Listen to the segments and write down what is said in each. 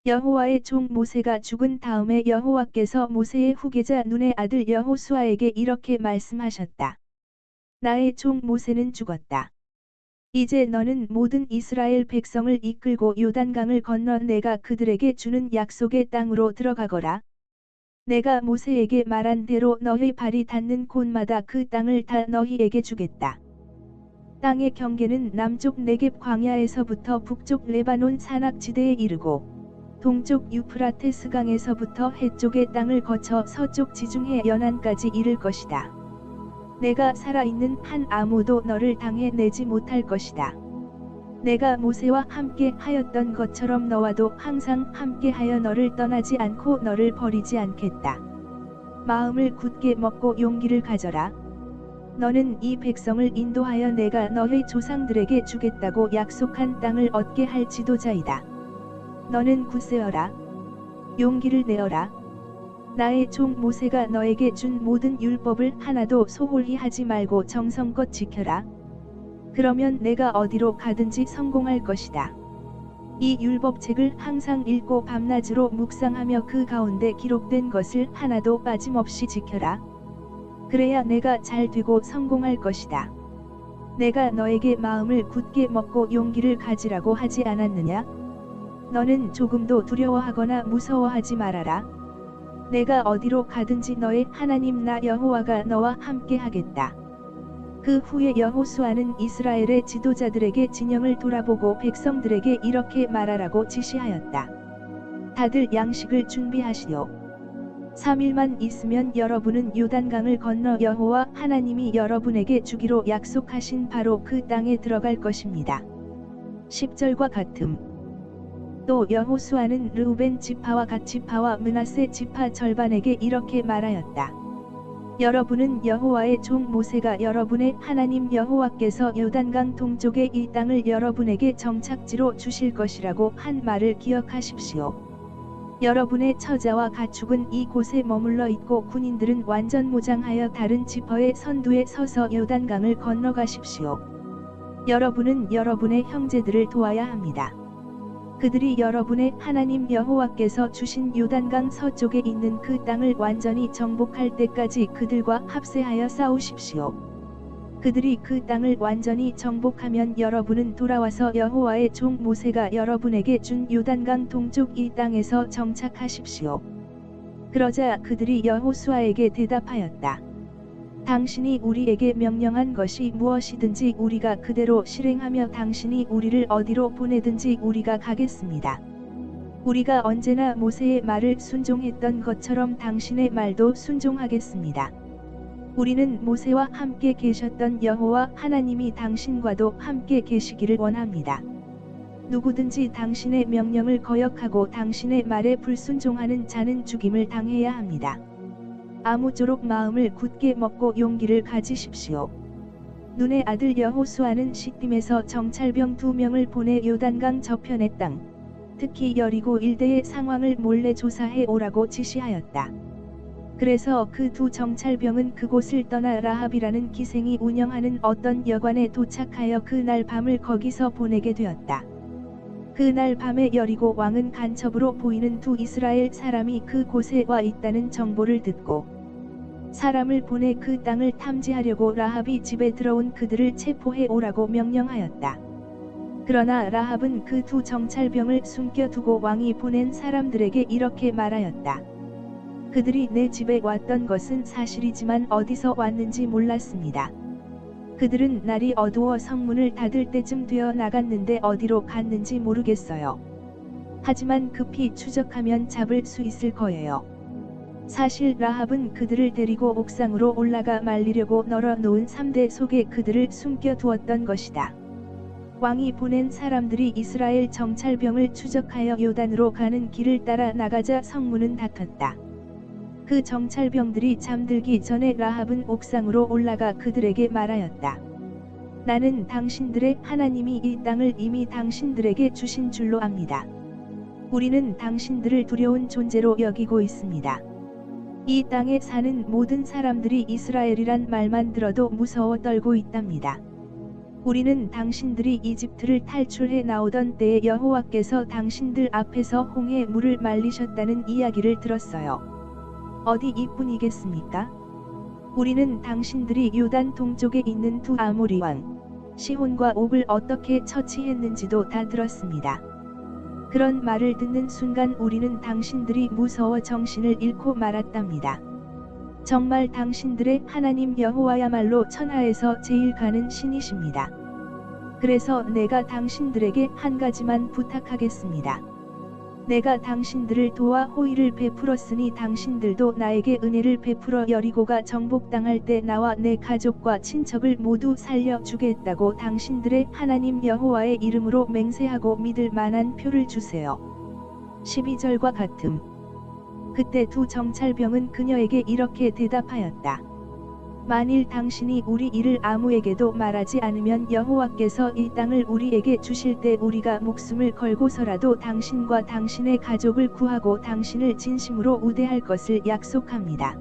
여호와의 종 모세가 죽은 다음에 여호와께서 모세의 후계자 눈의 아들 여호수아에게 이렇게 말씀하셨다. 나의 종 모세는 죽었다. 이제 너는 모든 이스라엘 백성을 이끌고 요단강을 건너 내가 그들에게 주는 약속의 땅으로 들어가거라. 내가 모세에게 말한 대로 너희 발이 닿는 곳마다 그 땅을 다 너희에게 주겠다. 땅의 경계는 남쪽 네겝 광야에서부터 북쪽 레바논 산악지대에 이르고 동쪽 유프라테스 강에서부터 해쪽의 땅을 거쳐 서쪽 지중해 연안까지 이를 것이다. 내가 살아있는 한 아무도 너를 당해내지 못할 것이다. 내가 모세와 함께 하였던 것처럼 너와도 항상 함께 하여 너를 떠나지 않고 너를 버리지 않겠다. 마음을 굳게 먹고 용기를 가져라. 너는 이 백성을 인도하여 내가 너희 조상들에게 주겠다고 약속한 땅을 얻게 할 지도자이다. 너는 굳세어라. 용기를 내어라. 나의 종 모세가 너에게 준 모든 율법을 하나도 소홀히 하지 말고 정성껏 지켜라. 그러면 내가 어디로 가든지 성공할 것이다. 이 율법책을 항상 읽고 밤낮으로 묵상하며 그 가운데 기록된 것을 하나도 빠짐없이 지켜라. 그래야 내가 잘 되고 성공할 것이다. 내가 너에게 마음을 굳게 먹고 용기를 가지라고 하지 않았느냐? 너는 조금도 두려워하거나 무서워하지 말아라. 내가 어디로 가든지 너의 하나님 나 여호와가 너와 함께 하겠다. 그 후에 여호수아는 이스라엘의 지도자들에게 진영을 돌아보고 백성들에게 이렇게 말하라고 지시하였다. 다들 양식을 준비하시오. 3일만 있으면 여러분은 요단강을 건너 여호와 하나님이 여러분에게 주기로 약속하신 바로 그 땅에 들어갈 것입니다. 10절과 같음. 또 여호수아는 르우벤 지파와 갓 지파와 므낫세 지파 절반에게 이렇게 말하였다. 여러분은 여호와의 종 모세가 여러분의 하나님 여호와께서 요단강 동쪽의 이 땅을 여러분에게 정착지로 주실 것이라고 한 말을 기억하십시오. 여러분의 처자와 가축은 이곳에 머물러 있고 군인들은 완전 무장하여 다른 지파의 선두에 서서 요단강을 건너가십시오. 여러분은 여러분의 형제들을 도와야 합니다. 그들이 여러분의 하나님 여호와께서 주신 요단강 서쪽에 있는 그 땅을 완전히 정복할 때까지 그들과 합세하여 싸우십시오. 그들이 그 땅을 완전히 정복하면 여러분은 돌아와서 여호와의 종 모세가 여러분에게 준 요단강 동쪽 이 땅에서 정착하십시오. 그러자 그들이 여호수아에게 대답하였다. 당신이 우리에게 명령한 것이 무엇이든지 우리가 그대로 실행하며 당신이 우리를 어디로 보내든지 우리가 가겠습니다. 우리가 언제나 모세의 말을 순종했던 것처럼 당신의 말도 순종하겠습니다. 우리는 모세와 함께 계셨던 여호와 하나님이 당신과도 함께 계시기를 원합니다. 누구든지 당신의 명령을 거역하고 당신의 말에 불순종하는 자는 죽임을 당해야 합니다. 아무쪼록 마음을 굳게 먹고 용기를 가지십시오. 눈의 아들 여호수아는 시딤에서 정찰병 2명을 보내 요단강 저편의 땅, 특히 여리고 일대의 상황을 몰래 조사해 오라고 지시하였다. 그래서 그 두 정찰병은 그곳을 떠나 라합이라는 기생이 운영하는 어떤 여관에 도착하여 그날 밤을 거기서 보내게 되었다. 그날 밤에 여리고 왕은 간첩으로 보이는 두 이스라엘 사람이 그곳에 와 있다는 정보를 듣고 사람을 보내 그 땅을 탐지하려고 라합이 집에 들어온 그들을 체포해 오라고 명령하였다. 그러나 라합은 그 두 정찰병을 숨겨두고 왕이 보낸 사람들에게 이렇게 말하였다. 그들이 내 집에 왔던 것은 사실이지만 어디서 왔는지 몰랐습니다. 그들은 날이 어두워 성문을 닫을 때쯤 되어 나갔는데 어디로 갔는지 모르겠어요. 하지만 급히 추적하면 잡을 수 있을 거예요. 사실 라합은 그들을 데리고 옥상으로 올라가 말리려고 널어놓은 3대 속에 그들을 숨겨두었던 것이다. 왕이 보낸 사람들이 이스라엘 정찰병을 추적하여 요단으로 가는 길을 따라 나가자 성문은 닫혔다. 그 정찰병들이 잠들기 전에 라합은 옥상으로 올라가 그들에게 말하였다. 나는 당신들의 하나님이 이 땅을 이미 당신들에게 주신 줄로 압니다. 우리는 당신들을 두려운 존재로 여기고 있습니다. 이 땅에 사는 모든 사람들이 이스라엘이란 말만 들어도 무서워 떨고 있답니다. 우리는 당신들이 이집트를 탈출해 나오던 때에 여호와께서 당신들 앞에서 홍해 물을 말리셨다는 이야기를 들었어요. 어디 이뿐이겠습니까? 우리는 당신들이 요단 동쪽에 있는 두 아모리 왕 시혼과 옥을 어떻게 처치했는지도 다 들었습니다. 그런 말을 듣는 순간 우리는 당신들이 무서워 정신을 잃고 말았답니다. 정말 당신들의 하나님 여호와야말로 천하에서 제일 가는 신이십니다. 그래서 내가 당신들에게 한 가지만 부탁하겠습니다. 내가 당신들을 도와 호의를 베풀었으니 당신들도 나에게 은혜를 베풀어 여리고가 정복당할 때 나와 내 가족과 친척을 모두 살려주겠다고 당신들의 하나님 여호와의 이름으로 맹세하고 믿을 만한 표를 주세요. 12절과 같음. 그때 두 정찰병은 그녀에게 이렇게 대답하였다. 만일 당신이 우리 일을 아무에게도 말하지 않으면 여호와께서 이 땅을 우리에게 주실 때 우리가 목숨을 걸고서라도 당신과 당신의 가족을 구하고 당신을 진심으로 우대할 것을 약속합니다.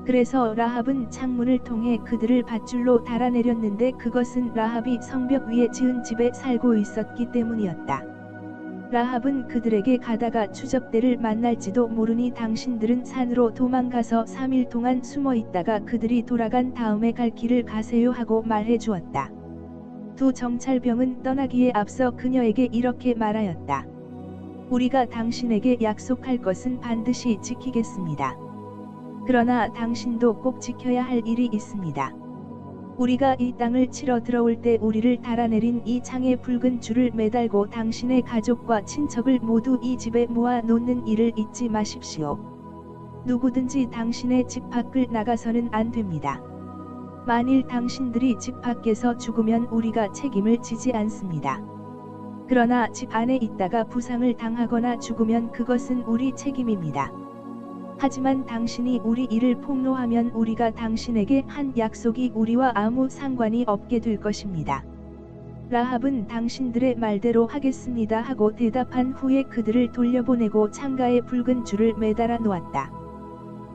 그래서 라합은 창문을 통해 그들을 밧줄로 달아내렸는데 그것은 라합이 성벽 위에 지은 집에 살고 있었기 때문이었다. 라합은 그들에게 가다가 추적대를 만날지도 모르니 당신들은 산으로 도망가서 3일 동안 숨어 있다가 그들이 돌아간 다음에 갈 길을 가세요 하고 말해 주었다. 두 정찰병은 떠나기에 앞서 그녀에게 이렇게 말하였다. 우리가 당신에게 약속할 것은 반드시 지키겠습니다. 그러나 당신도 꼭 지켜야 할 일이 있습니다. 우리가 이 땅을 치러 들어올 때 우리를 달아내린 이 창에 붉은 줄을 매달고 당신의 가족과 친척을 모두 이 집에 모아 놓는 일을 잊지 마십시오. 누구든지 당신의 집 밖을 나가서는 안 됩니다. 만일 당신들이 집 밖에서 죽으면 우리가 책임을 지지 않습니다. 그러나 집 안에 있다가 부상을 당하거나 죽으면 그것은 우리 책임입니다. 하지만 당신이 우리 일을 폭로하면 우리가 당신에게 한 약속이 우리와 아무 상관이 없게 될 것입니다. 라합은 당신들의 말대로 하겠습니다 하고 대답한 후에 그들을 돌려보내고 창가에 붉은 줄을 매달아 놓았다.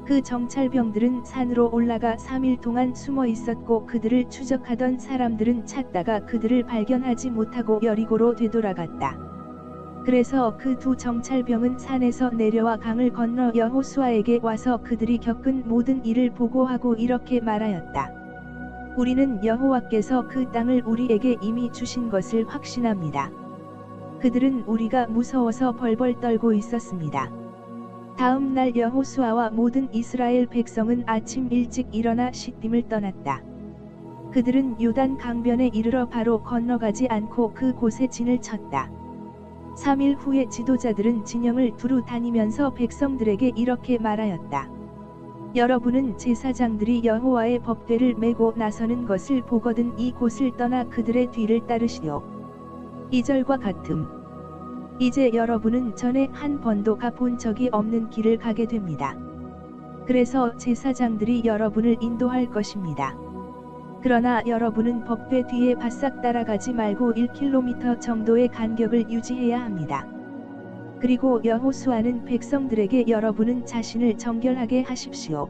그 정찰병들은 산으로 올라가 3일 동안 숨어 있었고 그들을 추적하던 사람들은 찾다가 그들을 발견하지 못하고 여리고로 되돌아갔다. 그래서 그 두 정찰병은 산에서 내려와 강을 건너 여호수아에게 와서 그들이 겪은 모든 일을 보고하고 이렇게 말하였다. 우리는 여호와께서 그 땅을 우리에게 이미 주신 것을 확신합니다. 그들은 우리가 무서워서 벌벌 떨고 있었습니다. 다음 날 여호수아와 모든 이스라엘 백성은 아침 일찍 일어나 시딤을 떠났다. 그들은 요단 강변에 이르러 바로 건너가지 않고 그 곳에 진을 쳤다. 3일 후에 지도자들은 진영을 두루 다니면서 백성들에게 이렇게 말하였다. 여러분은 제사장들이 여호와의 법궤를 메고 나서는 것을 보거든 이 곳을 떠나 그들의 뒤를 따르시오. 2절과 같음. 이제 여러분은 전에 한 번도 가본 적이 없는 길을 가게 됩니다. 그래서 제사장들이 여러분을 인도할 것입니다. 그러나 여러분은 법궤 뒤에 바싹 따라가지 말고 1km 정도의 간격을 유지해야 합니다. 그리고 여호수아는 백성들에게 여러분은 자신을 정결하게 하십시오.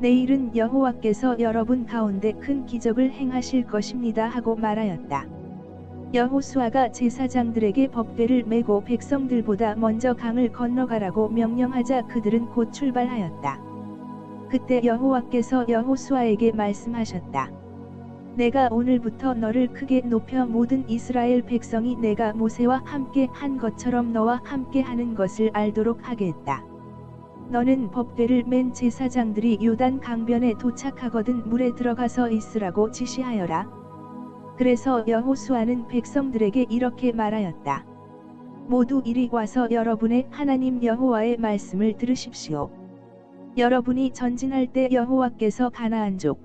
내일은 여호와께서 여러분 가운데 큰 기적을 행하실 것입니다 하고 말하였다. 여호수아가 제사장들에게 법궤를 메고 백성들보다 먼저 강을 건너가라고 명령하자 그들은 곧 출발하였다. 그때 여호와께서 여호수아에게 말씀하셨다. 내가 오늘부터 너를 크게 높여 모든 이스라엘 백성이 내가 모세와 함께 한 것처럼 너와 함께 하는 것을 알도록 하겠다. 너는 법궤를 맨 제사장들이 요단 강변에 도착하거든 물에 들어가서 있으라고 지시하여라. 그래서 여호수아는 백성들에게 이렇게 말하였다. 모두 이리 와서 여러분의 하나님 여호와의 말씀을 들으십시오. 여러분이 전진할 때 여호와께서 가나안족,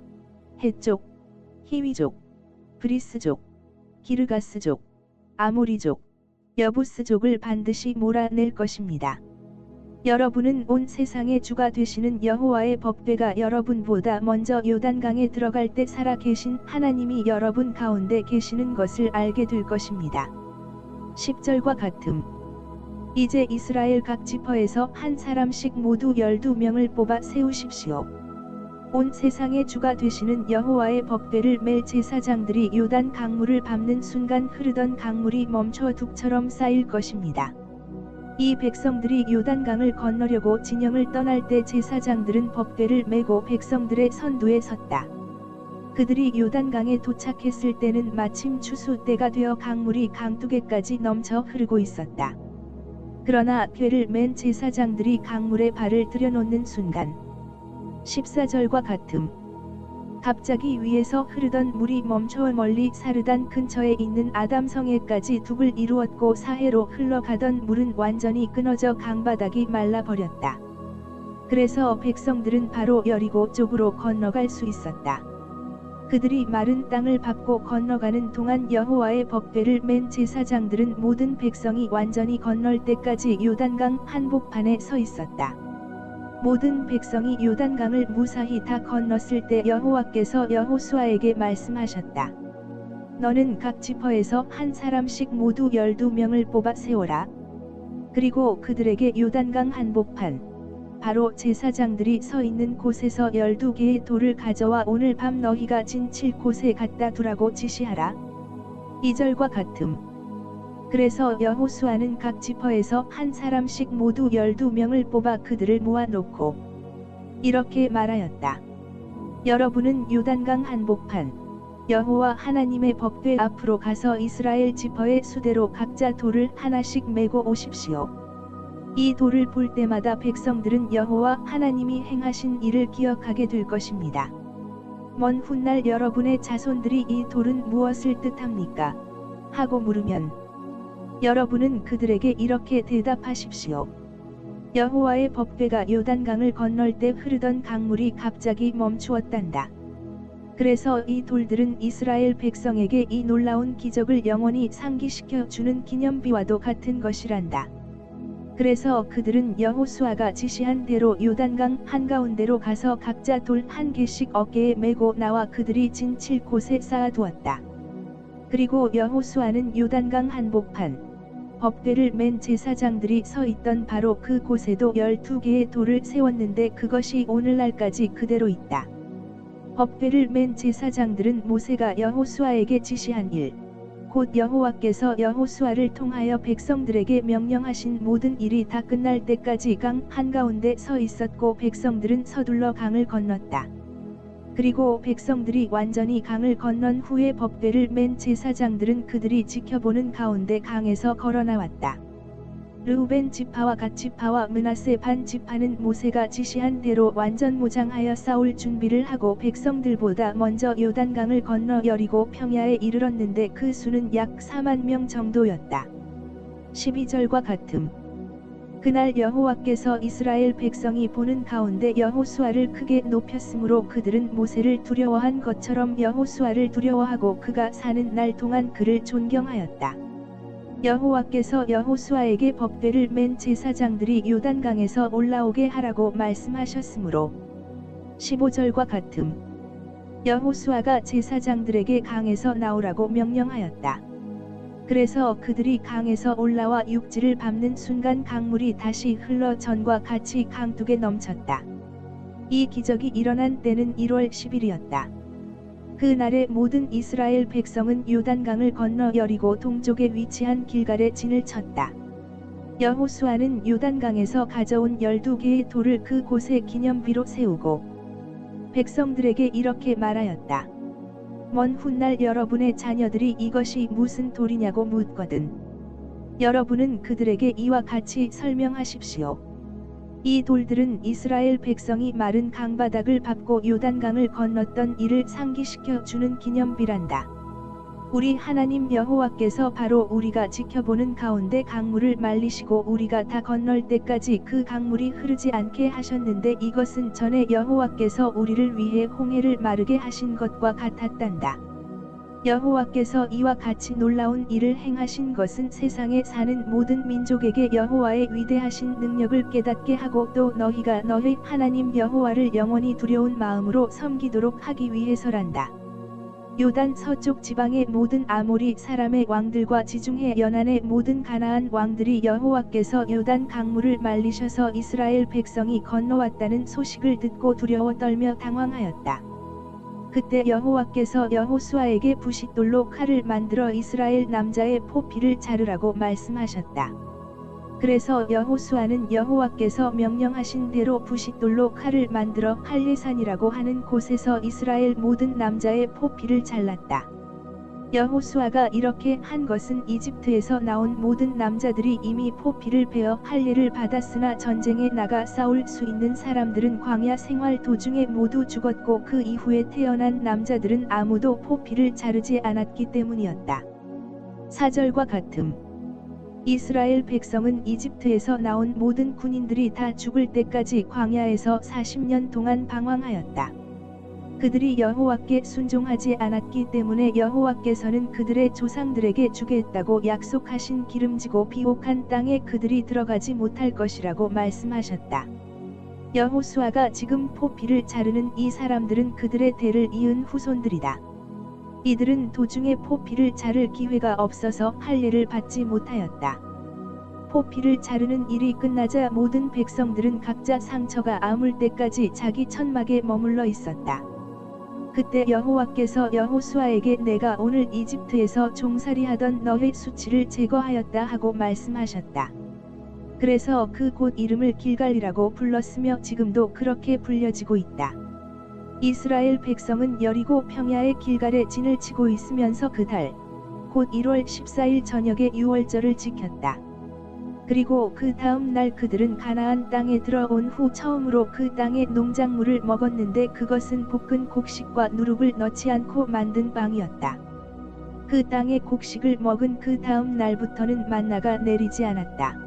헷족, 히위족, 브리스족, 기르가스족, 아모리족, 여부스족을 반드시 몰아낼 것입니다. 여러분은 온 세상의 주가 되시는 여호와의 법궤가 여러분보다 먼저 요단강에 들어갈 때 살아 계신 하나님이 여러분 가운데 계시는 것을 알게 될 것입니다. 10절과 같음. 이제 이스라엘 각 지파에서 한 사람씩 모두 12명을 뽑아 세우십시오. 온 세상의 주가 되시는 여호와의 법궤를 맬 제사장들이 요단 강물을 밟는 순간 흐르던 강물이 멈춰 둑처럼 쌓일 것입니다. 이 백성들이 요단강을 건너려고 진영을 떠날 때 제사장들은 법궤를 메고 백성들의 선두에 섰다. 그들이 요단강에 도착했을 때는 마침 추수 때가 되어 강물이 강두개까지 넘쳐 흐르고 있었다. 그러나 궤를 맨 제사장들이 강물에 발을 들여놓는 순간 14절과 같음. 갑자기 위에서 흐르던 물이 멈춰 멀리 사르단 근처에 있는 아담성에까지 둑을 이루었고 사해로 흘러가던 물은 완전히 끊어져 강바닥이 말라버렸다. 그래서 백성들은 바로 여리고 쪽으로 건너갈 수 있었다. 그들이 마른 땅을 밟고 건너가는 동안 여호와의 법궤를 맨 제사장들은 모든 백성이 완전히 건널 때까지 요단강 한복판에 서 있었다. 모든 백성이 요단강을 무사히 다 건넜을 때 여호와께서 여호수아에게 말씀하셨다. 너는 각 지파에서 한 사람씩 모두 12명을 뽑아 세워라. 그리고 그들에게 요단강 한복판, 바로 제사장들이 서 있는 곳에서 12개의 돌을 가져와 오늘 밤 너희가 진칠 곳에 갖다 두라고 지시하라. 2절과 같음. 그래서 여호수아는 각 지파에서 한 사람씩 모두 12명을 뽑아 그들을 모아놓고 이렇게 말하였다. 여러분은 요단강 한복판 여호와 하나님의 법궤 앞으로 가서 이스라엘 지파의 수대로 각자 돌을 하나씩 메고 오십시오. 이 돌을 볼 때마다 백성들은 여호와 하나님이 행하신 일을 기억하게 될 것입니다. 먼 훗날 여러분의 자손들이 이 돌은 무엇을 뜻합니까? 하고 물으면 여러분은 그들에게 이렇게 대답하십시오. 여호와의 법궤가 요단강을 건널 때 흐르던 강물이 갑자기 멈추었단다. 그래서 이 돌들은 이스라엘 백성에게 이 놀라운 기적을 영원히 상기시켜 주는 기념비와도 같은 것이란다. 그래서 그들은 여호수아가 지시한 대로 요단강 한가운데로 가서 각자 돌 한 개씩 어깨에 메고 나와 그들이 진칠 곳에 쌓아두었다. 그리고 여호수아는 요단강 한복판 법궤를 맨 제사장들이 서 있던 바로 그 곳에도 12개의 돌을 세웠는데 그것이 오늘날까지 그대로 있다. 법궤를 맨 제사장들은 모세가 여호수아에게 지시한 일, 곧 여호와께서 여호수아를 통하여 백성들에게 명령하신 모든 일이 다 끝날 때까지 강 한가운데 서 있었고 백성들은 서둘러 강을 건넜다. 그리고 백성들이 완전히 강을 건넌 후에 법궤를 맨 제사장들은 그들이 지켜보는 가운데 강에서 걸어나왔다. 르우벤 지파와 갓 지파와 므낫세 반 지파는 모세가 지시한 대로 완전 무장하여 싸울 준비를 하고 백성들보다 먼저 요단강을 건너 여리고 평야에 이르렀는데 그 수는 약 4만 명 정도였다. 12절과 같음. 그날 여호와께서 이스라엘 백성이 보는 가운데 여호수아를 크게 높였으므로 그들은 모세를 두려워한 것처럼 여호수아를 두려워하고 그가 사는 날 동안 그를 존경하였다. 여호와께서 여호수아에게 법궤를 맨 제사장들이 요단강에서 올라오게 하라고 말씀하셨으므로 15절과 같음. 여호수아가 제사장들에게 강에서 나오라고 명령하였다. 그래서 그들이 강에서 올라와 육지를 밟는 순간 강물이 다시 흘러 전과 같이 강둑에 넘쳤다. 이 기적이 일어난 때는 1월 10일이었다. 그 날에 모든 이스라엘 백성은 요단강을 건너 여리고 동쪽에 위치한 길갈에 진을 쳤다. 여호수아는 요단강에서 가져온 12개의 돌을 그 곳에 기념비로 세우고 백성들에게 이렇게 말하였다. 먼 훗날 여러분의 자녀들이 이것이 무슨 돌이냐고 묻거든 여러분은 그들에게 이와 같이 설명하십시오. 이 돌들은 이스라엘 백성이 마른 강바닥을 밟고 요단강을 건넜던 이를 상기시켜 주는 기념비란다. 우리 하나님 여호와께서 바로 우리가 지켜보는 가운데 강물을 말리시고 우리가 다 건널 때까지 그 강물이 흐르지 않게 하셨는데 이것은 전에 여호와께서 우리를 위해 홍해를 마르게 하신 것과 같았단다. 여호와께서 이와 같이 놀라운 일을 행하신 것은 세상에 사는 모든 민족에게 여호와의 위대하신 능력을 깨닫게 하고 또 너희가 너희 하나님 여호와를 영원히 두려운 마음으로 섬기도록 하기 위해서란다. 요단 서쪽 지방의 모든 아모리 사람의 왕들과 지중해 연안의 모든 가나안 왕들이 여호와께서 요단 강물을 말리셔서 이스라엘 백성이 건너왔다는 소식을 듣고 두려워 떨며 당황하였다. 그때 여호와께서 여호수아에게 부싯돌로 칼을 만들어 이스라엘 남자의 포피를 자르라고 말씀하셨다. 그래서 여호수아는 여호와께서 명령하신 대로 부싯돌로 칼을 만들어 할례산이라고 하는 곳에서 이스라엘 모든 남자의 포피를 잘랐다. 여호수아가 이렇게 한 것은 이집트에서 나온 모든 남자들이 이미 포피를 베어 할례를 받았으나 전쟁에 나가 싸울 수 있는 사람들은 광야 생활 도중에 모두 죽었고 그 이후에 태어난 남자들은 아무도 포피를 자르지 않았기 때문이었다. 4절과 같음. 이스라엘 백성은 이집트에서 나온 모든 군인들이 다 죽을 때까지 광야에서 40년 동안 방황하였다. 그들이 여호와께 순종하지 않았기 때문에 여호와께서는 그들의 조상들에게 주겠다고 약속하신 기름지고 비옥한 땅에 그들이 들어가지 못할 것이라고 말씀하셨다. 여호수아가 지금 포피를 자르는 이 사람들은 그들의 대를 이은 후손들이다. 이들은 도중에 포피를 자를 기회가 없어서 할례를 받지 못하였다. 포피를 자르는 일이 끝나자 모든 백성들은 각자 상처가 아물 때까지 자기 천막에 머물러 있었다. 그때 여호와께서 여호수아에게 내가 오늘 이집트에서 종살이하던 너의 수치를 제거하였다 하고 말씀하셨다. 그래서 그 곳 이름을 길갈이라고 불렀으며 지금도 그렇게 불려지고 있다. 이스라엘 백성은 여리고 평야의 길갈에 진을 치고 있으면서 그 달, 곧 1월 14일 저녁에 유월절을 지켰다. 그리고 그 다음 날 그들은 가나안 땅에 들어온 후 처음으로 그 땅의 농작물을 먹었는데 그것은 볶은 곡식과 누룩을 넣지 않고 만든 빵이었다. 그 땅의 곡식을 먹은 그 다음 날부터는 만나가 내리지 않았다.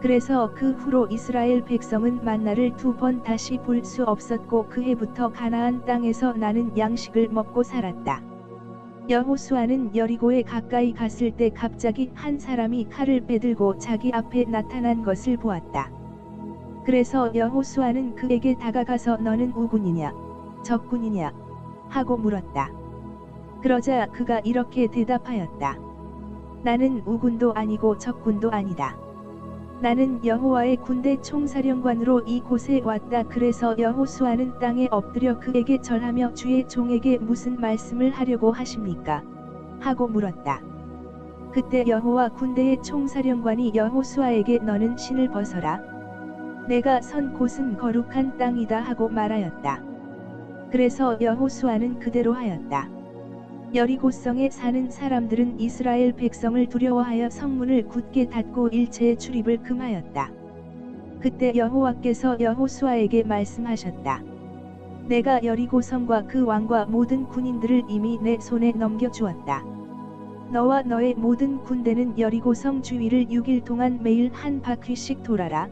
그래서 그 후로 이스라엘 백성은 만나를 2번 다시 볼 수 없었고 그 해부터 가나안 땅에서 나는 양식을 먹고 살았다. 여호수아는 여리고에 가까이 갔을 때 갑자기 한 사람이 칼을 빼들고 자기 앞에 나타난 것을 보았다. 그래서 여호수아는 그에게 다가가서 너는 우군이냐, 적군이냐 하고 물었다. 그러자 그가 이렇게 대답하였다. 나는 우군도 아니고 적군도 아니다. 나는 여호와의 군대 총사령관으로 이곳에 왔다. 그래서 여호수아는 땅에 엎드려 그에게 절하며 주의 종에게 무슨 말씀을 하려고 하십니까? 하고 물었다. 그때 여호와 군대의 총사령관이 여호수아에게 너는 신을 벗어라. 내가 선 곳은 거룩한 땅이다 하고 말하였다. 그래서 여호수아는 그대로 하였다. 여리고성에 사는 사람들은 이스라엘 백성을 두려워하여 성문을 굳게 닫고 일체의 출입을 금하였다. 그때 여호와께서 여호수아에게 말씀하셨다. 내가 여리고성과 그 왕과 모든 군인들을 이미 내 손에 넘겨주었다. 너와 너의 모든 군대는 여리고성 주위를 6일 동안 매일 한 바퀴씩 돌아라.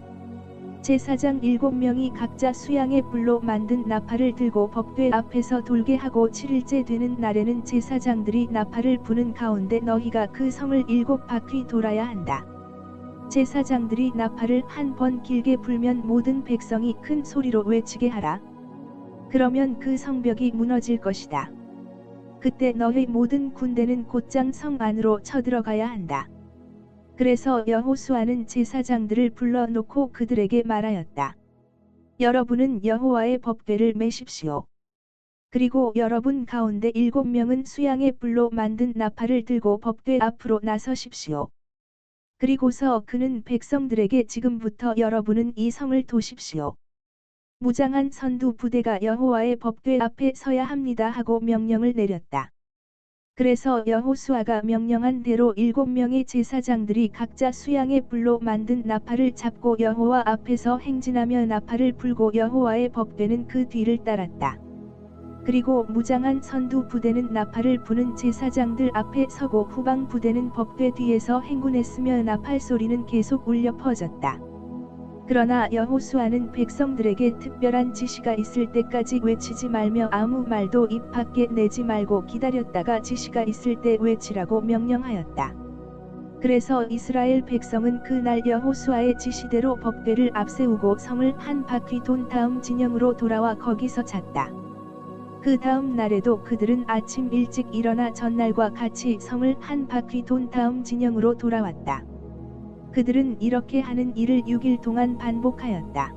제사장 7명이 각자 수양의 불로 만든 나팔을 들고 법궤 앞에서 돌게 하고 7일째 되는 날에는 제사장들이 나팔을 부는 가운데 너희가 그 성을 7바퀴 돌아야 한다. 제사장들이 나팔을 한 번 길게 불면 모든 백성이 큰 소리로 외치게 하라. 그러면 그 성벽이 무너질 것이다. 그때 너희 모든 군대는 곧장 성 안으로 쳐들어가야 한다. 그래서 여호수아는 제사장들을 불러놓고 그들에게 말하였다. 여러분은 여호와의 법궤를 메십시오. 그리고 여러분 가운데 7명은 수양의 불로 만든 나팔을 들고 법궤 앞으로 나서십시오. 그리고서 그는 백성들에게 지금부터 여러분은 이 성을 도십시오. 무장한 선두 부대가 여호와의 법궤 앞에 서야 합니다 하고 명령을 내렸다. 그래서 여호수아가 명령한 대로 7명의 제사장들이 각자 수양의 불로 만든 나팔을 잡고 여호와 앞에서 행진하며 나팔을 불고 여호와의 법궤는 그 뒤를 따랐다. 그리고 무장한 선두 부대는 나팔을 부는 제사장들 앞에 서고 후방 부대는 법궤 뒤에서 행군했으며 나팔 소리는 계속 울려 퍼졌다. 그러나 여호수아는 백성들에게 특별한 지시가 있을 때까지 외치지 말며 아무 말도 입 밖에 내지 말고 기다렸다가 지시가 있을 때 외치라고 명령하였다. 그래서 이스라엘 백성은 그날 여호수아의 지시대로 법궤를 앞세우고 성을 한 바퀴 돈 다음 진영으로 돌아와 거기서 잤다. 그 다음 날에도 그들은 아침 일찍 일어나 전날과 같이 성을 한 바퀴 돈 다음 진영으로 돌아왔다. 그들은 이렇게 하는 일을 6일 동안 반복하였다.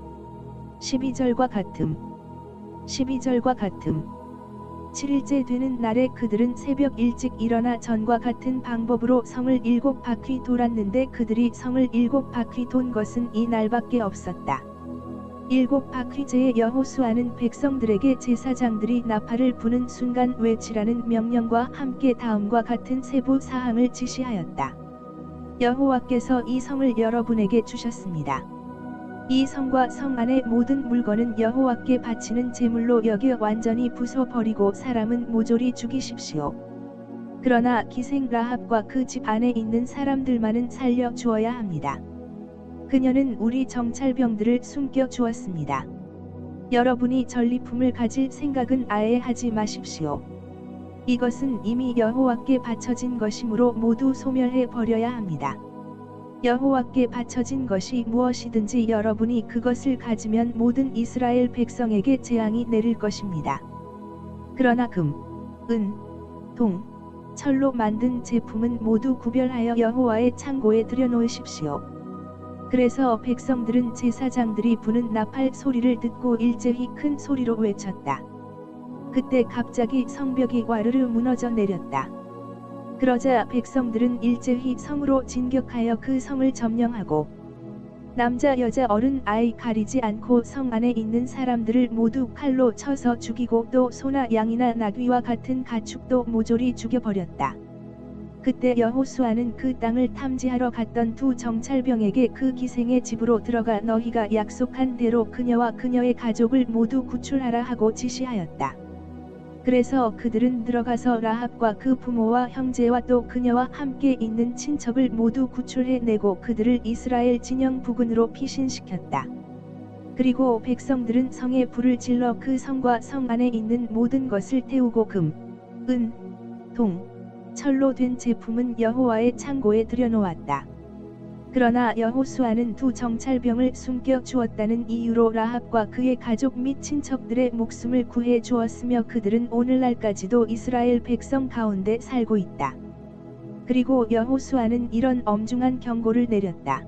12절과 같음. 12절과 같음. 7일째 되는 날에 그들은 새벽 일찍 일어나 전과 같은 방법으로 성을 7바퀴 돌았는데 그들이 성을 7바퀴 돈 것은 이 날밖에 없었다. 7바퀴째에 여호수아는 백성들에게 제사장들이 나팔을 부는 순간 외치라는 명령과 함께 다음과 같은 세부 사항을 지시하였다. 여호와께서 이 성을 여러분에게 주셨습니다. 이 성과 성 안의 모든 물건은 여호와께 바치는 제물로 여겨 완전히 부숴버리고 사람은 모조리 죽이십시오. 그러나 기생 라합과 그 집 안에 있는 사람들만은 살려 주어야 합니다. 그녀는 우리 정찰병들을 숨겨 주었습니다. 여러분이 전리품을 가질 생각은 아예 하지 마십시오. 이것은 이미 여호와께 바쳐진 것이므로 모두 소멸해 버려야 합니다. 여호와께 바쳐진 것이 무엇이든지 여러분이 그것을 가지면 모든 이스라엘 백성에게 재앙이 내릴 것입니다. 그러나 금, 은, 동, 철로 만든 제품은 모두 구별하여 여호와의 창고에 들여놓으십시오. 그래서 백성들은 제사장들이 부는 나팔 소리를 듣고 일제히 큰 소리로 외쳤다. 그때 갑자기 성벽이 와르르 무너져 내렸다. 그러자 백성들은 일제히 성으로 진격하여 그 성을 점령하고 남자 여자 어른 아이 가리지 않고 성 안에 있는 사람들을 모두 칼로 쳐서 죽이고 또 소나 양이나 나귀와 같은 가축도 모조리 죽여버렸다. 그때 여호수아는 그 땅을 탐지하러 갔던 두 정찰병에게 그 기생의 집으로 들어가 너희가 약속한 대로 그녀와 그녀의 가족을 모두 구출하라 하고 지시하였다. 그래서 그들은 들어가서 라합과 그 부모와 형제와 또 그녀와 함께 있는 친척을 모두 구출해내고 그들을 이스라엘 진영 부근으로 피신시켰다. 그리고 백성들은 성에 불을 질러 그 성과 성 안에 있는 모든 것을 태우고 금, 은, 동, 철로 된 제품은 여호와의 창고에 들여놓았다. 그러나 여호수아는 두 정찰병을 숨겨 주었다는 이유로 라합과 그의 가족 및 친척들의 목숨을 구해 주었으며 그들은 오늘날까지도 이스라엘 백성 가운데 살고 있다. 그리고 여호수아는 이런 엄중한 경고를 내렸다.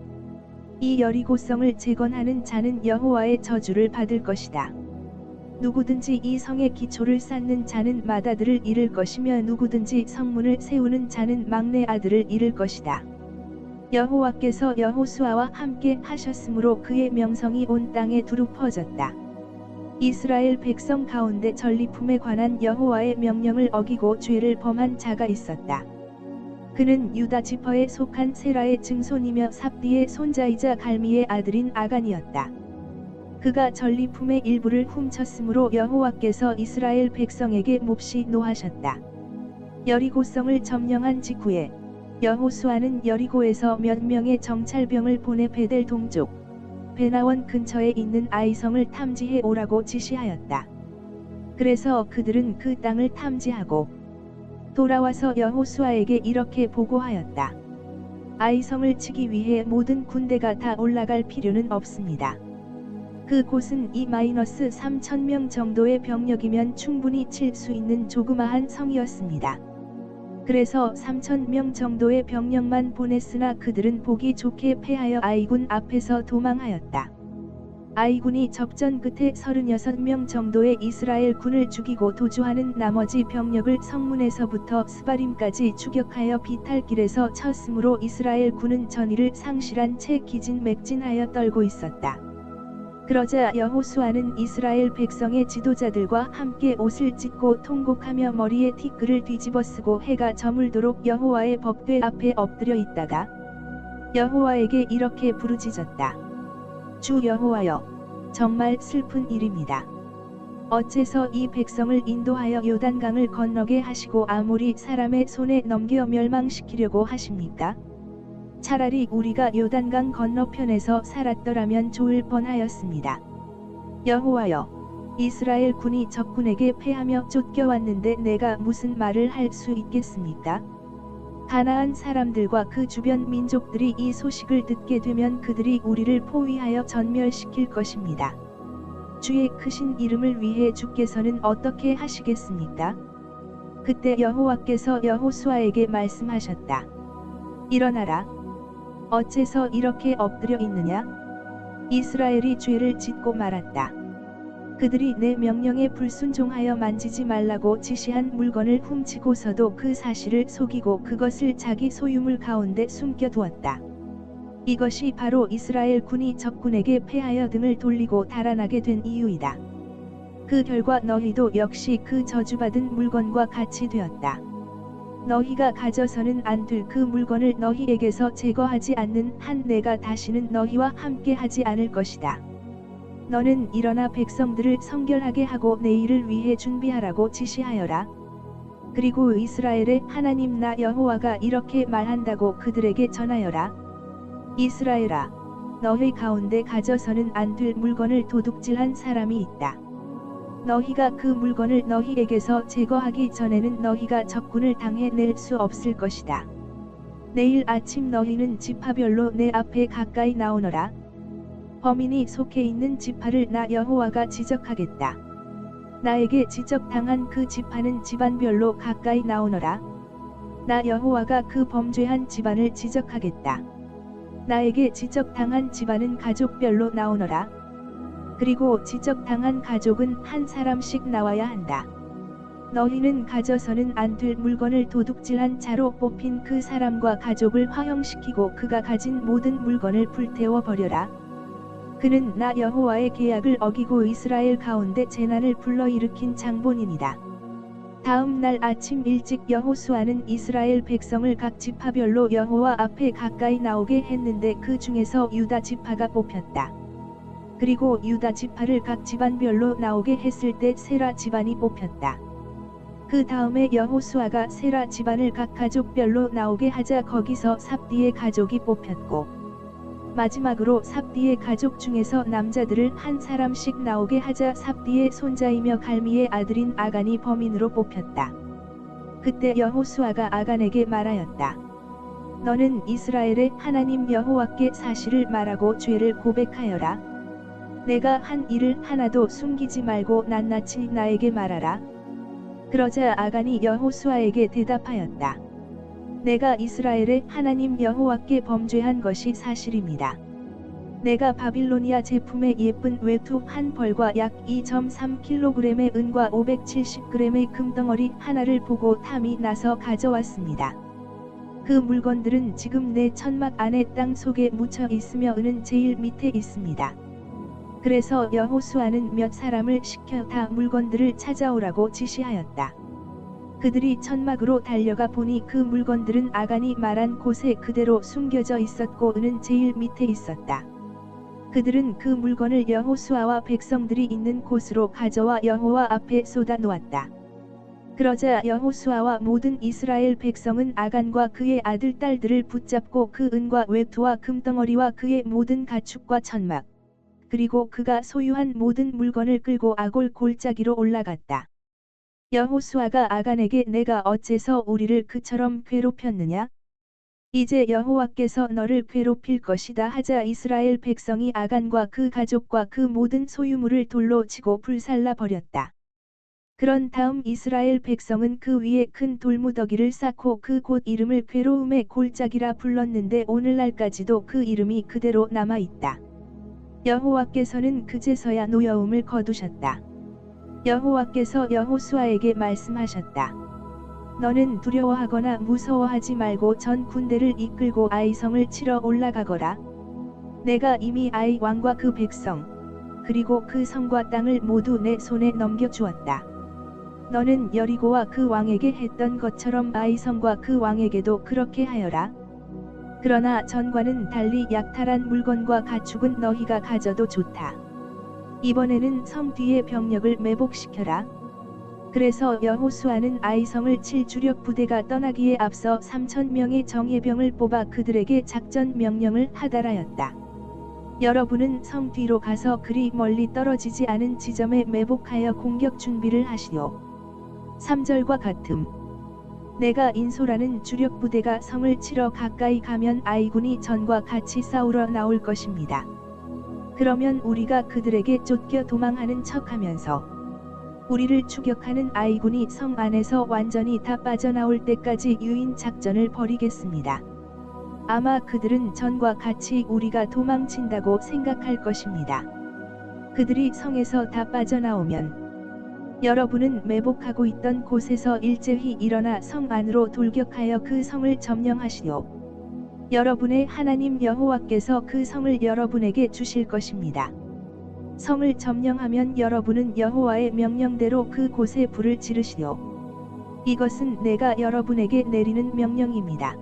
이 여리고성을 재건하는 자는 여호와의 저주를 받을 것이다. 누구든지 이 성의 기초를 쌓는 자는 맏아들을 잃을 것이며 누구든지 성문을 세우는 자는 막내 아들을 잃을 것이다. 여호와께서 여호수아와 함께 하셨으므로 그의 명성이 온 땅에 두루 퍼졌다. 이스라엘 백성 가운데 전리품에 관한 여호와의 명령을 어기고 죄를 범한 자가 있었다. 그는 유다 지파에 속한 세라의 증손이며 삽디의 손자이자 갈미의 아들인 아간이었다. 그가 전리품의 일부를 훔쳤으므로 여호와께서 이스라엘 백성에게 몹시 노하셨다. 여리고성을 점령한 직후에 여호수아는 여리고에서 몇 명의 정찰병을 보내 베델 동쪽 베나원 근처에 있는 아이성을 탐지해 오라고 지시하였다. 그래서 그들은 그 땅을 탐지하고 돌아와서 여호수아에게 이렇게 보고하였다. 아이성을 치기 위해 모든 군대가 다 올라갈 필요는 없습니다. 그 곳은 2-3,000명 정도의 병력이면 충분히 칠 수 있는 조그마한 성이었습니다. 그래서 3,000명 정도의 병력만 보냈으나 그들은 보기 좋게 패하여 아이군 앞에서 도망하였다. 아이군이 접전 끝에 36명 정도의 이스라엘 군을 죽이고 도주하는 나머지 병력을 성문에서부터 스바림까지 추격하여 비탈길에서 쳤으므로 이스라엘 군은 전의를 상실한 채 기진맥진하여 떨고 있었다. 그러자 여호수아는 이스라엘 백성의 지도자들과 함께 옷을 찢고 통곡하며 머리에 티끌을 뒤집어 쓰고 해가 저물도록 여호와의 법궤 앞에 엎드려 있다가 여호와에게 이렇게 부르짖었다. 주 여호와여, 정말 슬픈 일입니다. 어째서 이 백성을 인도하여 요단강을 건너게 하시고 아모리 사람의 손에 넘겨 멸망시키려고 하십니까? 차라리 우리가 요단강 건너편에서 살았더라면 좋을 뻔하였습니다. 여호와여, 이스라엘 군이 적군에게 패하며 쫓겨왔는데 내가 무슨 말을 할 수 있겠습니까? 가나안 사람들과 그 주변 민족들이 이 소식을 듣게 되면 그들이 우리를 포위하여 전멸시킬 것입니다. 주의 크신 이름을 위해 주께서는 어떻게 하시겠습니까? 그때 여호와께서 여호수아에게 말씀하셨다. 일어나라. 어째서 이렇게 엎드려 있느냐? 이스라엘이 죄를 짓고 말았다. 그들이 내 명령에 불순종하여 만지지 말라고 지시한 물건을 훔치고서도 그 사실을 속이고 그것을 자기 소유물 가운데 숨겨두었다. 이것이 바로 이스라엘 군이 적군에게 패하여 등을 돌리고 달아나게 된 이유이다. 그 결과 너희도 역시 그 저주받은 물건과 같이 되었다. 너희가 가져서는 안 될 그 물건을 너희에게서 제거하지 않는 한 내가 다시는 너희와 함께 하지 않을 것이다. 너는 일어나 백성들을 성결하게 하고 내일을 위해 준비하라고 지시하여라. 그리고 이스라엘의 하나님 나 여호와가 이렇게 말한다고 그들에게 전하여라. 이스라엘아, 너희 가운데 가져서는 안 될 물건을 도둑질한 사람이 있다. 너희가 그 물건을 너희에게서 제거하기 전에는 너희가 적군을 당해 낼 수 없을 것이다. 내일 아침 너희는 지파별로 내 앞에 가까이 나오너라. 범인이 속해 있는 지파를 나 여호와가 지적하겠다. 나에게 지적당한 그 지파는 집안별로 가까이 나오너라. 나 여호와가 그 범죄한 집안을 지적하겠다. 나에게 지적당한 집안은 가족별로 나오너라. 그리고 지적당한 가족은 한 사람씩 나와야 한다. 너희는 가져서는 안 될 물건을 도둑질한 자로 뽑힌 그 사람과 가족을 화형시키고 그가 가진 모든 물건을 불태워 버려라. 그는 나 여호와의 계약을 어기고 이스라엘 가운데 재난을 불러일으킨 장본인이다. 다음 날 아침 일찍 여호수아는 이스라엘 백성을 각 지파별로 여호와 앞에 가까이 나오게 했는데 그 중에서 유다 지파가 뽑혔다. 그리고 유다 지파를 각 집안별로 나오게 했을 때 세라 집안이 뽑혔다. 그 다음에 여호수아가 세라 집안을 각 가족별로 나오게 하자 거기서 삽디의 가족이 뽑혔고, 마지막으로 삽디의 가족 중에서 남자들을 한 사람씩 나오게 하자 삽디의 손자이며 갈미의 아들인 아간이 범인으로 뽑혔다. 그때 여호수아가 아간에게 말하였다. 너는 이스라엘의 하나님 여호와께 사실을 말하고 죄를 고백하여라. 내가 한 일을 하나도 숨기지 말고 낱낱이 나에게 말하라. 그러자 아간이 여호수아에게 대답하였다. 내가 이스라엘의 하나님 여호와께 범죄한 것이 사실입니다. 내가 바빌로니아 제품의 예쁜 외투 한 벌과 약 2.3kg의 은과 570g의 금덩어리 하나를 보고 탐이 나서 가져왔습니다. 그 물건들은 지금 내 천막 안에 땅 속에 묻혀 있으며 은은 제일 밑에 있습니다. 그래서 여호수아는 몇 사람을 시켜 다 물건들을 찾아오라고 지시하였다. 그들이 천막으로 달려가 보니 그 물건들은 아간이 말한 곳에 그대로 숨겨져 있었고 은은 제일 밑에 있었다. 그들은 그 물건을 여호수아와 백성들이 있는 곳으로 가져와 여호와 앞에 쏟아 놓았다. 그러자 여호수아와 모든 이스라엘 백성은 아간과 그의 아들 딸들을 붙잡고 그 은과 외투와 금덩어리와 그의 모든 가축과 천막, 그리고 그가 소유한 모든 물건을 끌고 아골 골짜기로 올라갔다. 여호수아가 아간에게 내가 어째서 우리를 그처럼 괴롭혔느냐? 이제 여호와께서 너를 괴롭힐 것이다 하자 이스라엘 백성이 아간과 그 가족과 그 모든 소유물을 돌로 치고 불살라 버렸다. 그런 다음 이스라엘 백성은 그 위에 큰 돌무더기를 쌓고 그 곳 이름을 괴로움의 골짜기라 불렀는데 오늘날까지도 그 이름이 그대로 남아 있다. 여호와께서는 그제서야 노여움을 거두셨다. 여호와께서 여호수아에게 말씀하셨다. 너는 두려워하거나 무서워하지 말고 전 군대를 이끌고 아이성을 치러 올라가거라. 내가 이미 아이 왕과 그 백성, 그리고 그 성과 땅을 모두 내 손에 넘겨주었다. 너는 여리고와 그 왕에게 했던 것처럼 아이성과 그 왕에게도 그렇게 하여라. 그러나 전과는 달리 약탈한 물건과 가축은 너희가 가져도 좋다. 이번에는 성 뒤의 병력을 매복시켜라. 그래서 여호수아는 아이성을 칠 주력 부대가 떠나기에 앞서 3,000명의 정예병을 뽑아 그들에게 작전 명령을 하달하였다. 여러분은 성 뒤로 가서 그리 멀리 떨어지지 않은 지점에 매복하여 공격 준비를 하시오. 3절과 같음. 내가 인솔하는 주력 부대가 성을 치러 가까이 가면 아이군이 전과 같이 싸우러 나올 것입니다. 그러면 우리가 그들에게 쫓겨 도망하는 척하면서 우리를 추격하는 아이군이 성 안에서 완전히 다 빠져나올 때까지 유인 작전을 벌이겠습니다. 아마 그들은 전과 같이 우리가 도망친다고 생각할 것입니다. 그들이 성에서 다 빠져나오면 여러분은 매복하고 있던 곳에서 일제히 일어나 성 안으로 돌격하여 그 성을 점령하시오. 여러분의 하나님 여호와께서 그 성을 여러분에게 주실 것입니다. 성을 점령하면 여러분은 여호와의 명령대로 그 곳에 불을 지르시오. 이것은 내가 여러분에게 내리는 명령입니다.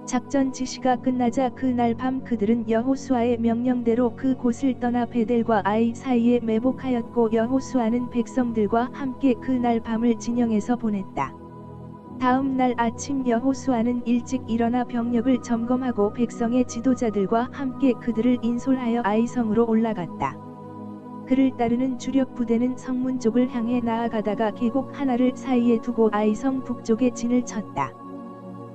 작전 지시가 끝나자 그날 밤 그들은 여호수아의 명령대로 그 곳을 떠나 베델과 아이 사이에 매복하였고 여호수아는 백성들과 함께 그날 밤을 진영에서 보냈다. 다음 날 아침 여호수아는 일찍 일어나 병력을 점검하고 백성의 지도자들과 함께 그들을 인솔하여 아이성으로 올라갔다. 그를 따르는 주력 부대는 성문 쪽을 향해 나아가다가 계곡 하나를 사이에 두고 아이성 북쪽에 진을 쳤다.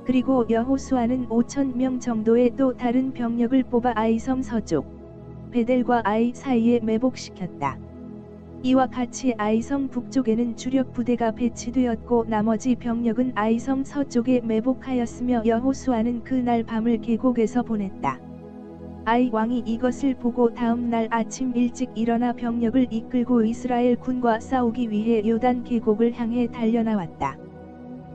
그리고 여호수아는 5,000명 정도의 또 다른 병력을 뽑아 아이성 서쪽 베델과 아이 사이에 매복시켰다. 이와 같이 아이성 북쪽에는 주력 부대가 배치되었고 나머지 병력은 아이성 서쪽에 매복하였으며 여호수아는 그날 밤을 계곡에서 보냈다. 아이 왕이 이것을 보고 다음 날 아침 일찍 일어나 병력을 이끌고 이스라엘 군과 싸우기 위해 요단 계곡을 향해 달려나왔다.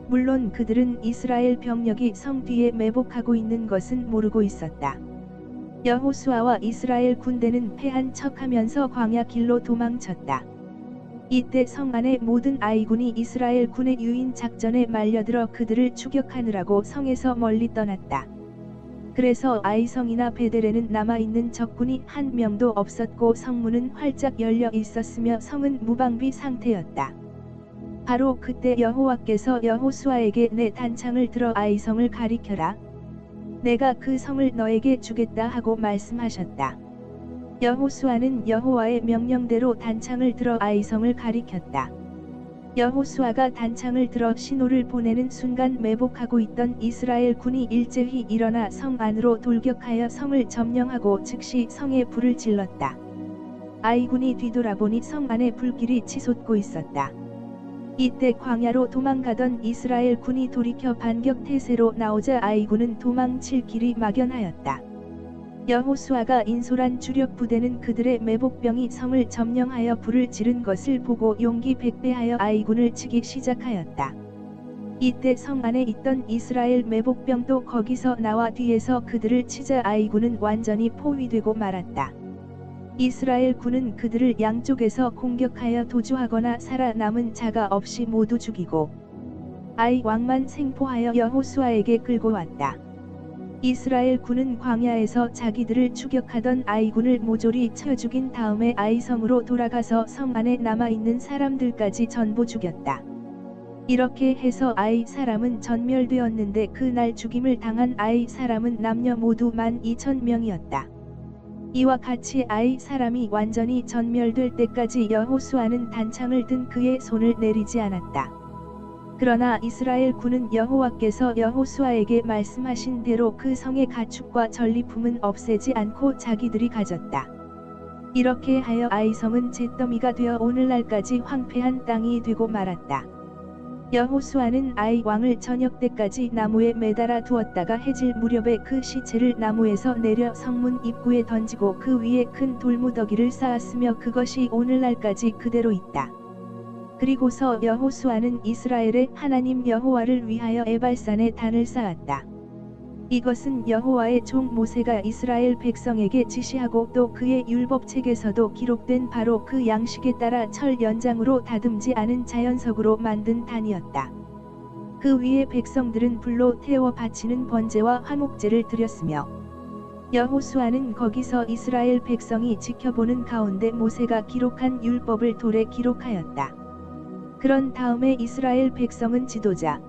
물론 그들은 이스라엘 병력이 성 뒤에 매복하고 있는 것은 모르고 있었다. 여호수아와 이스라엘 군대는 패한 척하면서 광야 길로 도망쳤다. 이때 성 안의 모든 아이군이 이스라엘 군의 유인 작전에 말려들어 그들을 추격하느라고 성에서 멀리 떠났다. 그래서 아이성이나 베델에는 남아있는 적군이 한 명도 없었고 성문은 활짝 열려 있었으며 성은 무방비 상태였다. 바로 그때 여호와께서 여호수아에게 내 단창을 들어 아이성을 가리켜라. 내가 그 성을 너에게 주겠다 하고 말씀하셨다. 여호수아는 여호와의 명령대로 단창을 들어 아이성을 가리켰다. 여호수아가 단창을 들어 신호를 보내는 순간 매복하고 있던 이스라엘 군이 일제히 일어나 성 안으로 돌격하여 성을 점령하고 즉시 성에 불을 질렀다. 아이군이 뒤돌아보니 성 안에 불길이 치솟고 있었다. 이때 광야로 도망가던 이스라엘 군이 돌이켜 반격 태세로 나오자 아이군은 도망칠 길이 막연하였다. 여호수아가 인솔한 주력 부대는 그들의 매복병이 성을 점령하여 불을 지른 것을 보고 용기 백배하여 아이군을 치기 시작하였다. 이때 성 안에 있던 이스라엘 매복병도 거기서 나와 뒤에서 그들을 치자 아이군은 완전히 포위되고 말았다. 이스라엘 군은 그들을 양쪽에서 공격하여 도주하거나 살아남은 자가 없이 모두 죽이고 아이 왕만 생포하여 여호수아에게 끌고 왔다. 이스라엘 군은 광야에서 자기들을 추격하던 아이군을 모조리 쳐 죽인 다음에 아이성으로 돌아가서 성 안에 남아있는 사람들까지 전부 죽였다. 이렇게 해서 아이 사람은 전멸되었는데 그날 죽임을 당한 아이 사람은 남녀 모두 12,000명이었다. 이와 같이 아이 사람이 완전히 전멸될 때까지 여호수아는 단창을 든 그의 손을 내리지 않았다. 그러나 이스라엘 군은 여호와께서 여호수아에게 말씀하신 대로 그 성의 가축과 전리품은 없애지 않고 자기들이 가졌다. 이렇게 하여 아이성은 잿더미가 되어 오늘날까지 황폐한 땅이 되고 말았다. 여호수아는 아이 왕을 저녁 때까지 나무에 매달아 두었다가 해질 무렵에 그 시체를 나무에서 내려 성문 입구에 던지고 그 위에 큰 돌무더기를 쌓았으며 그것이 오늘날까지 그대로 있다. 그리고서 여호수아는 이스라엘의 하나님 여호와를 위하여 에발산에 단을 쌓았다. 이것은 여호와의 종 모세가 이스라엘 백성에게 지시하고 또 그의 율법책에서도 기록된 바로 그 양식에 따라 철 연장으로 다듬지 않은 자연석으로 만든 단이었다. 그 위에 백성들은 불로 태워 바치는 번제와 화목제를 드렸으며 여호수아는 거기서 이스라엘 백성이 지켜보는 가운데 모세가 기록한 율법을 돌에 기록하였다. 그런 다음에 이스라엘 백성은 지도자,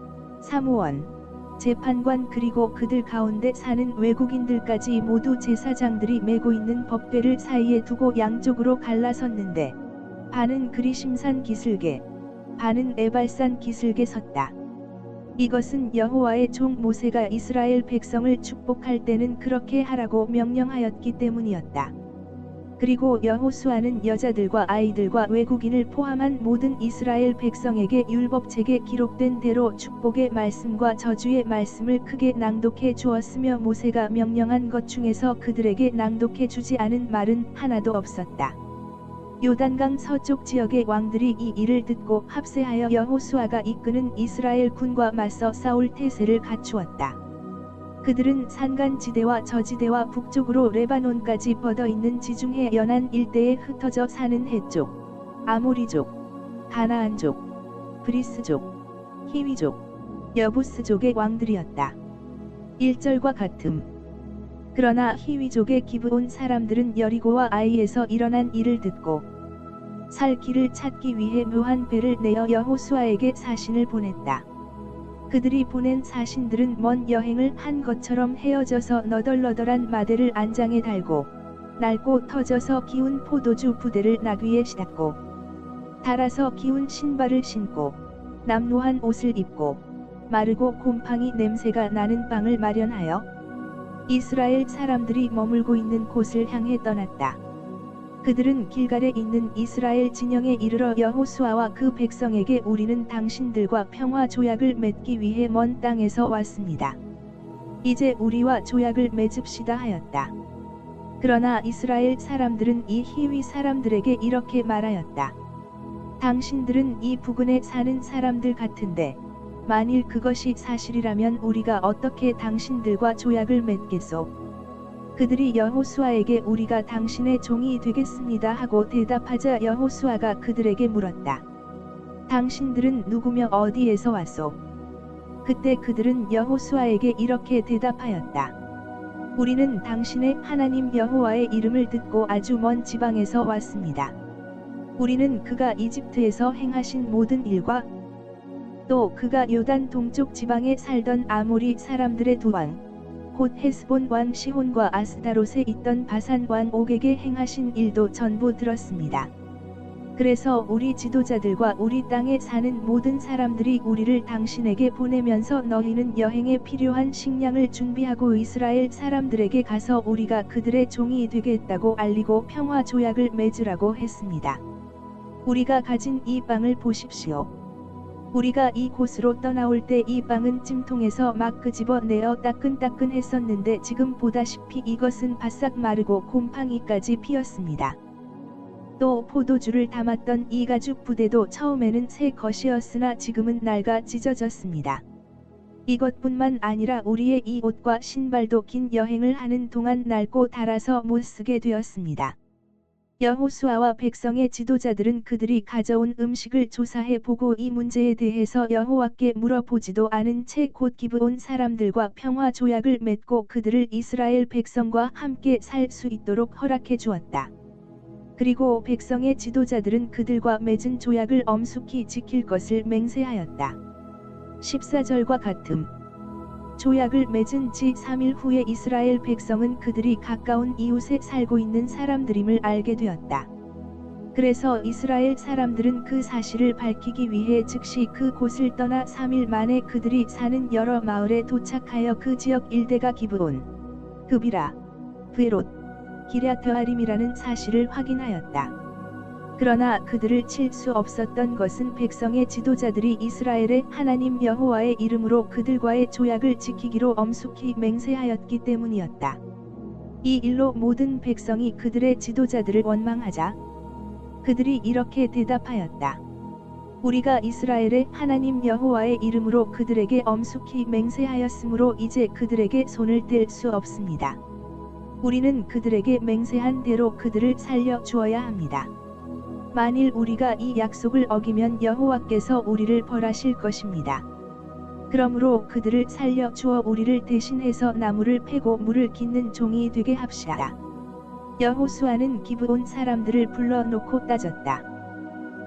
사무원, 재판관 그리고 그들 가운데 사는 외국인들까지 모두 제사장들이 메고 있는 법궤를 사이에 두고 양쪽으로 갈라섰는데 반은 그리심산 기슭에, 반은 에발산 기슭에 섰다. 이것은 여호와의 종 모세가 이스라엘 백성을 축복할 때는 그렇게 하라고 명령하였기 때문이었다. 그리고 여호수아는 여자들과 아이들과 외국인을 포함한 모든 이스라엘 백성에게 율법책에 기록된 대로 축복의 말씀과 저주의 말씀을 크게 낭독해 주었으며 모세가 명령한 것 중에서 그들에게 낭독해 주지 않은 말은 하나도 없었다. 요단강 서쪽 지역의 왕들이 이 일을 듣고 합세하여 여호수아가 이끄는 이스라엘 군과 맞서 싸울 태세를 갖추었다. 그들은 산간지대와 저지대와 북쪽으로 레바논까지 뻗어있는 지중해 연안 일대에 흩어져 사는 헷족, 아모리족, 가나안족, 브리스족, 히위족, 여부스족의 왕들이었다. 1절과 같음. 그러나 히위족의 기브온 사람들은 여리고와 아이에서 일어난 일을 듣고 살 길을 찾기 위해 묘한 배를 내어 여호수아에게 사신을 보냈다. 그들이 보낸 사신들은 먼 여행을 한 것처럼 헤어져서 너덜너덜한 마대를 안장에 달고 낡고 터져서 기운 포도주 부대를 나귀에 싣고 닳아서 기운 신발을 신고 남루한 옷을 입고 마르고 곰팡이 냄새가 나는 빵을 마련하여 이스라엘 사람들이 머물고 있는 곳을 향해 떠났다. 그들은 길갈에 있는 이스라엘 진영에 이르러 여호수아와 그 백성에게 우리는 당신들과 평화 조약을 맺기 위해 먼 땅에서 왔습니다. 이제 우리와 조약을 맺읍시다 하였다. 그러나 이스라엘 사람들은 이 히위 사람들에게 이렇게 말하였다. 당신들은 이 부근에 사는 사람들 같은데 만일 그것이 사실이라면 우리가 어떻게 당신들과 조약을 맺겠소? 그들이 여호수아에게 우리가 당신의 종이 되겠습니다 하고 대답하자 여호수아가 그들에게 물었다. 당신들은 누구며 어디에서 왔소? 그때 그들은 여호수아에게 이렇게 대답하였다. 우리는 당신의 하나님 여호와의 이름을 듣고 아주 먼 지방에서 왔습니다. 우리는 그가 이집트에서 행하신 모든 일과 또 그가 요단 동쪽 지방에 살던 아모리 사람들의 두 왕 곧 헤스본 왕 시혼과 아스타롯에 있던 바산 왕 옥에게 행하신 일도 전부 들었습니다. 그래서 우리 지도자들과 우리 땅에 사는 모든 사람들이 우리를 당신에게 보내면서 너희는 여행에 필요한 식량을 준비하고 이스라엘 사람들에게 가서 우리가 그들의 종이 되겠다고 알리고 평화 조약을 맺으라고 했습니다. 우리가 가진 이 빵을 보십시오. 우리가 이 곳으로 떠나올 때 이 빵은 찜통에서 막 끄집어내어 따끈따끈했었는데 지금 보다시피 이것은 바싹 마르고 곰팡이까지 피었습니다. 또 포도주를 담았던 이 가죽 부대도 처음에는 새 것이었으나 지금은 낡아 찢어졌습니다. 이것뿐만 아니라 우리의 이 옷과 신발도 긴 여행을 하는 동안 낡고 닳아서 못 쓰게 되었습니다. 여호수아와 백성의 지도자들은 그들이 가져온 음식을 조사해 보고 이 문제에 대해서 여호와께 물어보지도 않은 채 곧 기브온 사람들과 평화 조약을 맺고 그들을 이스라엘 백성과 함께 살 수 있도록 허락해 주었다. 그리고 백성의 지도자들은 그들과 맺은 조약을 엄숙히 지킬 것을 맹세하였다. 14절과 같음. 조약을 맺은 지 3일 후에 이스라엘 백성은 그들이 가까운 이웃에 살고 있는 사람들임을 알게 되었다. 그래서 이스라엘 사람들은 그 사실을 밝히기 위해 즉시 그 곳을 떠나 3일 만에 그들이 사는 여러 마을에 도착하여 그 지역 일대가 기브온, 그비라, 브에롯, 기랴트아림이라는 사실을 확인하였다. 그러나 그들을 칠 수 없었던 것은 백성의 지도자들이 이스라엘의 하나님 여호와의 이름으로 그들과의 조약을 지키기로 엄숙히 맹세하였기 때문이었다. 이 일로 모든 백성이 그들의 지도자들을 원망하자 그들이 이렇게 대답하였다. 우리가 이스라엘의 하나님 여호와의 이름으로 그들에게 엄숙히 맹세하였으므로 이제 그들에게 손을 뗄 수 없습니다. 우리는 그들에게 맹세한 대로 그들을 살려 주어야 합니다. 만일 우리가 이 약속을 어기면 여호와께서 우리를 벌하실 것입니다. 그러므로 그들을 살려 주어 우리를 대신해서 나무를 패고 물을 깃는 종이 되게 합시다. 여호수아는 기브온 사람들을 불러놓고 따졌다.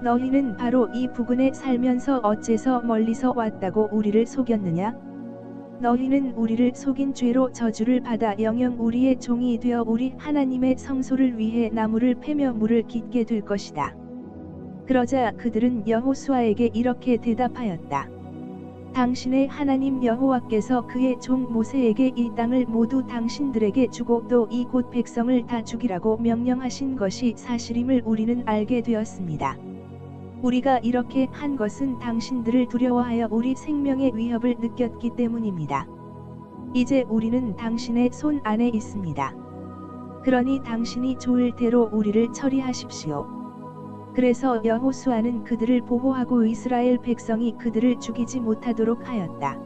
너희는 바로 이 부근에 살면서 어째서 멀리서 왔다고 우리를 속였느냐? 너희는 우리를 속인 죄로 저주를 받아 영영 우리의 종이 되어 우리 하나님의 성소를 위해 나무를 패며 물을 깃게 될 것이다. 그러자 그들은 여호수아에게 이렇게 대답하였다. 당신의 하나님 여호와께서 그의 종 모세에게 이 땅을 모두 당신들에게 주고 또 이곳 백성을 다 죽이라고 명령하신 것이 사실임을 우리는 알게 되었습니다. 우리가 이렇게 한 것은 당신들을 두려워하여 우리 생명의 위협을 느꼈기 때문입니다. 이제 우리는 당신의 손 안에 있습니다. 그러니 당신이 좋을 대로 우리를 처리하십시오. 그래서 여호수아는 그들을 보호하고 이스라엘 백성이 그들을 죽이지 못하도록 하였다.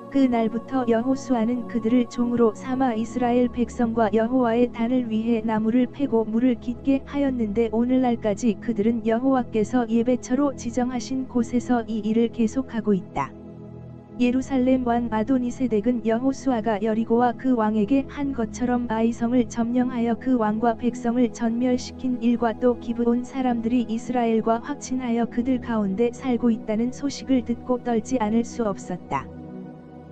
그 날부터 여호수아는 그들을 종으로 삼아 이스라엘 백성과 여호와의 단을 위해 나무를 패고 물을 깊게 하였는데 오늘날까지 그들은 여호와께서 예배처로 지정하신 곳에서 이 일을 계속하고 있다. 예루살렘 왕 아도니세덱은 여호수아가 여리고와 그 왕에게 한 것처럼 아이성을 점령하여 그 왕과 백성을 전멸시킨 일과 또 기브온 사람들이 이스라엘과 확친하여 그들 가운데 살고 있다는 소식을 듣고 떨지 않을 수 없었다.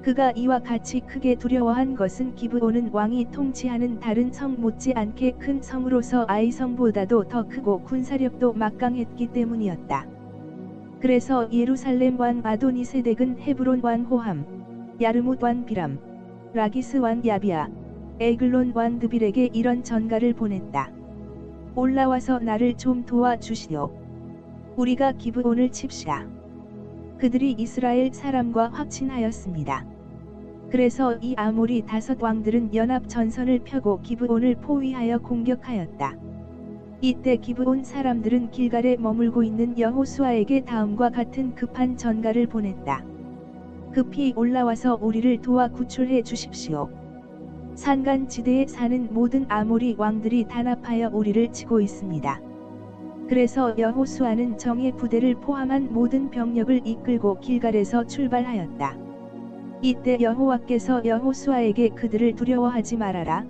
그가 이와 같이 크게 두려워한 것은 기브온은 왕이 통치하는 다른 성 못지않게 큰 성으로서 아이성보다도 더 크고 군사력도 막강했기 때문이었다. 그래서 예루살렘 왕 아도니세덱은 헤브론 왕 호함, 야르뭇 왕 비람, 라기스 왕 야비아, 에글론 왕 드빌에게 이런 전가를 보냈다. 올라와서 나를 좀 도와주시오. 우리가 기브온을 칩시다. 그들이 이스라엘 사람과 확친하였습니다. 그래서 이 아모리 5 왕들은 연합 전선을 펴고 기브온을 포위하여 공격하였다. 이때 기브온 사람들은 길갈에 머물고 있는 여호수아에게 다음과 같은 급한 전가를 보냈다. 급히 올라와서 우리를 도와 구출해 주십시오. 산간지대에 사는 모든 아모리 왕들이 단합하여 우리를 치고 있습니다. 그래서 여호수아는 정예 부대를 포함한 모든 병력을 이끌고 길갈에서 출발하였다. 이때 여호와께서 여호수아에게 그들을 두려워하지 말아라.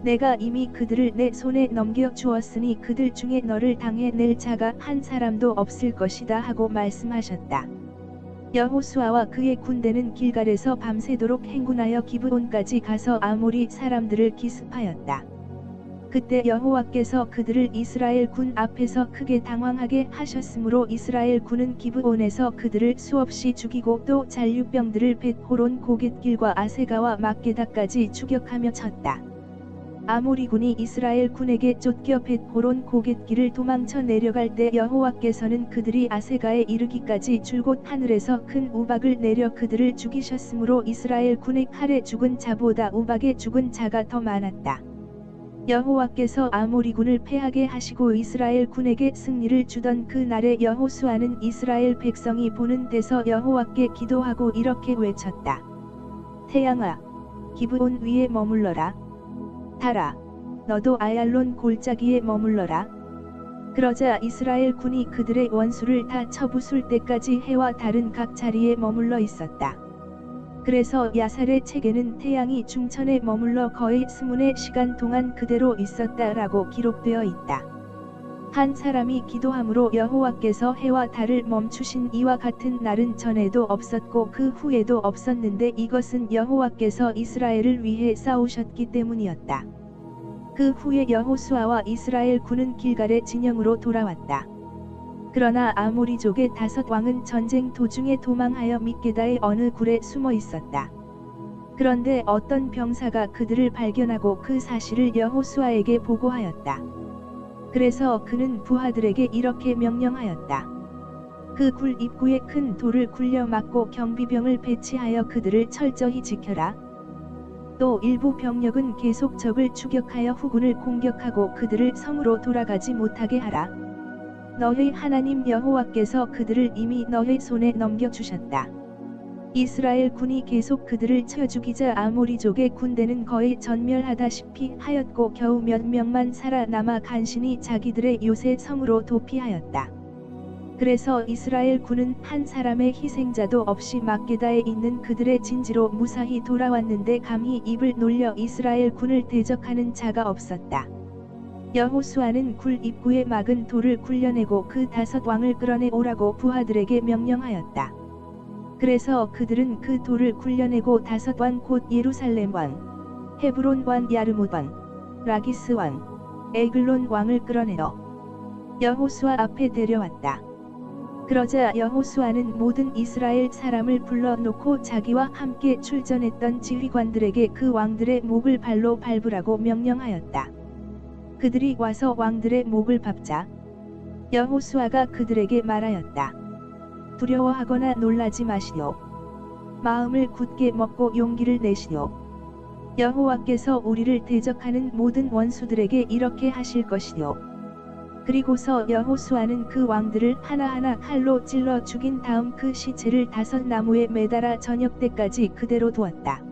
내가 이미 그들을 내 손에 넘겨 주었으니 그들 중에 너를 당해낼 자가 한 사람도 없을 것이다 하고 말씀하셨다. 여호수아와 그의 군대는 길갈에서 밤새도록 행군하여 기브온까지 가서 아모리 사람들을 기습하였다. 그때 여호와께서 그들을 이스라엘 군 앞에서 크게 당황하게 하셨으므로 이스라엘 군은 기브온에서 그들을 수없이 죽이고 또 잔류병들을 벳호론 고갯길과 아세가와 막게다까지 추격하며 쳤다. 아모리군이 이스라엘 군에게 쫓겨 벳호론 고갯길을 도망쳐 내려갈 때 여호와께서는 그들이 아세가에 이르기까지 줄곧 하늘에서 큰 우박을 내려 그들을 죽이셨으므로 이스라엘 군의 칼에 죽은 자보다 우박에 죽은 자가 더 많았다. 여호와께서 아모리군을 패하게 하시고 이스라엘 군에게 승리를 주던 그 날에 여호수아는 이스라엘 백성이 보는 데서 여호와께 기도하고 이렇게 외쳤다. 태양아, 기브온 위에 머물러라. 달아, 너도 아얄론 골짜기에 머물러라. 그러자 이스라엘 군이 그들의 원수를 다 쳐부술 때까지 해와 달은 각 자리에 머물러 있었다. 그래서 야살의 책에는 태양이 중천에 머물러 거의 20시간 동안 그대로 있었다라고 기록되어 있다. 한 사람이 기도함으로 여호와께서 해와 달을 멈추신 이와 같은 날은 전에도 없었고 그 후에도 없었는데 이것은 여호와께서 이스라엘을 위해 싸우셨기 때문이었다. 그 후에 여호수아와 이스라엘 군은 길갈의 진영으로 돌아왔다. 그러나 아모리족의 5 왕은 전쟁 도중에 도망하여 믹게다의 어느 굴에 숨어 있었다. 그런데 어떤 병사가 그들을 발견하고 그 사실을 여호수아에게 보고하였다. 그래서 그는 부하들에게 이렇게 명령하였다. 그 굴 입구에 큰 돌을 굴려 막고 경비병을 배치하여 그들을 철저히 지켜라. 또 일부 병력은 계속 적을 추격하여 후군을 공격하고 그들을 성으로 돌아가지 못하게 하라. 너희 하나님 여호와께서 그들을 이미 너희 손에 넘겨주셨다. 이스라엘 군이 계속 그들을 쳐 죽이자 아모리족의 군대는 거의 전멸하다시피 하였고 겨우 몇 명만 살아남아 간신히 자기들의 요새 성으로 도피하였다. 그래서 이스라엘 군은 한 사람의 희생자도 없이 막게다에 있는 그들의 진지로 무사히 돌아왔는데 감히 입을 놀려 이스라엘 군을 대적하는 자가 없었다. 여호수아는 굴 입구에 막은 돌을 굴려내고 그 5 왕을 끌어내 오라고 부하들에게 명령하였다. 그래서 그들은 그 돌을 굴려내고 5 왕 곧 예루살렘 왕, 헤브론 왕 야르뭇 왕, 라기스 왕, 에글론 왕을 끌어내어 여호수아 앞에 데려왔다. 그러자 여호수아는 모든 이스라엘 사람을 불러놓고 자기와 함께 출전했던 지휘관들에게 그 왕들의 목을 발로 밟으라고 명령하였다. 그들이 와서 왕들의 목을 밟자 여호수아가 그들에게 말하였다. 두려워하거나 놀라지 마시오. 마음을 굳게 먹고 용기를 내시오. 여호와께서 우리를 대적하는 모든 원수들에게 이렇게 하실 것이요. 그리고서 여호수아는 그 왕들을 하나하나 칼로 찔러 죽인 다음 그 시체를 5나무에 매달아 저녁 때까지 그대로 두었다.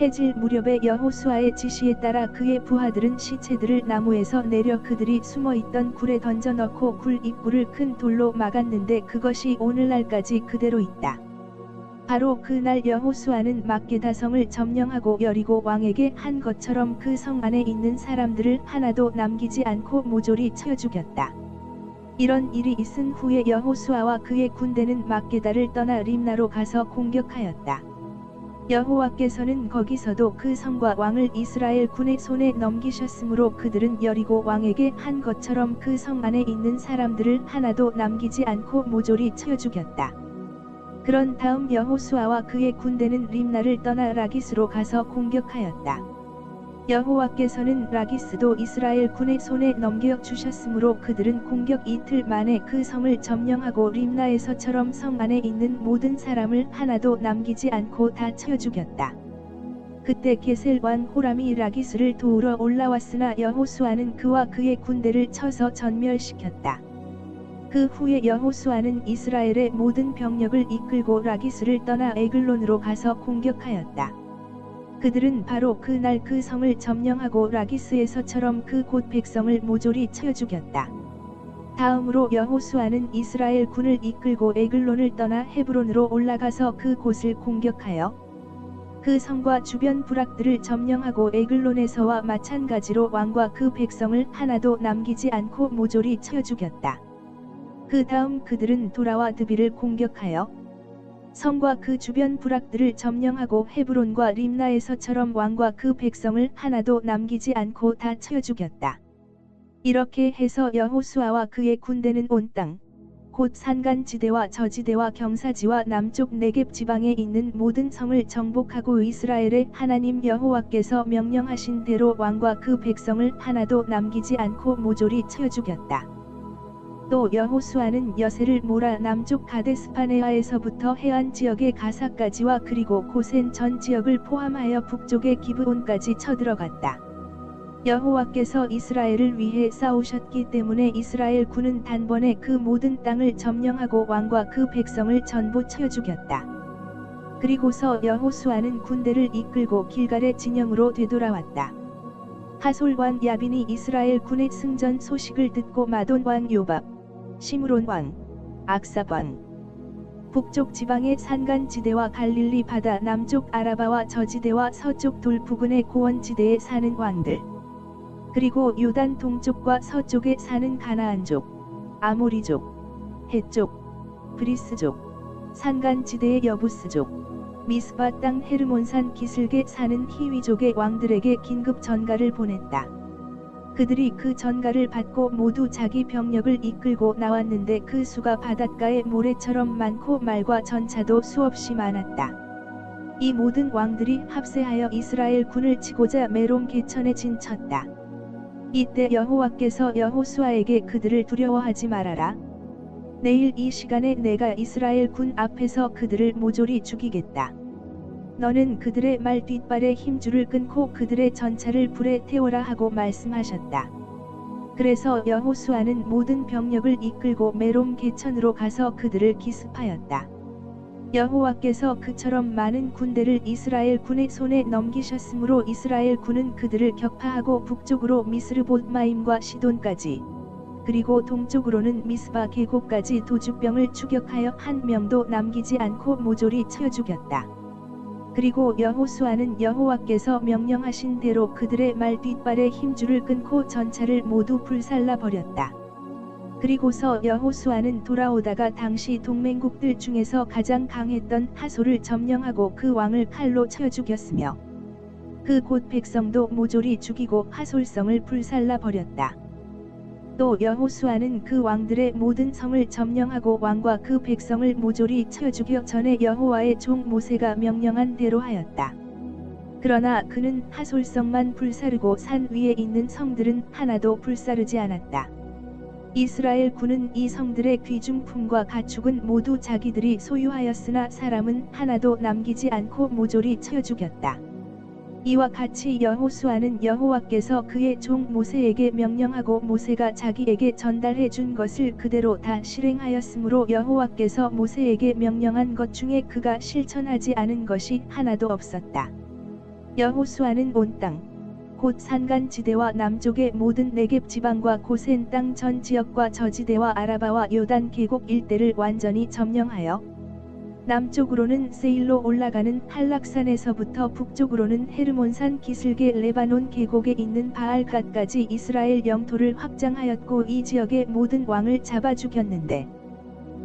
해질 무렵에 여호수아의 지시에 따라 그의 부하들은 시체들을 나무에서 내려 그들이 숨어있던 굴에 던져 넣고 굴 입구를 큰 돌로 막았는데 그것이 오늘날까지 그대로 있다. 바로 그날 여호수아는 막게다 성을 점령하고 여리고 왕에게 한 것처럼 그 성 안에 있는 사람들을 하나도 남기지 않고 모조리 쳐 죽였다. 이런 일이 있은 후에 여호수아와 그의 군대는 막게다를 떠나 림나로 가서 공격하였다. 여호와께서는 거기서도 그 성과 왕을 이스라엘 군의 손에 넘기셨으므로 그들은 여리고 왕에게 한 것처럼 그 성 안에 있는 사람들을 하나도 남기지 않고 모조리 쳐 죽였다. 그런 다음 여호수아와 그의 군대는 림나를 떠나 라기스로 가서 공격하였다. 여호와께서는 라기스도 이스라엘 군의 손에 넘겨주셨으므로 그들은 공격 이틀 만에 그 성을 점령하고 림나에서처럼 성 안에 있는 모든 사람을 하나도 남기지 않고 다 쳐 죽였다. 그때 게셀 왕 호람이 라기스를 도우러 올라왔으나 여호수아는 그와 그의 군대를 쳐서 전멸시켰다. 그 후에 여호수아는 이스라엘의 모든 병력을 이끌고 라기스를 떠나 에글론으로 가서 공격하였다. 그들은 바로 그날 그 성을 점령하고 라기스에서처럼 그 곧 백성을 모조리 쳐 죽였다. 다음으로 여호수아는 이스라엘 군을 이끌고 에글론을 떠나 헤브론으로 올라가서 그 곳을 공격하여 그 성과 주변 부락들을 점령하고 에글론에서와 마찬가지로 왕과 그 백성을 하나도 남기지 않고 모조리 쳐 죽였다. 그 다음 그들은 돌아와 드비를 공격하여 성과 그 주변 부락들을 점령하고 헤브론과 림나에서처럼 왕과 그 백성을 하나도 남기지 않고 다 쳐 죽였다. 이렇게 해서 여호수아와 그의 군대는 온 땅, 곧 산간지대와 저지대와 경사지와 남쪽 네겝 지방에 있는 모든 성을 정복하고 이스라엘의 하나님 여호와께서 명령하신 대로 왕과 그 백성을 하나도 남기지 않고 모조리 쳐 죽였다. 또 여호수아는 여세를 몰아 남쪽 가데스바네아에서부터 해안 지역의 가사까지와 그리고 고센 전 지역을 포함하여 북쪽의 기브온까지 쳐들어갔다. 여호와께서 이스라엘을 위해 싸우셨기 때문에 이스라엘 군은 단번에 그 모든 땅을 점령하고 왕과 그 백성을 전부 쳐 죽였다. 그리고서 여호수아는 군대를 이끌고 길갈의 진영으로 되돌아왔다. 하솔 왕 야빈이 이스라엘 군의 승전 소식을 듣고 마돈 왕 요밥, 시므론 왕, 악삽 왕, 북쪽 지방의 산간지대와 갈릴리 바다 남쪽 아라바와 저지대와 서쪽 돌 부근의 고원지대에 사는 왕들, 그리고 요단 동쪽과 서쪽에 사는 가나안족, 아모리족, 헷족, 브리스족, 산간지대의 여부스족, 미스바 땅 헤르몬산 기슭에 사는 히위족의 왕들에게 긴급 전가를 보냈다. 그들이 그 전가를 받고 모두 자기 병력을 이끌고 나왔는데 그 수가 바닷가의 모래처럼 많고 말과 전차도 수없이 많았다. 이 모든 왕들이 합세하여 이스라엘 군을 치고자 메롬 개천에 진쳤다. 이때 여호와께서 여호수아에게 그들을 두려워하지 말아라. 내일 이 시간에 내가 이스라엘 군 앞에서 그들을 모조리 죽이겠다. 너는 그들의 말 뒷발에 힘줄을 끊고 그들의 전차를 불에 태워라 하고 말씀하셨다. 그래서 여호수아는 모든 병력을 이끌고 메롬 개천으로 가서 그들을 기습하였다. 여호와께서 그처럼 많은 군대를 이스라엘 군의 손에 넘기셨으므로 이스라엘 군은 그들을 격파하고 북쪽으로 미스르봇마임과 시돈까지, 그리고 동쪽으로는 미스바 계곡까지 도주병을 추격하여 한 명도 남기지 않고 모조리 쳐 죽였다. 그리고 여호수아는 여호와께서 명령하신 대로 그들의 말 뒷발에 힘줄을 끊고 전차를 모두 불살라 버렸다. 그리고서 여호수아는 돌아오다가 당시 동맹국들 중에서 가장 강했던 하솔을 점령하고 그 왕을 칼로 쳐 죽였으며 그 곧 백성도 모조리 죽이고 하솔성을 불살라 버렸다. 또 여호수아는 그 왕들의 모든 성을 점령하고 왕과 그 백성을 모조리 쳐 죽여 전에 여호와의 종 모세가 명령한 대로 하였다. 그러나 그는 하솔성만 불사르고 산 위에 있는 성들은 하나도 불사르지 않았다. 이스라엘 군은 이 성들의 귀중품과 가축은 모두 자기들이 소유하였으나 사람은 하나도 남기지 않고 모조리 쳐 죽였다. 이와 같이 여호수아는 여호와께서 그의 종 모세에게 명령하고 모세가 자기에게 전달해 준 것을 그대로 다 실행하였으므로 여호와께서 모세에게 명령한 것 중에 그가 실천하지 않은 것이 하나도 없었다. 여호수아는 온 땅, 곧 산간지대와 남쪽의 모든 네겝 지방과 고센 땅 전 지역과 저지대와 아라바와 요단 계곡 일대를 완전히 점령하여 남쪽으로는 세일로 올라가는 할락산에서부터 북쪽으로는 헤르몬산 기슭의 레바논 계곡에 있는 바알갓까지 이스라엘 영토를 확장하였고 이 지역의 모든 왕을 잡아 죽였는데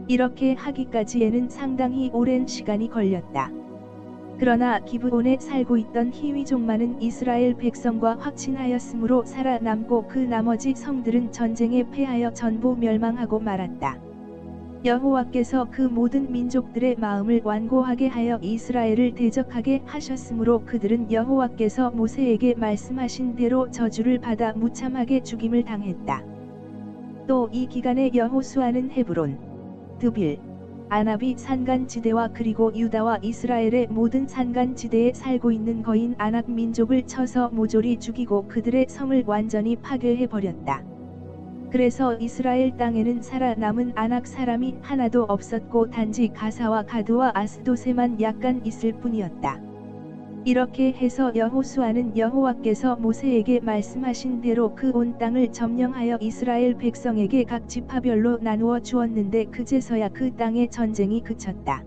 이렇게 하기까지에는 상당히 오랜 시간이 걸렸다. 그러나 기브온에 살고 있던 히위족만은 이스라엘 백성과 확친하였으므로 살아남고 그 나머지 성들은 전쟁에 패하여 전부 멸망하고 말았다. 여호와께서 그 모든 민족들의 마음을 완고하게 하여 이스라엘을 대적하게 하셨으므로 그들은 여호와께서 모세에게 말씀하신 대로 저주를 받아 무참하게 죽임을 당했다. 또 이 기간에 여호수아는 헤브론, 드빌, 아나비 산간지대와 그리고 유다와 이스라엘의 모든 산간지대에 살고 있는 거인 아낙 민족을 쳐서 모조리 죽이고 그들의 성을 완전히 파괴해버렸다. 그래서 이스라엘 땅에는 살아남은 아낙 사람이 하나도 없었고 단지 가사와 가드와 아스도세만 약간 있을 뿐이었다. 이렇게 해서 여호수아는 여호와께서 모세에게 말씀하신 대로 그 온 땅을 점령하여 이스라엘 백성에게 각 지파별로 나누어 주었는데 그제서야 그 땅의 전쟁이 그쳤다.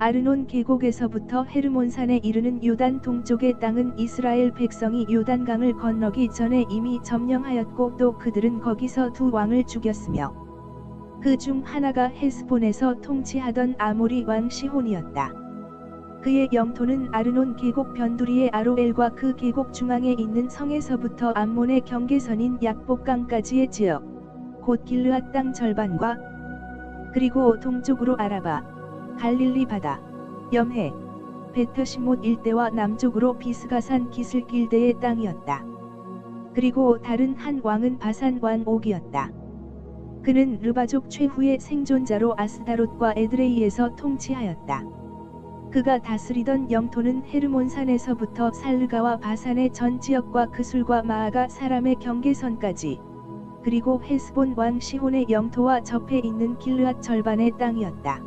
아르논 계곡에서부터 헤르몬산에 이르는 요단 동쪽의 땅은 이스라엘 백성이 요단강을 건너기 전에 이미 점령하였고 또 그들은 거기서 두 왕을 죽였으며 그 중 하나가 헤스본에서 통치하던 아모리 왕 시혼이었다. 그의 영토는 아르논 계곡 변두리의 아로엘과 그 계곡 중앙에 있는 성에서부터 암몬의 경계선인 약복강까지의 지역, 곧 길르앗 땅 절반과 그리고 동쪽으로 아라바, 갈릴리 바다, 염해, 베트시못 일대와 남쪽으로 비스가산 기슭길대의 땅이었다. 그리고 다른 한 왕은 바산 왕 옥이었다. 그는 르바족 최후의 생존자로 아스다롯과 에드레이에서 통치하였다. 그가 다스리던 영토는 헤르몬산에서부터 살르가와 바산의 전 지역과 그술과 마아가 사람의 경계선까지, 그리고 헤스본 왕 시혼의 영토와 접해 있는 길르앗 절반의 땅이었다.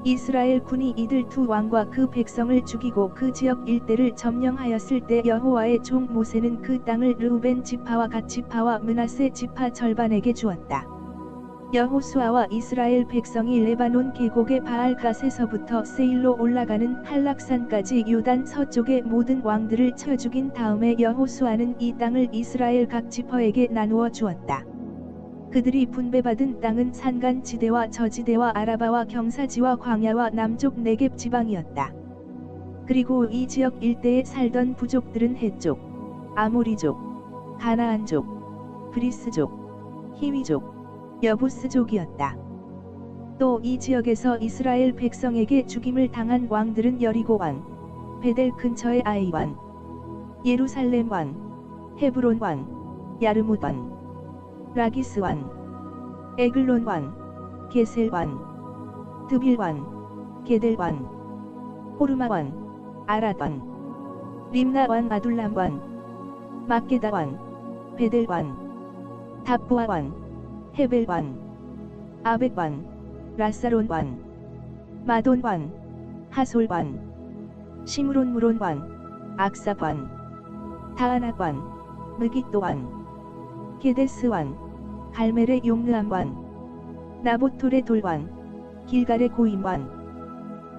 이스라엘 군이 이들 두 왕과 그 백성을 죽이고 그 지역 일대를 점령하였을 때 여호와의 종 모세는 그 땅을 르우벤 지파와 갓 지파와 므낫세 지파 절반에게 주었다. 여호수아와 이스라엘 백성이 레바논 계곡의 바알갓에서부터 세일로 올라가는 할락산까지 요단 서쪽의 모든 왕들을 쳐 죽인 다음에 여호수아는 이 땅을 이스라엘 각 지파에게 나누어 주었다. 그들이 분배받은 땅은 산간지대와 저지대와 아라바와 경사지와 광야와 남쪽 네겝 지방이었다. 그리고 이 지역 일대에 살던 부족들은 헷족, 아모리족, 가나안족, 브리스족, 히위족, 여부스족이었다. 또 이 지역에서 이스라엘 백성에게 죽임을 당한 왕들은 여리고 왕, 베델 근처의 아이 왕, 예루살렘 왕, 헤브론 왕, 야르뭇 왕, 라기스 왕, 에글론 왕, 게셀 왕, 드빌 왕, 게델 왕, 호르마 왕, 아랏 왕, 림나 왕 아둘람 왕, 막게다 왕, 베델 왕, 답부아 왕, 헤벨 왕, 아벡 왕, 라사론 왕, 마돈 왕, 하솔 왕, 시므론 무론 왕, 악삽 왕, 다아낙 왕, 느깃도 왕, 게데스 왕, 갈멜의 용르암 왕, 나보톨의 돌왕, 길갈의 고임 왕,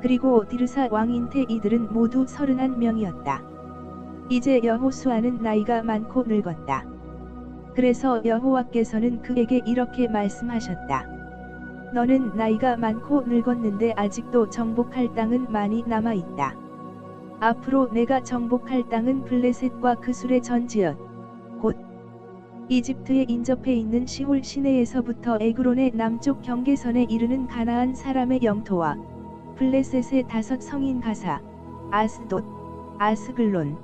그리고 디르사 왕인테 이들은 모두 31명이었다. 이제 여호수아는 나이가 많고 늙었다. 그래서 여호와께서는 그에게 이렇게 말씀하셨다. 너는 나이가 많고 늙었는데 아직도 정복할 땅은 많이 남아있다. 앞으로 내가 정복할 땅은 블레셋과 그술의 전 지역, 곧 이집트에 인접해 있는 시홀 시내에서부터 에그론의 남쪽 경계선에 이르는 가나안 사람의 영토와 블레셋의 5 성인 가사, 아스돗, 아스글론,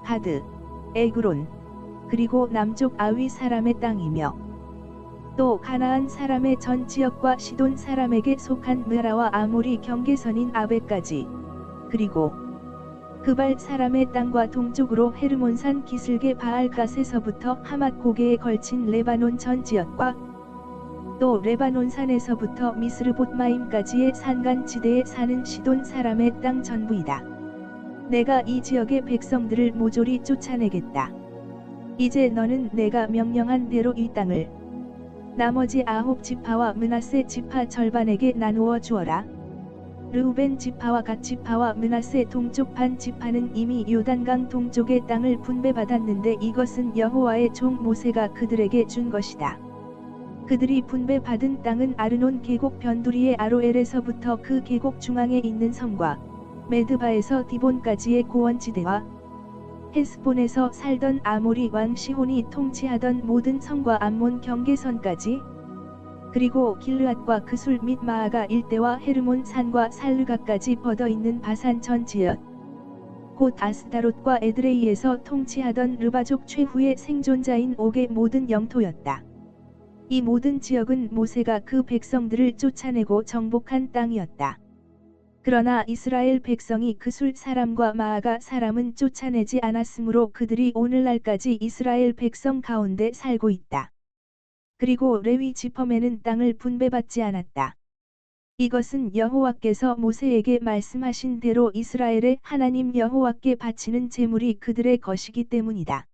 가드, 에그론, 그리고 남쪽 아위 사람의 땅이며 또 가나안 사람의 전 지역과 시돈 사람에게 속한 므라와 아모리 경계선인 아베까지, 그리고 그발 사람의 땅과 동쪽으로 헤르몬산 기슭의 바알갓에서부터 하맛 고개에 걸친 레바논 전 지역과 또 레바논산에서부터 미스르봇마임까지의 산간지대에 사는 시돈 사람의 땅 전부이다. 내가 이 지역의 백성들을 모조리 쫓아내겠다. 이제 너는 내가 명령한 대로 이 땅을 나머지 9 지파와 므낫세 지파 절반에게 나누어 주어라. 르우벤 지파와 갓 지파와 므낫세 동쪽 반 지파는 이미 요단강 동쪽의 땅을 분배받았는데 이것은 여호와의 종 모세가 그들에게 준 것이다. 그들이 분배받은 땅은 아르논 계곡 변두리의 아로엘에서부터 그 계곡 중앙에 있는 성과 메드바에서 디본까지의 고원지대와 헤스본에서 살던 아모리 왕 시혼이 통치하던 모든 성과 암몬 경계선까지, 그리고 길르앗과 그술 및 마아가 일대와 헤르몬 산과 살르가까지 뻗어있는 바산 전 지역, 곧 아스다롯과 에드레이에서 통치하던 르바족 최후의 생존자인 옥의 모든 영토였다. 이 모든 지역은 모세가 그 백성들을 쫓아내고 정복한 땅이었다. 그러나 이스라엘 백성이 그술 사람과 마아가 사람은 쫓아내지 않았으므로 그들이 오늘날까지 이스라엘 백성 가운데 살고 있다. 그리고 레위 지파면은 땅을 분배받지 않았다. 이것은 여호와께서 모세에게 말씀하신 대로 이스라엘의 하나님 여호와께 바치는 제물이 그들의 것이기 때문이다.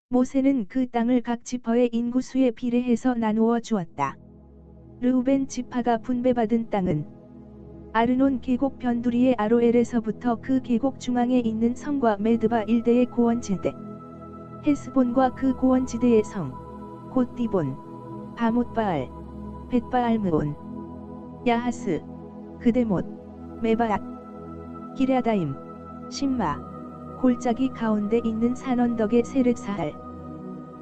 모세는 그 땅을 각 지파의 인구수에 비례해서 나누어 주었다. 르우벤 지파가 분배받은 땅은 아르논 계곡 변두리의 아로엘에서부터 그 계곡 중앙에 있는 성과 메드바 일대의 고원지대, 헤스본과 그 고원지대의 성, 곧 디본, 바못바알, 벳바알므온, 야하스, 그데못, 메바앗, 기랴다임, 심마, 골짜기 가운데 있는 산언덕의 세르사할,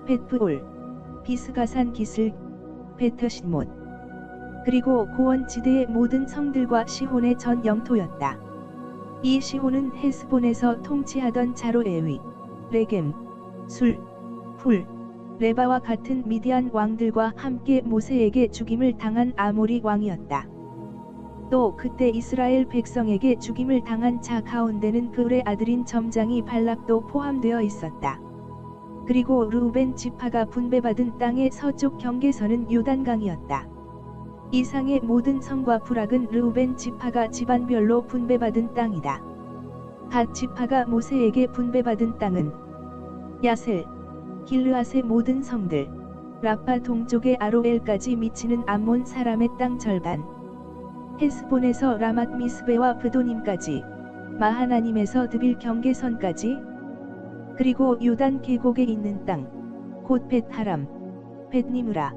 벳프올, 비스가산 기슭, 베트시못, 그리고 고원지대의 모든 성들과 시혼의 전 영토였다. 이 시혼은 헤스본에서 통치하던 자로에위, 레겜, 술, 훌, 레바와 같은 미디안 왕들과 함께 모세에게 죽임을 당한 아모리 왕이었다. 또 그때 이스라엘 백성에게 죽임을 당한 자 가운데는 그울의 아들인 점장이 발락도 포함되어 있었다. 그리고 르우벤 지파가 분배받은 땅의 서쪽 경계선은 요단강이었다. 이상의 모든 성과 부락은 르우벤 지파가 집안별로 분배받은 땅이다. 갓 지파가 모세에게 분배받은 땅은 야셀, 길르앗의 모든 성들, 라파 동쪽의 아로엘까지 미치는 암몬 사람의 땅 절반, 헤스본에서 라맛 미스베와 브도님까지, 마하나님에서 드빌 경계선까지, 그리고 요단 계곡에 있는 땅, 곧 벳하람, 벳니므라,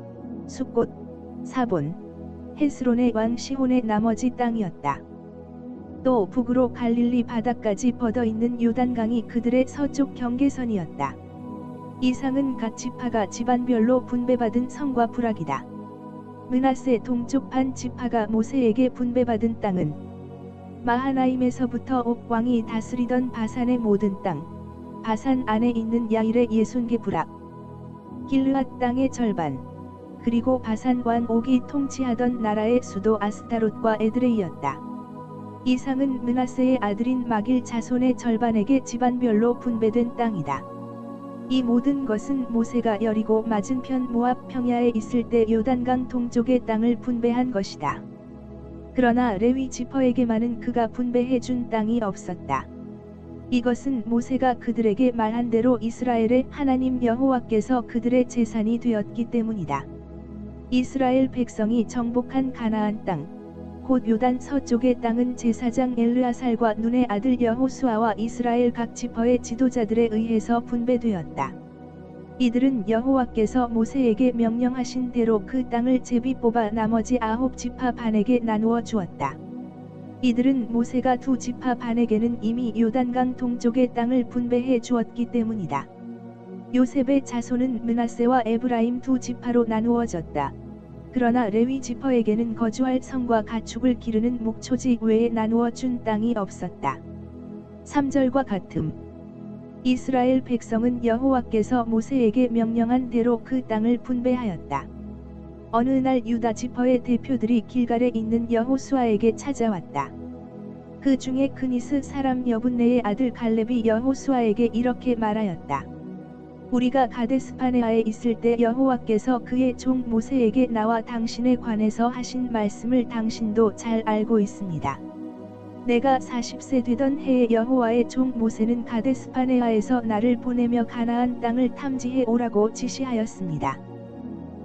숫곳, 사본, 헤스론의 왕 시혼의 나머지 땅이었다. 또 북으로 갈릴리 바다까지 뻗어있는 요단강이 그들의 서쪽 경계선이었다. 이상은 각 지파가 집안별로 분배받은 성과 부락이다. 므낫세 동쪽 반 지파가 모세에게 분배받은 땅은 마하나임에서부터 옥 왕이 다스리던 바산의 모든 땅, 바산 안에 있는 야일의 60개 부락, 길르앗 땅의 절반, 그리고 바산 왕 옥이 통치하던 나라의 수도 아스타롯과 에드레이였다. 이상은 므낫세의 아들인 마길 자손의 절반에게 집안별로 분배된 땅이다. 이 모든 것은 모세가 여리고 맞은편 모압 평야에 있을 때 요단강 동쪽의 땅을 분배한 것이다. 그러나 레위 지파에게만은 그가 분배해 준 땅이 없었다. 이것은 모세가 그들에게 말한 대로 이스라엘의 하나님 여호와께서 그들의 재산이 되었기 때문이다. 이스라엘 백성이 정복한 가나안 땅, 곧 요단 서쪽의 땅은 제사장 엘르아살과 눈의 아들 여호수아와 이스라엘 각 지파의 지도자들에 의해서 분배되었다. 이들은 여호와께서 모세에게 명령하신 대로 그 땅을 제비 뽑아 나머지 9 지파 반에게 나누어 주었다. 이들은 모세가 2 지파 반에게는 이미 요단강 동쪽의 땅을 분배해 주었기 때문이다. 요셉의 자손은 므낫세와 에브라임 두 지파로 나누어졌다. 그러나 레위 지파에게는 거주할 성과 가축을 기르는 목초지 외에 나누어 준 땅이 없었다. 3절과 같음. 이스라엘 백성은 여호와께서 모세에게 명령한 대로 그 땅을 분배하였다. 어느 날 유다 지파의 대표들이 길갈에 있는 여호수아에게 찾아왔다. 그 중에 그니스 사람 여분네의 아들 갈렙이 여호수아에게 이렇게 말하였다. 우리가 가데스바네아에 있을 때 여호와께서 그의 종 모세에게 나와 당신에 관해서 하신 말씀을 당신도 잘 알고 있습니다. 내가 40세 되던 해에 여호와의 종 모세는 가데스바네아에서 나를 보내며 가나안 땅을 탐지해 오라고 지시하였습니다.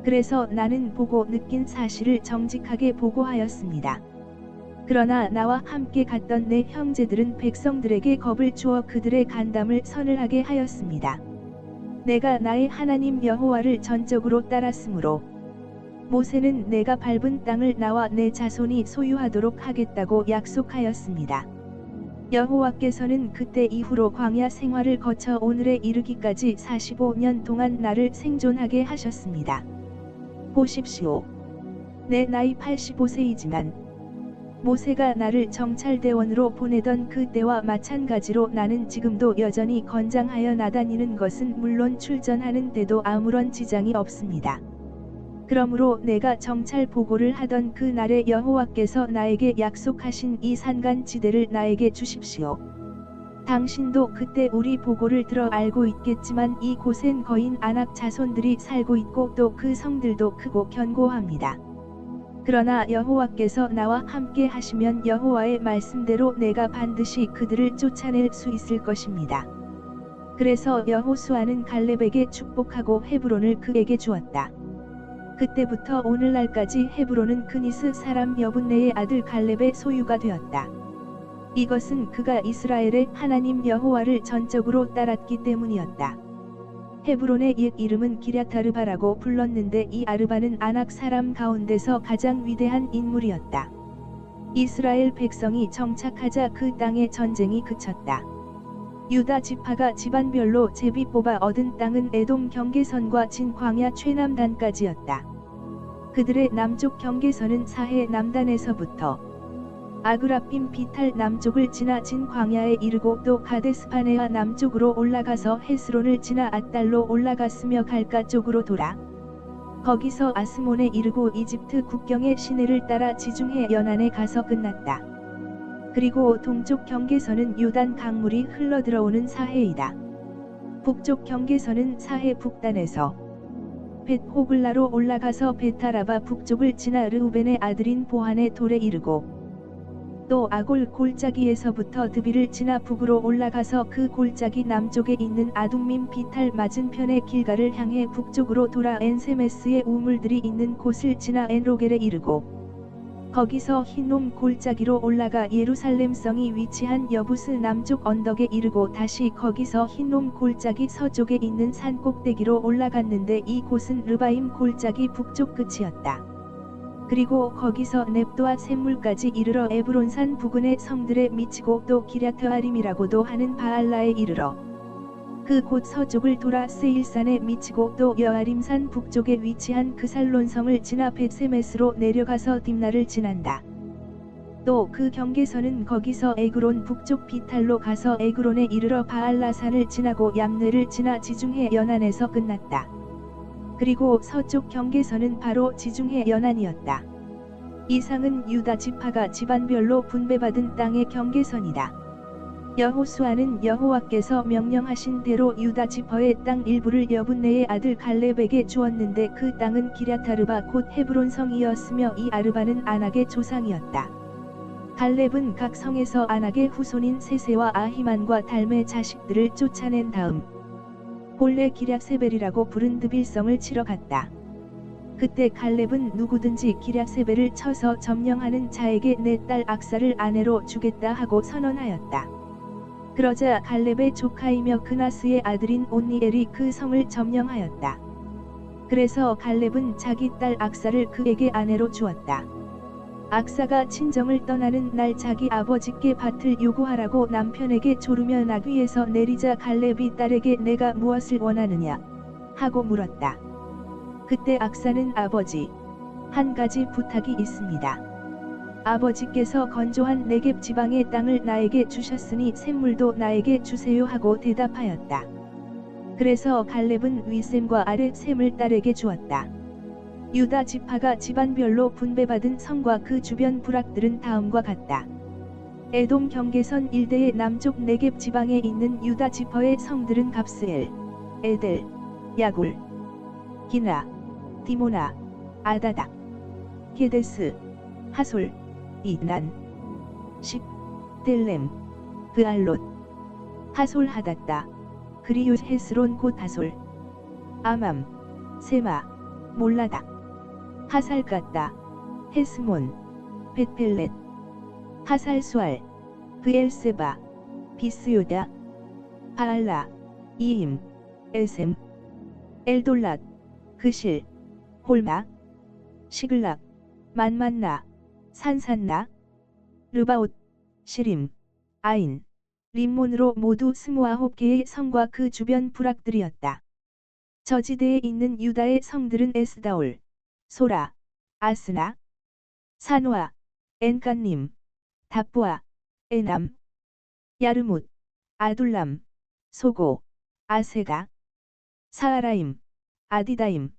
그래서 나는 보고 느낀 사실을 정직하게 보고하였습니다. 그러나 나와 함께 갔던 내 형제들은 백성들에게 겁을 주어 그들의 간담을 서늘하게 하였습니다. 내가 나의 하나님 여호와를 전적으로 따랐으므로 모세는 내가 밟은 땅을 나와 내 자손이 소유하도록 하겠다고 약속하였습니다. 여호와께서는 그때 이후로 광야 생활을 거쳐 오늘에 이르기까지 45년 동안 나를 생존하게 하셨습니다. 보십시오. 내 나이 85세이지만 모세가 나를 정찰대원으로 보내던 그 때와 마찬가지로 나는 지금도 여전히 건장하여 나다니는 것은 물론 출전하는 데도 아무런 지장이 없습니다. 그러므로 내가 정찰 보고를 하던 그 날에 여호와께서 나에게 약속하신 이 산간지대를 나에게 주십시오. 당신도 그때 우리 보고를 들어 알고 있겠지만 이 곳엔 거인 아낙 자손들이 살고 있고 또 그 성들도 크고 견고합니다. 그러나 여호와께서 나와 함께 하시면 여호와의 말씀대로 내가 반드시 그들을 쫓아낼 수 있을 것입니다. 그래서 여호수아는 갈렙에게 축복하고 헤브론을 그에게 주었다. 그때부터 오늘날까지 헤브론은 그니스 사람 여분네의 아들 갈렙의 소유가 되었다. 이것은 그가 이스라엘의 하나님 여호와를 전적으로 따랐기 때문이었다. 헤브론의 옛 이름은 기랴타르바라고 불렀는데 이 아르바는 아낙 사람 가운데서 가장 위대한 인물이었다. 이스라엘 백성이 정착하자 그 땅의 전쟁이 그쳤다. 유다 지파가 집안별로 제비 뽑아 얻은 땅은 에돔 경계선과 진 광야 최남단까지였다. 그들의 남쪽 경계선은 사해 남단에서부터 아그라빔 비탈 남쪽을 지나 진 광야에 이르고 또 가데스바네아 남쪽으로 올라가서 헤스론을 지나 앗달로 올라갔으며 갈가 쪽으로 돌아 거기서 아스몬에 이르고 이집트 국경의 시내를 따라 지중해 연안에 가서 끝났다. 그리고 동쪽 경계선은 요단 강물이 흘러들어오는 사해이다. 북쪽 경계선은 사해 북단에서 벳 호글라로 올라가서 베타라바 북쪽을 지나 르우벤의 아들인 보한의 돌에 이르고 또 아골 골짜기에서부터 드비를 지나 북으로 올라가서 그 골짜기 남쪽에 있는 아둠밈 비탈 맞은편의 길가를 향해 북쪽으로 돌아 엔세메스의 우물들이 있는 곳을 지나 엔로겔에 이르고 거기서 hinnom 골짜기로 올라가 예루살렘 성이 위치한 여부스 남쪽 언덕에 이르고 다시 거기서 hinnom 골짜기 서쪽에 있는 산 꼭대기로 올라갔는데 이 곳은 르바임 골짜기 북쪽 끝이었다. 그리고 거기서 넵도아 샘물까지 이르러 에브론산 부근의 성들에 미치고 또 기랴트아림이라고도 하는 바알라에 이르러 그 곳 서쪽을 돌아 세일산에 미치고 또 여아림산 북쪽에 위치한 그살론성을 지나 벳세메스로 내려가서 딥나를 지난다. 또 그 경계선은 거기서 에그론 북쪽 비탈로 가서 에그론에 이르러 바알라산을 지나고 얌네를 지나 지중해 연안에서 끝났다. 그리고 서쪽 경계선은 바로 지중해 연안이었다. 이상은 유다 지파가 집안별로 분배받은 땅의 경계선이다. 여호수아는 여호와께서 명령하신 대로 유다 지파의 땅 일부를 여분네의 아들 갈렙에게 주었는데 그 땅은 기랴타르바 곧 헤브론 성이었으며 이 아르바는 아낙의 조상이었다. 갈렙은 각 성에서 아낙의 후손인 세세와 아히만과 달메 자식들을 쫓아낸 다음 본래 기랴세벨이라고 부른 드빌성을 치러 갔다. 그때 갈렙은 누구든지 기랴세벨을 쳐서 점령하는 자에게 내 딸 악사를 아내로 주겠다 하고 선언하였다. 그러자 갈렙의 조카이며 그나스의 아들인 온니엘이 그 성을 점령하였다. 그래서 갈렙은 자기 딸 악사를 그에게 아내로 주었다. 악사가 친정을 떠나는 날 자기 아버지께 밭을 요구하라고 남편에게 조르며 나귀에서 내리자 갈렙이 딸에게 내가 무엇을 원하느냐 하고 물었다. 그때 악사는 아버지, 한 가지 부탁이 있습니다. 아버지께서 건조한 네겝 지방의 땅을 나에게 주셨으니 샘물도 나에게 주세요 하고 대답하였다. 그래서 갈렙은 윗샘과 아랫샘을 딸에게 주었다. 유다 지파가 집안별로 분배받은 성과 그 주변 부락들은 다음과 같다. 에돔 경계선 일대의 남쪽 네겝 지방에 있는 유다 지파의 성들은 갑스엘, 에델, 야굴, 기나, 디모나, 아다닥, 게데스, 하솔, 이난, 십, 델렘, 그알롯, 하솔 하닷다, 그리웃 헤스론 곧 하솔, 아맘, 세마, 몰라닥, 하살갓다, 헤스몬, 벳펠렛, 하살수알, 브엘세바, 비스요다, 바알라, 이임, 에셈, 엘돌랏, 그실, 홀마, 시글락, 만만나, 산산나, 르바옷, 시림, 아인, 림몬으로 모두 29개의 성과 그 주변 부락들이었다. 저지대에 있는 유다의 성들은 에스다올, 소라, 아스나, 사노아, 엔간님, 답부아, 에남, 야르뭇, 아둘람, 소고, 아세가, 사하라임, 아디다임,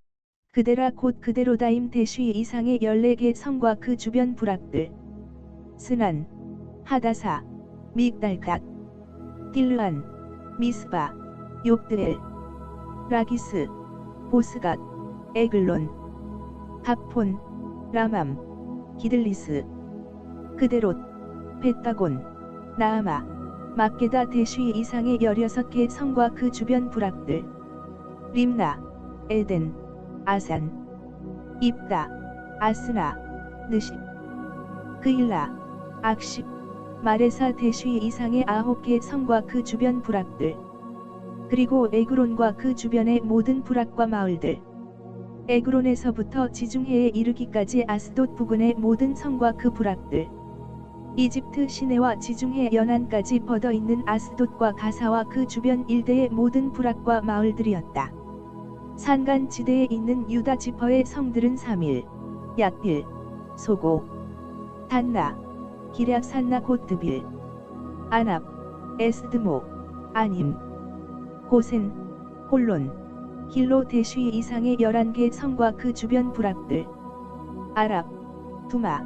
그데라 곧 그데로다임 대쉬 이상의 14개 성과 그 주변 부락들, 스난, 하다사, 믹달갓, 딜르안, 미스바, 욕드엘, 라기스, 보스갓, 에글론, 하폰, 라맘, 기들리스, 그데롯, 벳다곤, 나아마, 막게다 대쉬 이상의 16개 성과 그 주변 부락들, 림나, 에덴, 아산, 입다, 아스나, 느십, 그일라, 악십, 마레사 대쉬 이상의 9개 성과 그 주변 부락들, 그리고 에그론과 그 주변의 모든 부락과 마을들, 에그론에서부터 지중해에 이르기까지 아스돗 부근의 모든 성과 그 부락들, 이집트 시내와 지중해 연안까지 뻗어 있는 아스돗과 가사와 그 주변 일대의 모든 부락과 마을들이었다. 산간지대에 있는 유다 지파의 성들은 사밀, 얏빌, 소고, 단나, 기럇산나 곶드빌, 아납, 에스드모, 아님, 고센, 홀론, 길로 대쉬 이상의 11개 성과 그 주변 부락들, 아랍, 두마,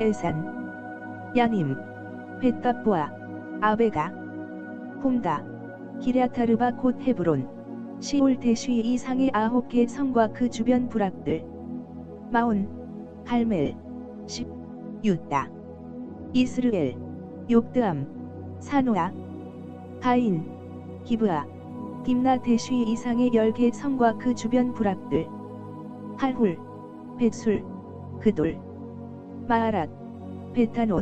엘산, 야님, 벳갑부아, 아베가, 홈다, 기랴타르바 곧 헤브론, 시올 대쉬 이상의 9개 성과 그 주변 부락들, 마온, 갈멜, 십, 유다, 이스르엘, 욕드암, 사노아, 가인, 기브아, 딥나 대쉬 이상의 10개 성과 그 주변 부락들, 할훌, 벳술, 그돌, 마아랏, 베타노,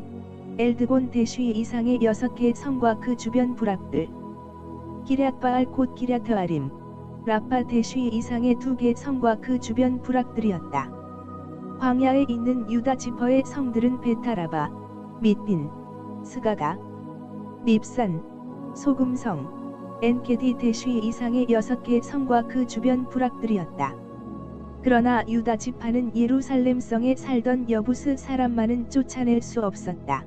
엘드곤 대쉬 이상의 6개 성과 그 주변 부락들, 기럇바알 곧 기랴트아림, 라파 대쉬 이상의 2개 성과 그 주변 부락들이었다. 광야에 있는 유다 지파의 성들은 베타라바, 밑빈, 스가가, 밉산, 소금성, 엔게디 대쉬 이상의 6개 성과 그 주변 부락들이었다. 그러나 유다 지파는 예루살렘성에 살던 여부스 사람만은 쫓아낼 수 없었다.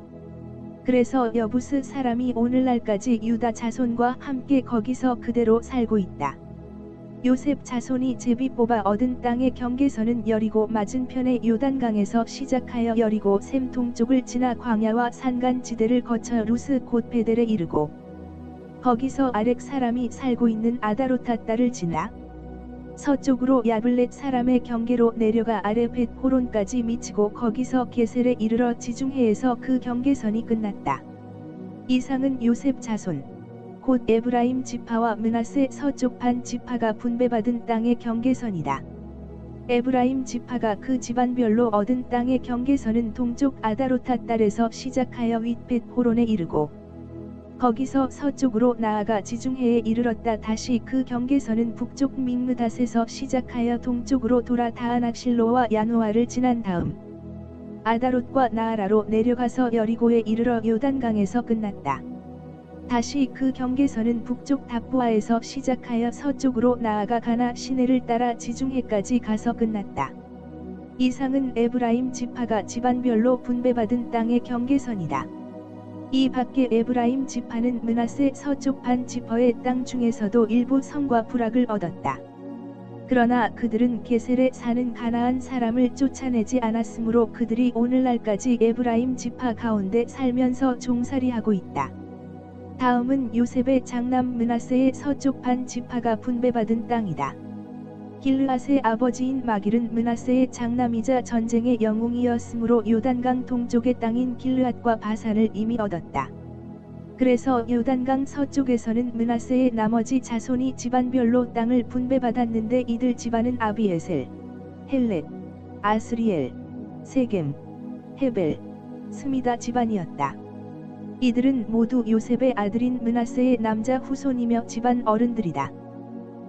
그래서 여부스 사람이 오늘날까지 유다 자손과 함께 거기서 그대로 살고 있다. 요셉 자손이 제비 뽑아 얻은 땅의 경계선은 여리고 맞은편의 요단강에서 시작하여 여리고 샘 동쪽을 지나 광야와 산간지대를 거쳐 루스 곧 베델에 이르고 거기서 아렉 사람이 살고 있는 아다로타따를 지나 서쪽으로 야블렛 사람의 경계로 내려가 아래 벳 호론까지 미치고 거기서 게셀에 이르러 지중해에서 그 경계선이 끝났다. 이상은 요셉 자손 곧 에브라임 지파와 므낫세 서쪽 반 지파가 분배받은 땅의 경계선이다. 에브라임 지파가 그 집안별로 얻은 땅의 경계선은 동쪽 아다로타 딸에서 시작하여 윗벳 호론에 이르고 거기서 서쪽으로 나아가 지중해에 이르렀다. 다시 그 경계선은 북쪽 믹므닷에서 시작하여 동쪽으로 돌아 다하낙실로와 야노아를 지난 다음 아다롯과 나아라로 내려가서 여리고에 이르러 요단강에서 끝났다. 다시 그 경계선은 북쪽 답보아에서 시작하여 서쪽으로 나아가 가나 시내를 따라 지중해까지 가서 끝났다. 이상은 에브라임 지파가 집안별로 분배받은 땅의 경계선이다. 이 밖에 에브라임 지파는 므낫세 서쪽 반 지파의 땅 중에서도 일부 성과 부락을 얻었다. 그러나 그들은 게셀에 사는 가나안 사람을 쫓아내지 않았으므로 그들이 오늘날까지 에브라임 지파 가운데 살면서 종살이하고 있다. 다음은 요셉의 장남 므낫세의 서쪽 반 지파가 분배받은 땅이다. 길르앗의 아버지인 마길은 므낫세의 장남이자 전쟁의 영웅이었으므로 요단강 동쪽의 땅인 길르앗과 바산을 이미 얻었다. 그래서 요단강 서쪽에서는 므낫세의 나머지 자손이 집안별로 땅을 분배받았는데 이들 집안은 아비에셀, 헬렛, 아스리엘, 세겜, 헤벨, 스미다 집안이었다. 이들은 모두 요셉의 아들인 므낫세의 남자 후손이며 집안 어른들이다.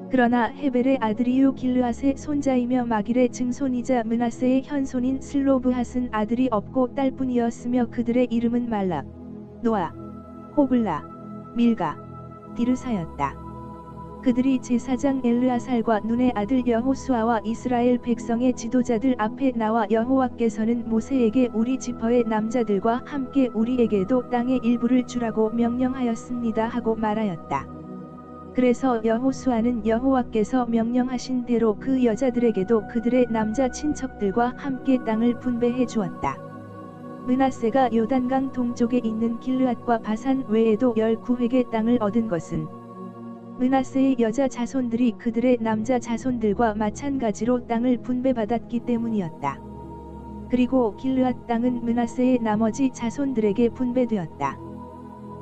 그러나 헤벨의 아들이요 길르앗의 손자이며 마길의 증손이자 므낫세의 현손인 슬로브핫은 아들이 없고 딸뿐이었으며 그들의 이름은 말랍, 노아, 호글라, 밀가, 디르사였다. 그들이 제사장 엘르아살과 눈의 아들 여호수아와 이스라엘 백성의 지도자들 앞에 나와 여호와께서는 모세에게 우리 지파의 남자들과 함께 우리에게도 땅의 일부를 주라고 명령하였습니다 하고 말하였다. 그래서 여호수아는 여호와께서 명령하신 대로 그 여자들에게도 그들의 남자 친척들과 함께 땅을 분배해 주었다. 므낫세가 요단강 동쪽에 있는 길르앗과 바산 외에도 19획의 땅을 얻은 것은 므낫세의 여자 자손들이 그들의 남자 자손들과 마찬가지로 땅을 분배받았기 때문이었다. 그리고 길르앗 땅은 므낫세의 나머지 자손들에게 분배되었다.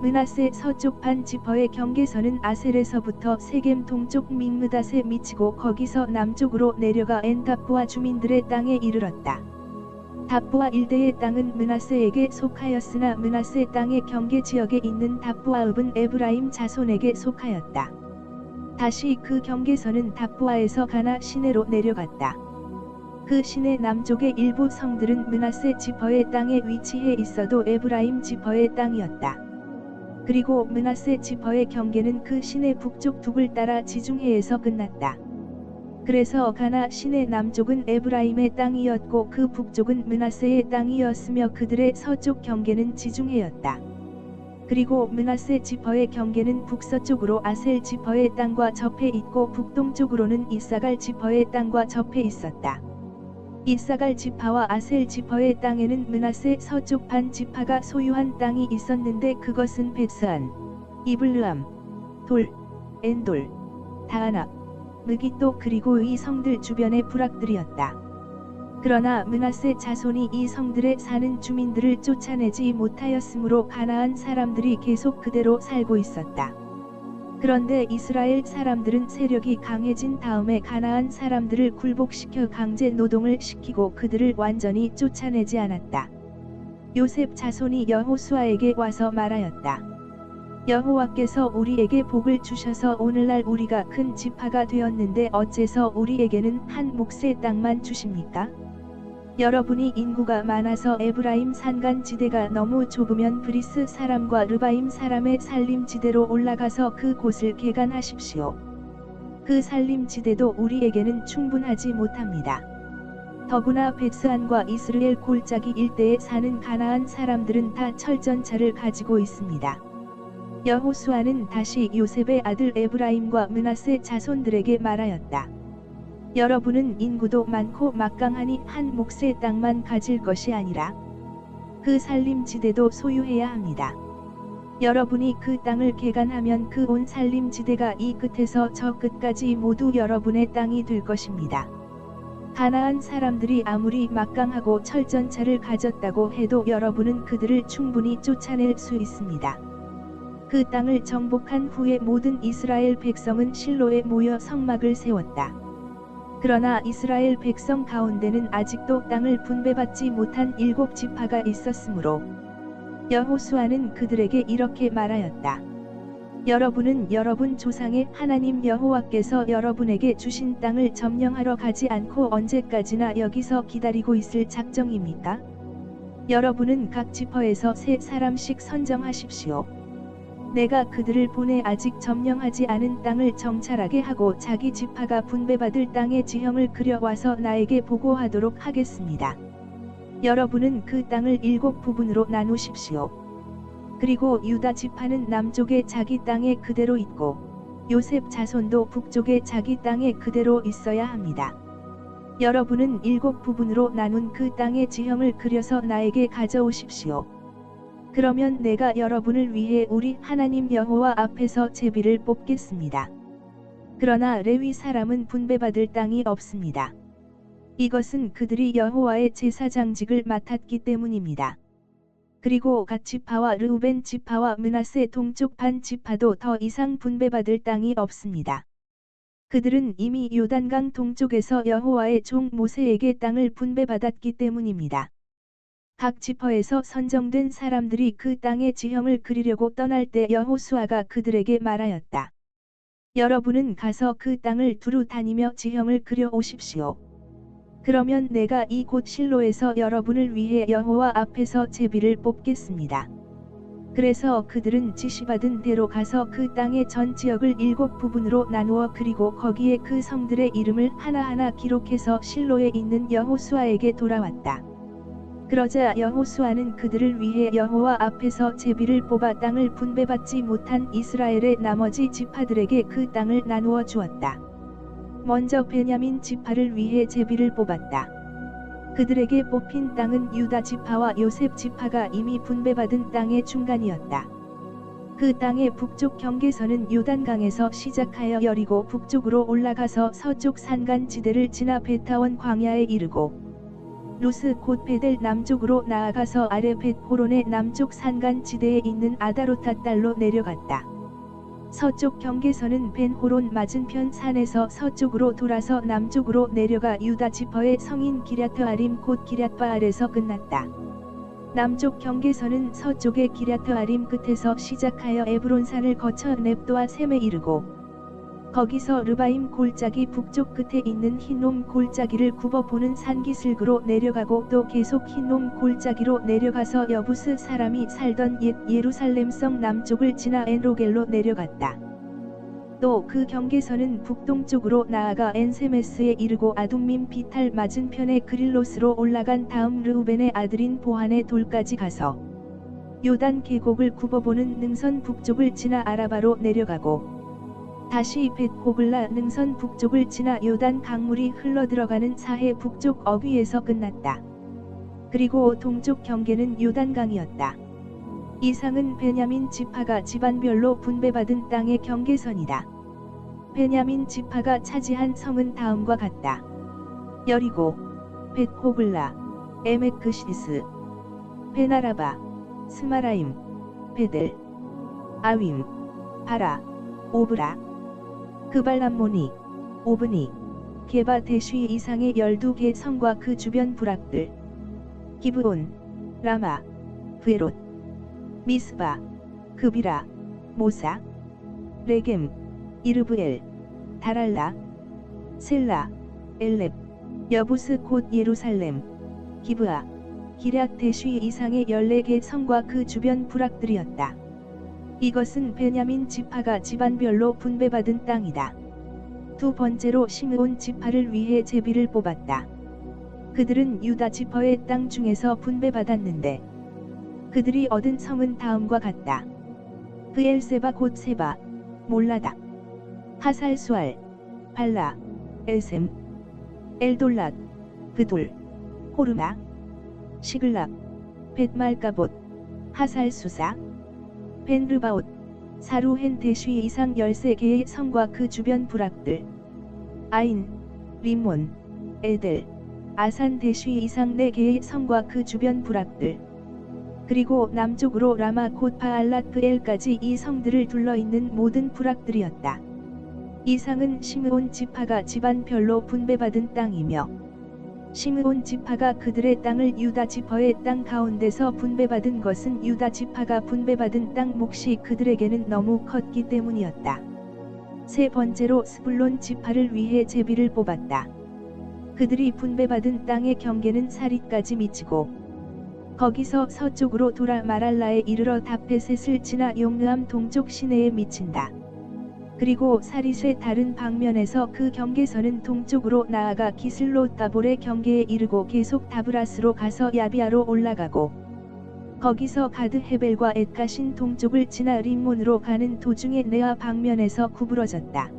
므낫세 서쪽 반 지파의 경계선은 아셀에서부터 세겜 동쪽 믹므닷에 미치고 거기서 남쪽으로 내려가 엔답보아 주민들의 땅에 이르렀다. 답보아 일대의 땅은 므낫세에게 속하였으나 므낫세 땅의 경계 지역에 있는 답보아읍은 에브라임 자손에게 속하였다. 다시 그 경계선은 답보아에서 가나 시내로 내려갔다. 그 시내 남쪽의 일부 성들은 므낫세 지파의 땅에 위치해 있어도 에브라임 지파의 땅이었다. 그리고 므낫세 지파의 경계는 그 시내 북쪽 북을 따라 지중해에서 끝났다. 그래서 가나 시내 남쪽은 에브라임의 땅이었고 그 북쪽은 므낫세의 땅이었으며 그들의 서쪽 경계는 지중해였다. 그리고 므낫세 지파의 경계는 북서쪽으로 아셀 지파의 땅과 접해 있고 북동쪽으로는 이사갈 지파의 땅과 접해 있었다. 이사갈 지파와 아셀 지파의 땅에는 므낫세 서쪽 반 지파가 소유한 땅이 있었는데 그것은 벳스안, 이블르암, 돌, 엔돌, 다아낙, 느깃도 그리고 이 성들 주변의 부락들이었다. 그러나 므낫세 자손이 이 성들에 사는 주민들을 쫓아내지 못하였으므로 가나안 사람들이 계속 그대로 살고 있었다. 그런데 이스라엘 사람들은 세력이 강해진 다음에 가나안 사람들을 굴복시켜 강제 노동을 시키고 그들을 완전히 쫓아내지 않았다. 요셉 자손이 여호수아에게 와서 말하였다. 여호와께서 우리에게 복을 주셔서 오늘날 우리가 큰 지파가 되었는데 어째서 우리에게는 한 몫의 땅만 주십니까? 여러분이 인구가 많아서 에브라임 산간지대가 너무 좁으면 브리스 사람과 르바임 사람의 산림지대로 올라가서 그 곳을 개간하십시오. 그 산림지대도 우리에게는 충분하지 못합니다. 더구나 벳스안과 이스르엘 골짜기 일대에 사는 가나안 사람들은 다 철전차를 가지고 있습니다. 여호수아는 다시 요셉의 아들 에브라임과 므낫세 자손들에게 말하였다. 여러분은 인구도 많고 막강하니 한 몫의 땅만 가질 것이 아니라 그 산림지대도 소유해야 합니다. 여러분이 그 땅을 개간하면 그 온 산림지대가 이 끝에서 저 끝까지 모두 여러분의 땅이 될 것입니다. 가나안 사람들이 아무리 막강하고 철전차를 가졌다고 해도 여러분은 그들을 충분히 쫓아낼 수 있습니다. 그 땅을 정복한 후에 모든 이스라엘 백성은 실로에 모여 성막을 세웠다. 그러나 이스라엘 백성 가운데는 아직도 땅을 분배받지 못한 7지파가 있었으므로 여호수아는 그들에게 이렇게 말하였다. 여러분은 여러분 조상의 하나님 여호와께서 여러분에게 주신 땅을 점령하러 가지 않고 언제까지나 여기서 기다리고 있을 작정입니까? 여러분은 각 지파에서 3사람씩 선정하십시오. 내가 그들을 보내 아직 점령하지 않은 땅을 정찰하게 하고 자기 지파가 분배받을 땅의 지형을 그려와서 나에게 보고하도록 하겠습니다. 여러분은 그 땅을 7부분으로 나누십시오. 그리고 유다 지파는 남쪽에 자기 땅에 그대로 있고 요셉 자손도 북쪽에 자기 땅에 그대로 있어야 합니다. 여러분은 7부분으로 나눈 그 땅의 지형을 그려서 나에게 가져오십시오. 그러면 내가 여러분을 위해 우리 하나님 여호와 앞에서 제비를 뽑겠습니다. 그러나 레위 사람은 분배받을 땅이 없습니다. 이것은 그들이 여호와의 제사장직을 맡았기 때문입니다. 그리고 갓 지파와 르우벤 지파와 므낫세 동쪽 반 지파도 더 이상 분배받을 땅이 없습니다. 그들은 이미 요단강 동쪽에서 여호와의 종 모세에게 땅을 분배받았기 때문입니다. 각 지파에서 선정된 사람들이 그 땅의 지형을 그리려고 떠날 때 여호수아가 그들에게 말하였다. 여러분은 가서 그 땅을 두루 다니며 지형을 그려 오십시오. 그러면 내가 이곳 실로에서 여러분을 위해 여호와 앞에서 제비를 뽑겠습니다. 그래서 그들은 지시받은 대로 가서 그 땅의 전 지역을 7부분으로 나누어 그리고 거기에 그 성들의 이름을 하나하나 기록해서 실로에 있는 여호수아에게 돌아왔다. 그러자 여호수아는 그들을 위해 여호와 앞에서 제비를 뽑아 땅을 분배받지 못한 이스라엘의 나머지 지파들에게 그 땅을 나누어 주었다. 먼저 베냐민 지파를 위해 제비를 뽑았다. 그들에게 뽑힌 땅은 유다 지파와 요셉 지파가 이미 분배받은 땅의 중간이었다. 그 땅의 북쪽 경계선은 요단강에서 시작하여 여리고 북쪽으로 올라가서 서쪽 산간지대를 지나 베타원 광야에 이르고 루스 곧 베델 남쪽으로 나아가서 아래 벳호론의 남쪽 산간지대에 있는 아다로타 딸로 내려갔다. 서쪽 경계선은 벤호론 맞은편 산에서 서쪽으로 돌아서 남쪽으로 내려가 유다 지파의 성인 기랴트아림 곧 기랴바알에서 끝났다. 남쪽 경계선은 서쪽의 기랴트아림 끝에서 시작하여 에브론산을 거쳐 넵도와 셈에 이르고 거기서 르바임 골짜기 북쪽 끝에 있는 흰놈 골짜기를 굽어보는 산기슭으로 내려가고 또 계속 흰놈 골짜기로 내려가서 여부스 사람이 살던 옛 예루살렘성 남쪽을 지나 엔로겔로 내려갔다. 또 그 경계선은 북동쪽으로 나아가 엔세메스에 이르고 아둠밈 비탈 맞은편의 그릴롯으로 올라간 다음 르우벤의 아들인 보한의 돌까지 가서 요단 계곡을 굽어보는 능선 북쪽을 지나 아라바로 내려가고 다시 벳호글라 능선 북쪽을 지나 요단 강물이 흘러들어가는 사해 북쪽 어귀에서 끝났다. 그리고 동쪽 경계는 요단강이었다. 이상은 베냐민 지파가 집안별로 분배받은 땅의 경계선이다. 베냐민 지파가 차지한 성은 다음과 같다. 여리고, 벳호글라, 에메크시스, 베나라바, 스마라임, 베델, 아윈, 바라, 오브라, 그발람모니, 오브니, 게바 대쉬 이상의 12개 성과 그 주변 부락들, 기브온, 라마, 브에롯, 미스바, 그비라, 모사, 레겜, 이르브엘, 다랄라, 셀라, 엘렙, 여부스 곧 예루살렘, 기브아, 기럇 대쉬 이상의 14개 성과 그 주변 부락들이었다. 이것은 베냐민 지파가 집안별로 분배받은 땅이다. 두 번째로 시므온 지파를 위해 제비를 뽑았다. 그들은 유다 지파의 땅 중에서 분배받았는데 그들이 얻은 성은 다음과 같다. 브엘세바 곧 세바, 몰라다, 하살수알, 발라, 엘셈, 엘돌랏, 브돌, 호르마, 시글랍, 벳말가봇, 하살수사, 벤르바옷, 사루헨 대쉬 이상 13개의 성과 그 주변 부락들, 아인, 림몬, 에델, 아산 대쉬 이상 4개의 성과 그 주변 부락들, 그리고 남쪽으로 라마 곧 바알랏브엘까지 이 성들을 둘러있는 모든 부락들이었다. 이상은 시므온 지파가 집안별로 분배받은 땅이며 시므온 지파가 그들의 땅을 유다 지파의 땅 가운데서 분배받은 것은 유다 지파가 분배받은 땅 몫이 그들에게는 너무 컸기 때문이었다. 세 번째로 스불론 지파를 위해 제비를 뽑았다. 그들이 분배받은 땅의 경계는 사릿까지 미치고 거기서 서쪽으로 돌아 마랄라에 이르러 다페셋을 지나 용르암 동쪽 시내에 미친다. 그리고 사릿의 다른 방면에서 그 경계선은 동쪽으로 나아가 기슬롯 다볼의 경계에 이르고 계속 다브라스로 가서 야비아로 올라가고 거기서 가드 헤벨과 엣가신 동쪽을 지나 림몬으로 가는 도중에 네아 방면에서 구부러졌다.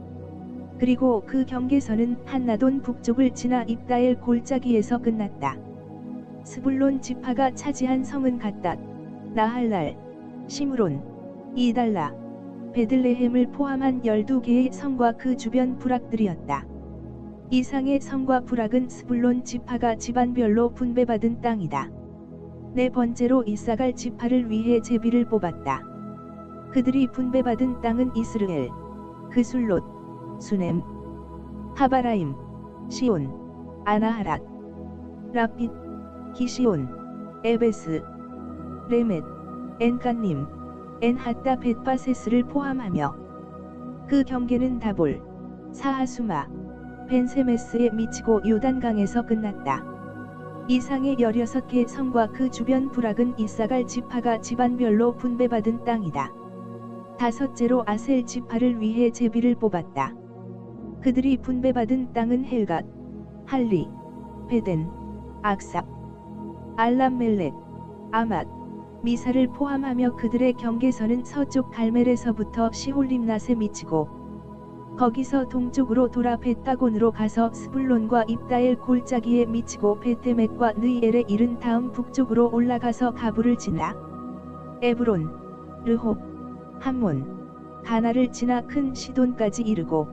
그리고 그 경계선은 한나돈 북쪽을 지나 입다엘 골짜기에서 끝났다. 스불론 지파가 차지한 성은 갓닷, 나할랄, 시므론, 이달라, 베들레헴을 포함한 12개의 성과 그 주변 부락들이었다. 이상의 성과 부락은 스불론 지파가 집안별로 분배받은 땅이다. 네 번째로 이사갈 지파를 위해 제비를 뽑았다. 그들이 분배받은 땅은 이스르엘, 그술롯, 수넴, 하바라임, 시온, 아나하랏, 라핏, 기시온, 에베스, 레멧, 엔간님, 엔하따 벳바세스를 포함하며 그 경계는 다볼, 사하수마, 벤세메스에 미치고 요단강에서 끝났다. 이상의 16개 성과 그 주변 부락은 이사갈 지파가 집안별로 분배받은 땅이다. 다섯째로 아셀 지파를 위해 제비를 뽑았다. 그들이 분배받은 땅은 헬갓, 할리, 베덴, 악삽, 알람멜렉, 아맛, 미사를 포함하며 그들의 경계선은 서쪽 갈멜에서부터 시홀림낫에 미치고 거기서 동쪽으로 돌아 벳다곤으로 가서 스불론과 입다엘 골짜기에 미치고 베테맥과 느이엘에 이른 다음 북쪽으로 올라가서 가부를 지나 에브론, 르홉, 함몬, 가나를 지나 큰 시돈까지 이르고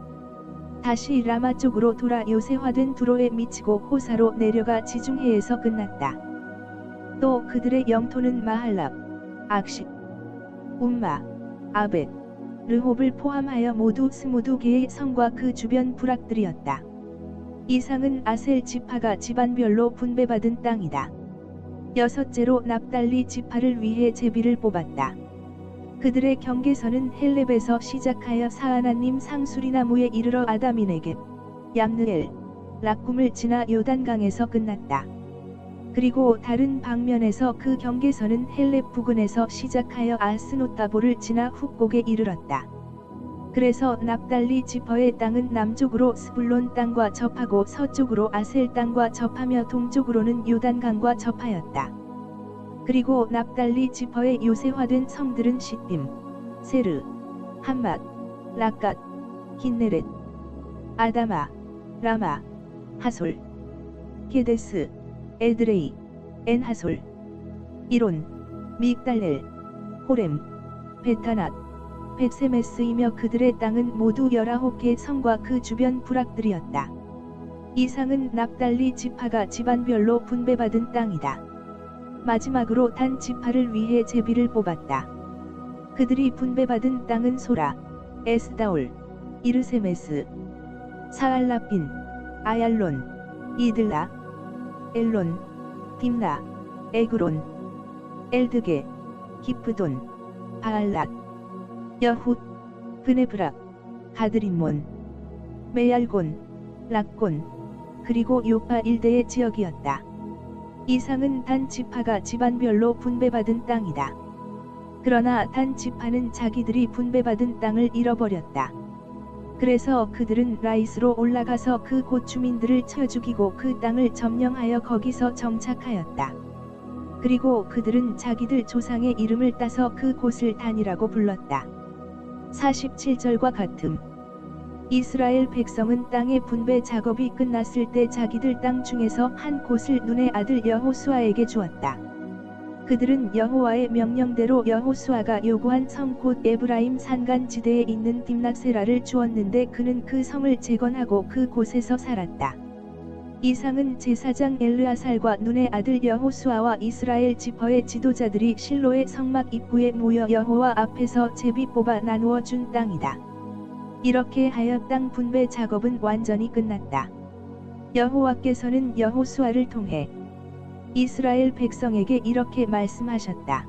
다시 라마 쪽으로 돌아 요새화된 두로에 미치고 호사로 내려가 지중해에서 끝났다. 또 그들의 영토는 마할랍, 악식, 움마, 아벳, 르홉을 포함하여 모두 20개의 성과 그 주변 부락들이었다. 이상은 아셀 지파가 집안별로 분배받은 땅이다. 여섯째로 납달리 지파를 위해 제비를 뽑았다. 그들의 경계선은 헬렙에서 시작하여 사하나님 상수리나무에 이르러 아다미네겝, 얌느엘, 락꿈을 지나 요단강에서 끝났다. 그리고 다른 방면에서 그 경계선은 헬렙 부근에서 시작하여 아스노타볼을 지나 훅곡에 이르렀다. 그래서 납달리 지파의 땅은 남쪽으로 스불론 땅과 접하고 서쪽으로 아셀 땅과 접하며 동쪽으로는 요단강과 접하였다. 그리고 납달리 지파의 요새화된 성들은 시딤, 세르, 함맛, 락갓, 긴네렛, 아다마, 라마, 하솔, 게데스, 에드레이, 엔하솔, 이론, 믹달렐, 호렘, 베타낫, 벳세메스이며 그들의 땅은 모두 19개 성과 그 주변 부락들이었다. 이상은 납달리 지파가 집안별로 분배받은 땅이다. 마지막으로 단 지파를 위해 제비를 뽑았다. 그들이 분배받은 땅은 소라, 에스다올, 이르세메스, 사알라핀, 아얄론, 이들라, 엘론, 딥나, 에그론, 엘드게, 기프돈, 바알랏, 여훗, 브네브락, 가드림몬, 메얄곤, 락곤, 그리고 요파 일대의 지역이었다. 이상은 단 지파가 집안별로 분배받은 땅이다. 그러나 단 지파는 자기들이 분배받은 땅을 잃어버렸다. 그래서 그들은 라이스로 올라가서 그 곳 주민들을 쳐 죽이고 그 땅을 점령하여 거기서 정착하였다. 그리고 그들은 자기들 조상의 이름을 따서 그 곳을 단이라고 불렀다. 47절과 같음. 이스라엘 백성은 땅의 분배 작업이 끝났을 때 자기들 땅 중에서 한 곳을 눈의 아들 여호수아에게 주었다. 그들은 여호와의 명령대로 여호수아가 요구한 성 곧 에브라임 산간 지대에 있는 딥낫세라를 주었는데 그는 그 성을 재건하고 그 곳에서 살았다. 이상은 제사장 엘르아살과 눈의 아들 여호수아와 이스라엘 지파의 지도자들이 실로의 성막 입구에 모여 여호와 앞에서 제비 뽑아 나누어 준 땅이다. 이렇게 하여 땅 분배 작업은 완전히 끝났다. 여호와께서는 여호수아를 통해 이스라엘 백성에게 이렇게 말씀하셨다.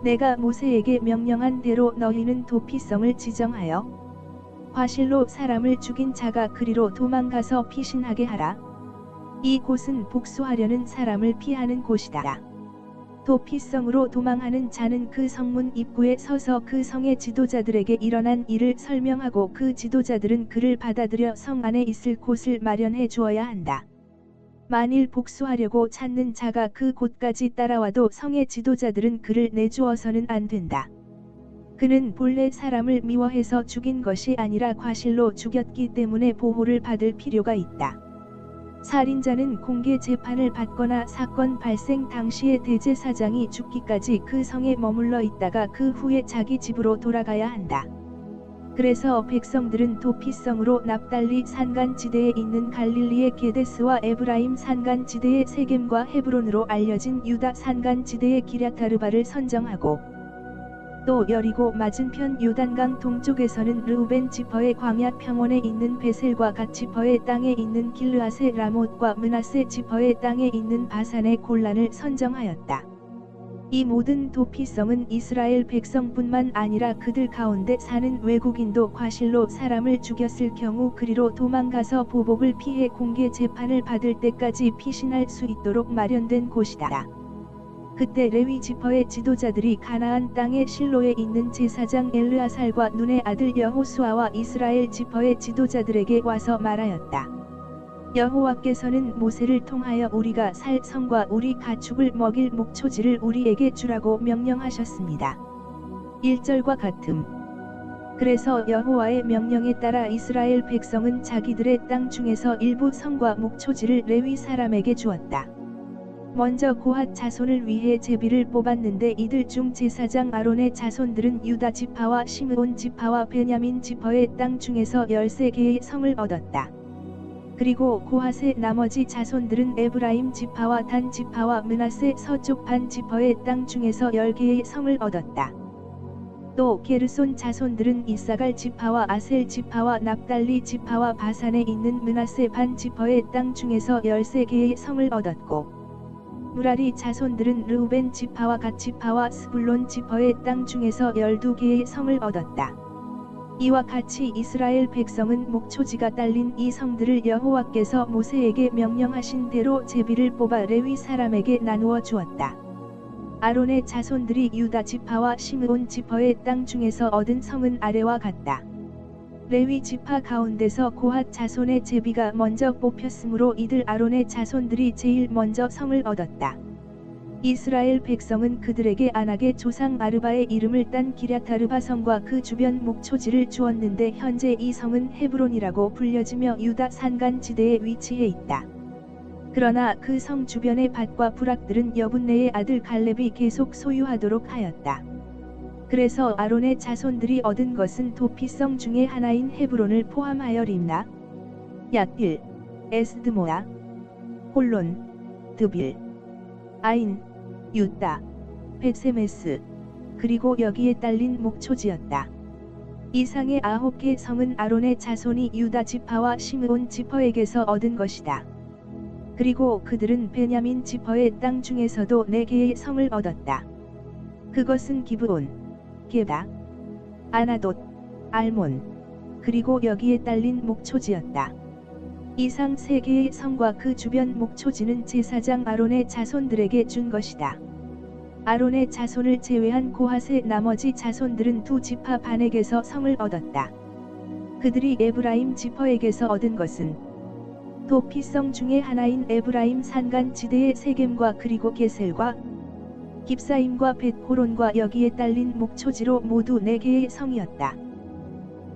내가 모세에게 명령한 대로 너희는 도피성을 지정하여 과실로 사람을 죽인 자가 그리로 도망가서 피신하게 하라. 이 곳은 복수하려는 사람을 피하는 곳이다. 도피성으로 도망하는 자는 그 성문 입구에 서서 그 성의 지도자들에게 일어난 일을 설명하고 그 지도자들은 그를 받아들여 성 안에 있을 곳을 마련해 주어야 한다. 만일 복수하려고 찾는 자가 그 곳까지 따라와도 성의 지도자들은 그를 내주어서는 안 된다. 그는 본래 사람을 미워해서 죽인 것이 아니라 과실로 죽였기 때문에 보호를 받을 필요가 있다. 살인자는 공개 재판을 받거나 사건 발생 당시에 대제사장이 죽기까지 그 성에 머물러 있다가 그 후에 자기 집으로 돌아가야 한다. 그래서 백성들은 도피성으로 납달리 산간지대에 있는 갈릴리의 게데스와 에브라임 산간지대의 세겜과 헤브론으로 알려진 유다 산간지대의 기랴타르바를 선정하고 또 여리고 맞은편 요단강 동쪽에서는 르우벤 지퍼의 광야 평원에 있는 베셀과 갓 지퍼의 땅에 있는 길르앗의 라못과 므낫세 지퍼의 땅에 있는 바산의 골란을 선정하였다. 이 모든 도피성은 이스라엘 백성뿐만 아니라 그들 가운데 사는 외국인도 과실로 사람을 죽였을 경우 그리로 도망가서 보복을 피해 공개 재판을 받을 때까지 피신할 수 있도록 마련된 곳이다. 그때 레위 지퍼의 지도자들이 가나안 땅의 실로에 있는 제사장 엘르아살과 눈의 아들 여호수아와 이스라엘 지퍼의 지도자들에게 와서 말하였다. 여호와께서는 모세를 통하여 우리가 살 성과 우리 가축을 먹일 목초지를 우리에게 주라고 명령하셨습니다. 1절과 같음. 그래서 여호와의 명령에 따라 이스라엘 백성은 자기들의 땅 중에서 일부 성과 목초지를 레위 사람에게 주었다. 먼저 고핫 자손을 위해 제비를 뽑았는데 이들 중 제사장 아론의 자손들은 유다 지파와 시므온 지파와 베냐민 지파의 땅 중에서 13개의 성을 얻었다. 그리고 고핫의 나머지 자손들은 에브라임 지파와 단 지파와 므낫세 서쪽 반 지파의 땅 중에서 10개의 성을 얻었다. 또 게르손 자손들은 이사갈 지파와 아셀 지파와 납달리 지파와 바산에 있는 므낫세 반 지파의 땅 중에서 13개의 성을 얻었고 무라리 자손들은 르우벤 지파와 갓 지파와 스불론 지파의 땅 중에서 12개의 성을 얻었다. 이와 같이 이스라엘 백성은 목초지가 딸린 이 성들을 여호와께서 모세에게 명령하신 대로 제비를 뽑아 레위 사람에게 나누어 주었다. 아론의 자손들이 유다 지파와 시므온 지파의 땅 중에서 얻은 성은 아래와 같다. 레위 지파 가운데서 고핫 자손의 제비가 먼저 뽑혔으므로 이들 아론의 자손들이 제일 먼저 성을 얻었다. 이스라엘 백성은 그들에게 안악의 조상 아르바의 이름을 딴 기랴타르바 성과 그 주변 목초지를 주었는데 현재 이 성은 헤브론이라고 불려지며 유다 산간지대에 위치해 있다. 그러나 그 성 주변의 밭과 부락들은 여분네의 아들 갈렙이 계속 소유하도록 하였다. 그래서 아론의 자손들이 얻은 것은 도피성 중의 하나인 헤브론을 포함하여 림나, 얏길, 에스드모아, 홀론, 드빌, 아인, 유따, 벳세메스, 그리고 여기에 딸린 목초지였다. 이상의 9개 성은 아론의 자손이 유다 지파와 시므온 지파에게서 얻은 것이다. 그리고 그들은 베냐민 지파의 땅 중에서도 4개의 성을 얻었다. 그것은 기브온, 게다, 아나돗, 알몬, 그리고 여기에 딸린 목초지였다. 이상 3개의 성과 그 주변 목초지는 제사장 아론의 자손들에게 준 것이다. 아론의 자손을 제외한 고핫의 나머지 자손들은 두 지파 반에게서 성을 얻었다. 그들이 에브라임 지파에게서 얻은 것은 도피성 중의 하나인 에브라임 산간지대의 세겜과 그리고 게셀과 깁사임과 벳호론과 여기에 딸린 목초지로 모두 4개의 성이었다.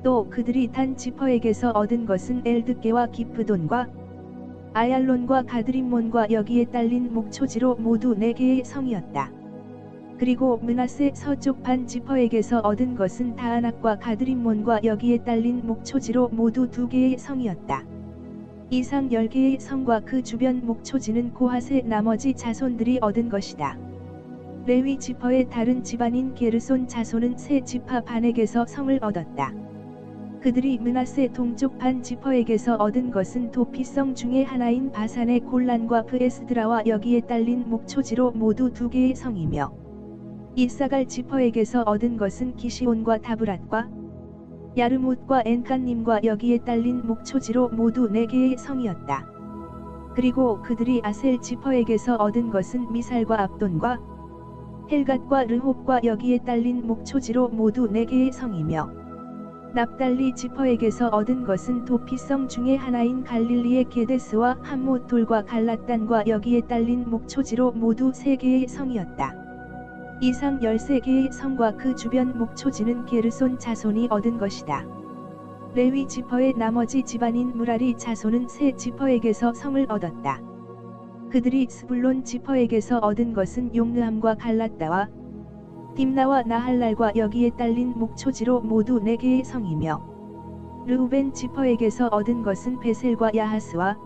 또 그들이 단 지퍼에게서 얻은 것은 엘드게와 기프돈과 아얄론과 가드림몬과 여기에 딸린 목초지로 모두 4개의 성이었다. 그리고 므낫세 서쪽 반 지퍼에게서 얻은 것은 다아낙과 가드림몬과 여기에 딸린 목초지로 모두 2개의 성이었다. 이상 10개의 성과 그 주변 목초지는 고핫의 나머지 자손들이 얻은 것이다. 레위 지퍼의 다른 집안인 게르손 자손은 세 지파 반에게서 성을 얻었다. 그들이 므낫세 동쪽 반 지퍼에게서 얻은 것은 도피성 중의 하나인 바산의 골란과 브에스드라와 여기에 딸린 목초지로 모두 2개의 성이며 이사갈 지퍼에게서 얻은 것은 기시온과 다브랏과 야르못과 엔칸님과 여기에 딸린 목초지로 모두 4개의 성이었다. 그리고 그들이 아셀 지퍼에게서 얻은 것은 미살과 압돈과 헬갓과 르홉과 여기에 딸린 목초지로 모두 4개의 성이며 납달리 지퍼에게서 얻은 것은 도피성 중의 하나인 갈릴리의 게데스와 함못돌과 갈라단과 여기에 딸린 목초지로 모두 3개의 성이었다. 이상 13개의 성과 그 주변 목초지는 게르손 자손이 얻은 것이다. 레위 지퍼의 나머지 집안인 무라리 자손은 세 지퍼에게서 성을 얻었다. 그들이 스불론 지퍼에게서 얻은 것은 용르함과 갈라다와 딥나와 나할랄과 여기에 딸린 목초지로 모두 4개의 성이며 르우벤 지퍼에게서 얻은 것은 베셀과 야하스와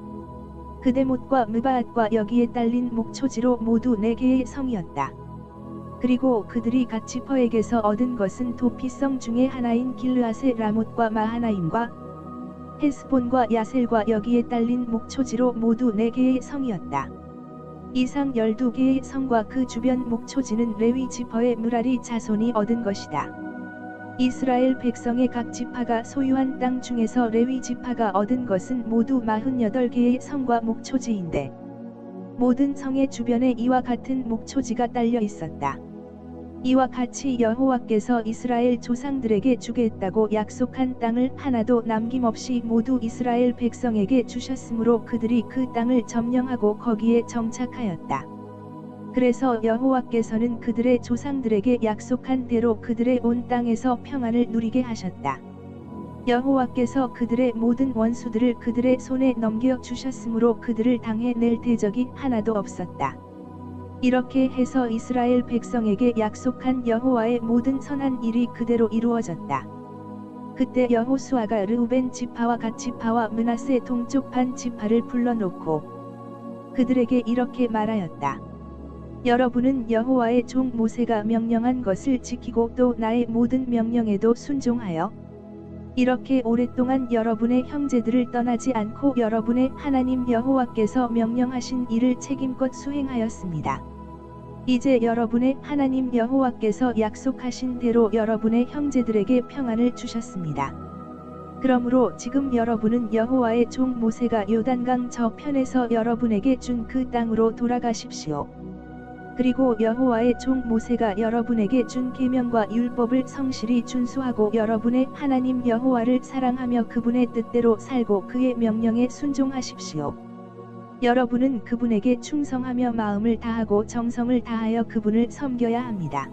그데못과 무바앗과 여기에 딸린 목초지로 모두 4개의 성이었다. 그리고 그들이 갓 지퍼에게서 얻은 것은 도피성 중의 하나인 길르앗의 라못과 마하나임과 헤스본과 야셀과 여기에 딸린 목초지로 모두 4개의 성이었다. 이상 12개의 성과 그 주변 목초지는 레위 지퍼의 무라리 자손이 얻은 것이다. 이스라엘 백성의 각 지파가 소유한 땅 중에서 레위 지파가 얻은 것은 모두 48개의 성과 목초지인데 모든 성의 주변에 이와 같은 목초지가 딸려 있었다. 이와 같이 여호와께서 이스라엘 조상들에게 주겠다고 약속한 땅을 하나도 남김없이 모두 이스라엘 백성에게 주셨으므로 그들이 그 땅을 점령하고 거기에 정착하였다. 그래서 여호와께서는 그들의 조상들에게 약속한 대로 그들의 온 땅에서 평안을 누리게 하셨다. 여호와께서 그들의 모든 원수들을 그들의 손에 넘겨 주셨으므로 그들을 당해 낼 대적이 하나도 없었다. 이렇게 해서 이스라엘 백성에게 약속한 여호와의 모든 선한 일이 그대로 이루어졌다. 그때 여호수아가 르우벤 지파와 갓 지파와 므낫세 동쪽 반 지파를 불러놓고 그들에게 이렇게 말하였다. 여러분은 여호와의 종 모세가 명령한 것을 지키고 또 나의 모든 명령에도 순종하여 이렇게 오랫동안 여러분의 형제들을 떠나지 않고 여러분의 하나님 여호와께서 명령하신 일을 책임껏 수행하였습니다. 이제 여러분의 하나님 여호와께서 약속하신 대로 여러분의 형제들에게 평안을 주셨습니다. 그러므로 지금 여러분은 여호와의 종 모세가 요단강 저편에서 여러분에게 준 그 땅으로 돌아가십시오. 그리고 여호와의 종 모세가 여러분에게 준 계명과 율법을 성실히 준수하고 여러분의 하나님 여호와를 사랑하며 그분의 뜻대로 살고 그의 명령에 순종하십시오. 여러분은 그분에게 충성하며 마음을 다하고 정성을 다하여 그분을 섬겨야 합니다.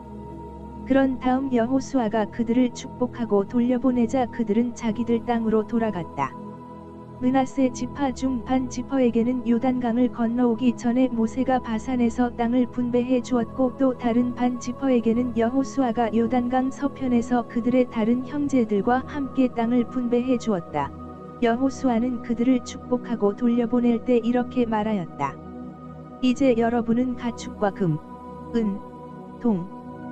그런 다음 여호수아가 그들을 축복하고 돌려보내자 그들은 자기들 땅으로 돌아갔다. 므낫세 지파 중 반 지파에게는 요단강을 건너오기 전에 모세가 바산에서 땅을 분배해 주었고 또 다른 반 지파에게는 여호수아가 요단강 서편에서 그들의 다른 형제들과 함께 땅을 분배해 주었다. 여호수아는 그들을 축복하고 돌려보낼 때 이렇게 말하였다. 이제 여러분은 가축과 금, 은, 동,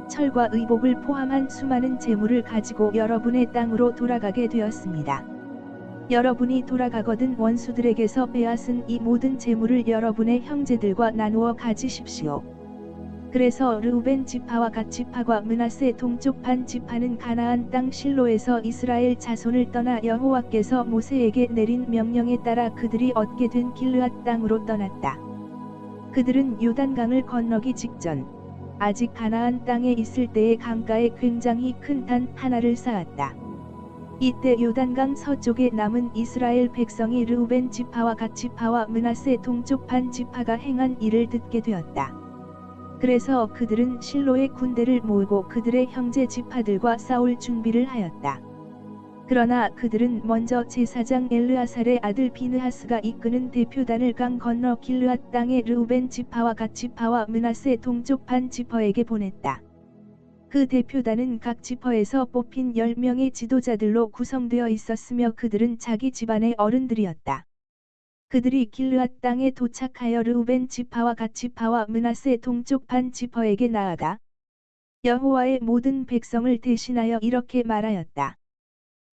철과 의복을 포함한 수많은 재물을 가지고 여러분의 땅으로 돌아가게 되었습니다. 여러분이 돌아가거든 원수들에게서 빼앗은 이 모든 재물을 여러분의 형제들과 나누어 가지십시오. 그래서 르우벤 지파와 갓 지파와 므낫세 동쪽 반 지파는 가나안 땅 실로에서 이스라엘 자손을 떠나 여호와께서 모세에게 내린 명령에 따라 그들이 얻게 된 길르앗 땅으로 떠났다. 그들은 요단강을 건너기 직전 아직 가나안 땅에 있을 때의 강가에 굉장히 큰 단 하나를 쌓았다. 이때 요단강 서쪽에 남은 이스라엘 백성이 르우벤 지파와 갓 지파와 므낫세 동쪽 반 지파가 행한 일을 듣게 되었다. 그래서 그들은 실로의 군대를 모으고 그들의 형제 지파들과 싸울 준비를 하였다. 그러나 그들은 먼저 제사장 엘르아살의 아들 비느하스가 이끄는 대표단을 강 건너 길르앗 땅의 르우벤 지파와 갓 지파와 므낫세 동쪽 반 지파에게 보냈다. 그 대표단은 각 지파에서 뽑힌 10명의 지도자들로 구성되어 있었으며 그들은 자기 집안의 어른들이었다. 그들이 길르앗 땅에 도착하여 르우벤 지파와 갓 지파와 므낫세 동쪽 반 지파에게 나아가 여호와의 모든 백성을 대신하여 이렇게 말하였다.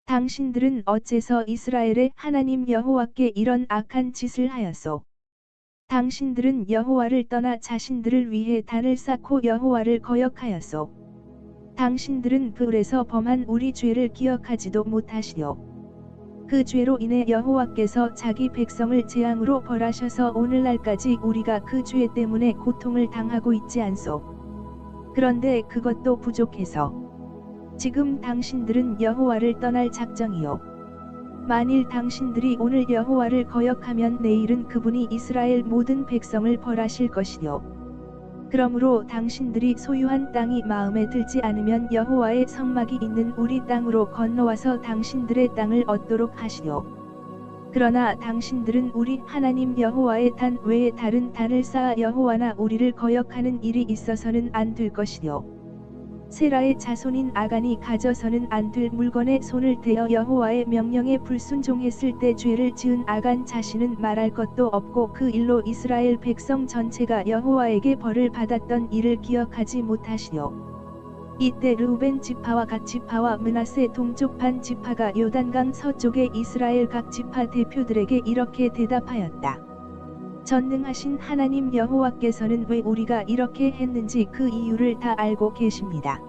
당신들은 어째서 이스라엘의 하나님 여호와께 이런 악한 짓을 하였소? 당신들은 여호와를 떠나 자신들을 위해 단을 쌓고 여호와를 거역하였소. 당신들은 불에서 범한 우리 죄를 기억하지도 못하시오. 그 죄로 인해 여호와께서 자기 백성을 재앙으로 벌하셔서 오늘날까지 우리가 그 죄 때문에 고통을 당하고 있지 않소. 그런데 그것도 부족해서 지금 당신들은 여호와를 떠날 작정이요. 만일 당신들이 오늘 여호와를 거역하면 내일은 그분이 이스라엘 모든 백성을 벌하실 것이요. 그러므로 당신들이 소유한 땅이 마음에 들지 않으면 여호와의 성막이 있는 우리 땅으로 건너와서 당신들의 땅을 얻도록 하시오. 그러나 당신들은 우리 하나님 여호와의 단 외에 다른 단을 쌓아 여호와나 우리를 거역하는 일이 있어서는 안 될 것이요. 세라의 자손인 아간이 가져서는 안 될 물건에 손을 대어 여호와의 명령에 불순종했을 때 죄를 지은 아간 자신은 말할 것도 없고 그 일로 이스라엘 백성 전체가 여호와에게 벌을 받았던 일을 기억하지 못하시오. 이때 르우벤 지파와 갓 지파와 므낫세 동쪽 반 지파가 요단강 서쪽의 이스라엘 각 지파 대표들에게 이렇게 대답하였다. 전능하신 하나님 여호와께서는 왜 우리가 이렇게 했는지 그 이유를 다 알고 계십니다.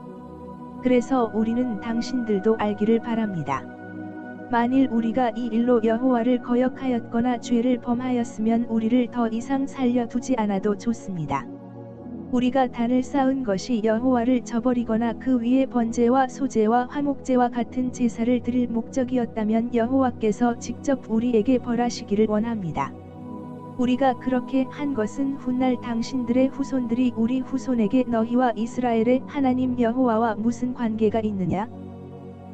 그래서 우리는 당신들도 알기를 바랍니다. 만일 우리가 이 일로 여호와를 거역하였거나 죄를 범하였으면 우리를 더 이상 살려두지 않아도 좋습니다. 우리가 단을 쌓은 것이 여호와를 저버리거나 그 위에 번제와 소제와 화목제와 같은 제사를 드릴 목적이었다면 여호와께서 직접 우리에게 벌하시기를 원합니다. 우리가 그렇게 한 것은 훗날 당신들의 후손들이 우리 후손에게 너희와 이스라엘의 하나님 여호와와 무슨 관계가 있느냐?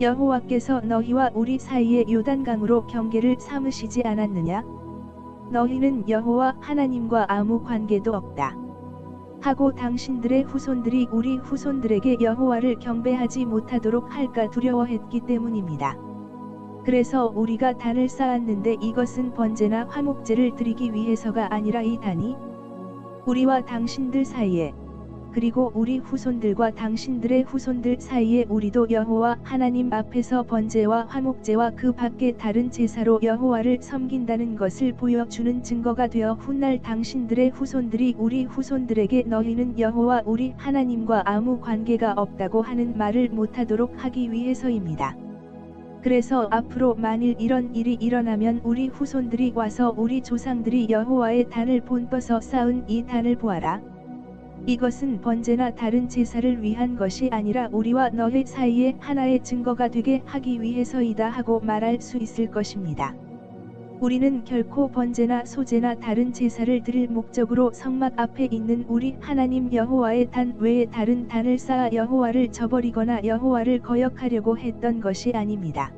여호와께서 너희와 우리 사이에 요단강으로 경계를 삼으시지 않았느냐? 너희는 여호와 하나님과 아무 관계도 없다. 하고 당신들의 후손들이 우리 후손들에게 여호와를 경배하지 못하도록 할까 두려워했기 때문입니다. 그래서 우리가 단을 쌓았는데 이것은 번제나 화목제를 드리기 위해서가 아니라 이 단이 우리와 당신들 사이에 그리고 우리 후손들과 당신들의 후손들 사이에 우리도 여호와 하나님 앞에서 번제와 화목제와 그 밖에 다른 제사로 여호와를 섬긴다는 것을 보여주는 증거가 되어 훗날 당신들의 후손들이 우리 후손들에게 너희는 여호와 우리 하나님과 아무 관계가 없다고 하는 말을 못하도록 하기 위해서입니다. 그래서 앞으로 만일 이런 일이 일어나면 우리 후손들이 와서 우리 조상들이 여호와의 단을 본떠서 쌓은 이 단을 보아라. 이것은 번제나 다른 제사를 위한 것이 아니라 우리와 너희 사이에 하나의 증거가 되게 하기 위해서이다 하고 말할 수 있을 것입니다. 우리는 결코 번제나 소제나 다른 제사를 드릴 목적으로 성막 앞에 있는 우리 하나님 여호와의 단 외에 다른 단을 쌓아 여호와를 저버리거나 여호와를 거역하려고 했던 것이 아닙니다.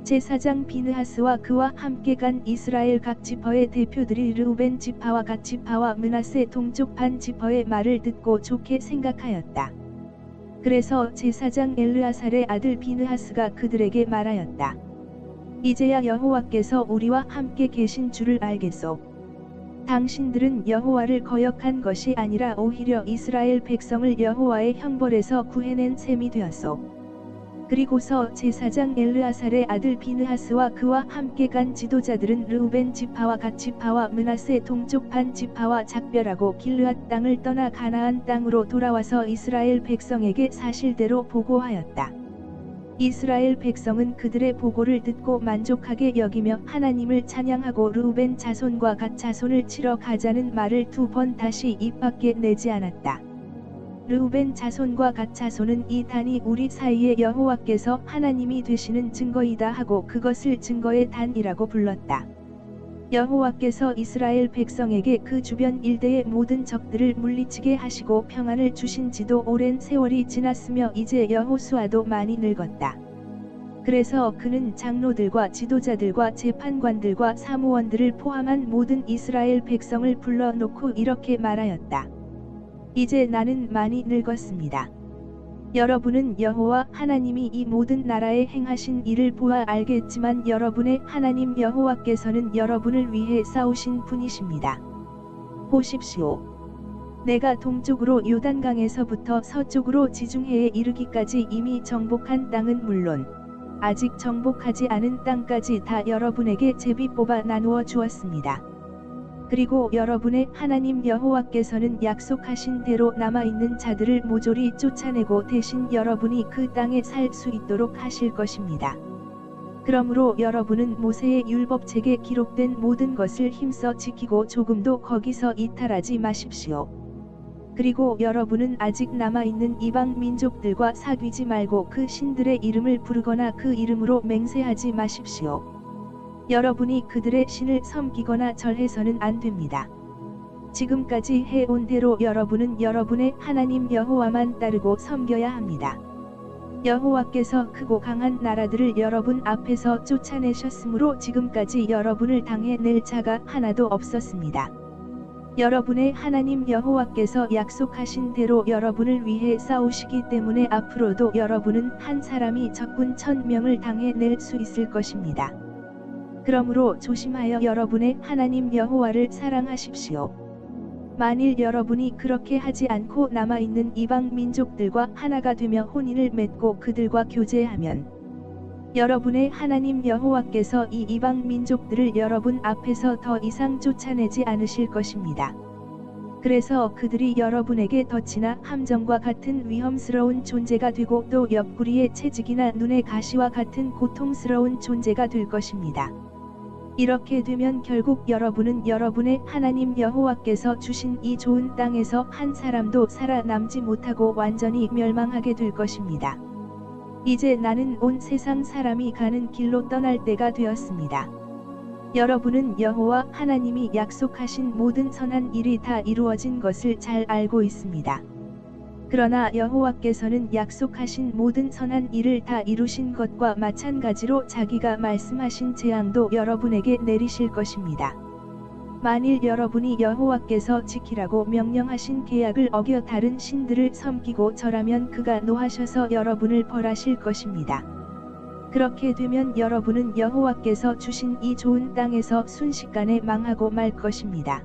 제사장 비느하스와 그와 함께 간 이스라엘 각 지파의 대표들이 르우벤 지파와 갓 지파와 므낫세 동쪽 반 지파의 말을 듣고 좋게 생각하였다. 그래서 제사장 엘르아살의 아들 비느하스가 그들에게 말하였다. 이제야 여호와께서 우리와 함께 계신 줄을 알겠소. 당신들은 여호와를 거역한 것이 아니라 오히려 이스라엘 백성을 여호와의 형벌에서 구해낸 셈이 되었소. 그리고서 제사장 엘르아살의 아들 비느하스와 그와 함께 간 지도자들은 르우벤 지파와 갓 지파와 므낫세 동쪽 반 지파와 작별하고 길르앗 땅을 떠나 가나안 땅으로 돌아와서 이스라엘 백성에게 사실대로 보고하였다. 이스라엘 백성은 그들의 보고를 듣고 만족하게 여기며 하나님을 찬양하고 르우벤 자손과 갓 자손을 치러 가자는 말을 2번 다시 입 밖에 내지 않았다. 르우벤 자손과 갓 자손은 이 단이 우리 사이에 여호와께서 하나님이 되시는 증거이다 하고 그것을 증거의 단이라고 불렀다. 여호와께서 이스라엘 백성에게 그 주변 일대의 모든 적들을 물리치게 하시고 평안을 주신 지도 오랜 세월이 지났으며 이제 여호수아도 많이 늙었다. 그래서 그는 장로들과 지도자들과 재판관들과 사무원들을 포함한 모든 이스라엘 백성을 불러놓고 이렇게 말하였다. 이제 나는 많이 늙었습니다. 여러분은 여호와 하나님이 이 모든 나라에 행하신 일을 보아 알겠지만 여러분의 하나님 여호와께서는 여러분을 위해 싸우신 분이십니다. 보십시오. 내가 동쪽으로 요단강에서부터 서쪽으로 지중해에 이르기까지 이미 정복한 땅은 물론 아직 정복하지 않은 땅까지 다 여러분에게 제비 뽑아 나누어 주었습니다. 그리고 여러분의 하나님 여호와께서는 약속하신 대로 남아있는 자들을 모조리 쫓아내고 대신 여러분이 그 땅에 살 수 있도록 하실 것입니다. 그러므로 여러분은 모세의 율법책에 기록된 모든 것을 힘써 지키고 조금도 거기서 이탈하지 마십시오. 그리고 여러분은 아직 남아있는 이방 민족들과 사귀지 말고 그 신들의 이름을 부르거나 그 이름으로 맹세하지 마십시오. 여러분이 그들의 신을 섬기거나 절해서는 안 됩니다. 지금까지 해온 대로 여러분은 여러분의 하나님 여호와만 따르고 섬겨야 합니다. 여호와께서 크고 강한 나라들을 여러분 앞에서 쫓아내셨으므로 지금까지 여러분을 당해낼 자가 하나도 없었습니다. 여러분의 하나님 여호와께서 약속하신 대로 여러분을 위해 싸우시기 때문에 앞으로도 여러분은 한 사람이 적군 1000명을 당해낼 수 있을 것입니다. 그러므로 조심하여 여러분의 하나님 여호와를 사랑하십시오. 만일 여러분이 그렇게 하지 않고 남아있는 이방 민족들과 하나가 되며 혼인을 맺고 그들과 교제하면 여러분의 하나님 여호와께서 이 이방 민족들을 여러분 앞에서 더 이상 쫓아내지 않으실 것입니다. 그래서 그들이 여러분에게 덫이나 함정과 같은 위험스러운 존재가 되고 또 옆구리의 채직이나 눈의 가시와 같은 고통스러운 존재가 될 것입니다. 이렇게 되면 결국 여러분은 여러분의 하나님 여호와께서 주신 이 좋은 땅에서 한 사람도 살아남지 못하고 완전히 멸망하게 될 것입니다. 이제 나는 온 세상 사람이 가는 길로 떠날 때가 되었습니다. 여러분은 여호와 하나님이 약속하신 모든 선한 일이 다 이루어진 것을 잘 알고 있습니다. 그러나 여호와께서는 약속하신 모든 선한 일을 다 이루신 것과 마찬가지로 자기가 말씀하신 재앙도 여러분에게 내리실 것입니다. 만일 여러분이 여호와께서 지키라고 명령하신 계약을 어겨 다른 신들을 섬기고 절하면 그가 노하셔서 여러분을 벌하실 것입니다. 그렇게 되면 여러분은 여호와께서 주신 이 좋은 땅에서 순식간에 망하고 말 것입니다.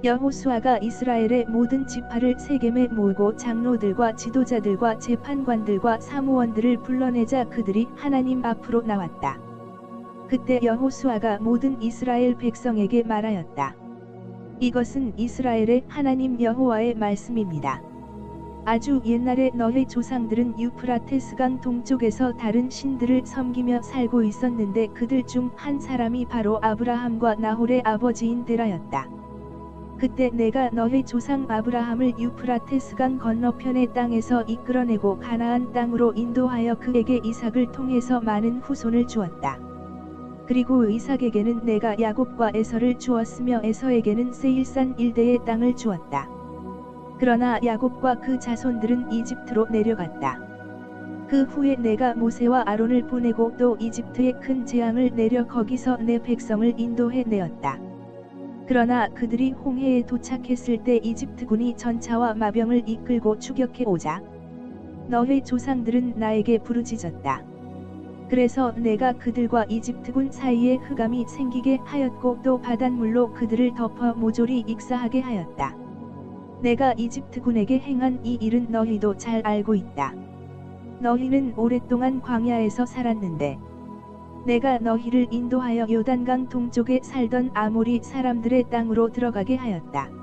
여호수아가 이스라엘의 모든 지파를 세겜에 모으고 장로들과 지도자들과 재판관들과 사무원들을 불러내자 그들이 하나님 앞으로 나왔다. 그때 여호수아가 모든 이스라엘 백성에게 말하였다. 이것은 이스라엘의 하나님 여호와의 말씀입니다. 아주 옛날에 너희 조상들은 유프라테스강 동쪽에서 다른 신들을 섬기며 살고 있었는데 그들 중 한 사람이 바로 아브라함과 나홀의 아버지인 데라였다. 그때 내가 너희 조상 아브라함을 유프라테스강 건너편의 땅에서 이끌어내고 가나안 땅으로 인도하여 그에게 이삭을 통해서 많은 후손을 주었다. 그리고 이삭에게는 내가 야곱과 에서를 주었으며 에서에게는 세일산 일대의 땅을 주었다. 그러나 야곱과 그 자손들은 이집트로 내려갔다. 그 후에 내가 모세와 아론을 보내고 또 이집트에 큰 재앙을 내려 거기서 내 백성을 인도해 내었다. 그러나 그들이 홍해에 도착했을 때 이집트군이 전차와 마병을 이끌고 추격해 오자 너희 조상들은 나에게 부르짖었다. 그래서 내가 그들과 이집트군 사이에 흑암이 생기게 하였고 또 바닷물로 그들을 덮어 모조리 익사하게 하였다. 내가 이집트군에게 행한 이 일은 너희도 잘 알고 있다. 너희는 오랫동안 광야에서 살았는데 내가 너희를 인도하여 요단강 동쪽에 살던 아모리 사람들의 땅으로 들어가게 하였다.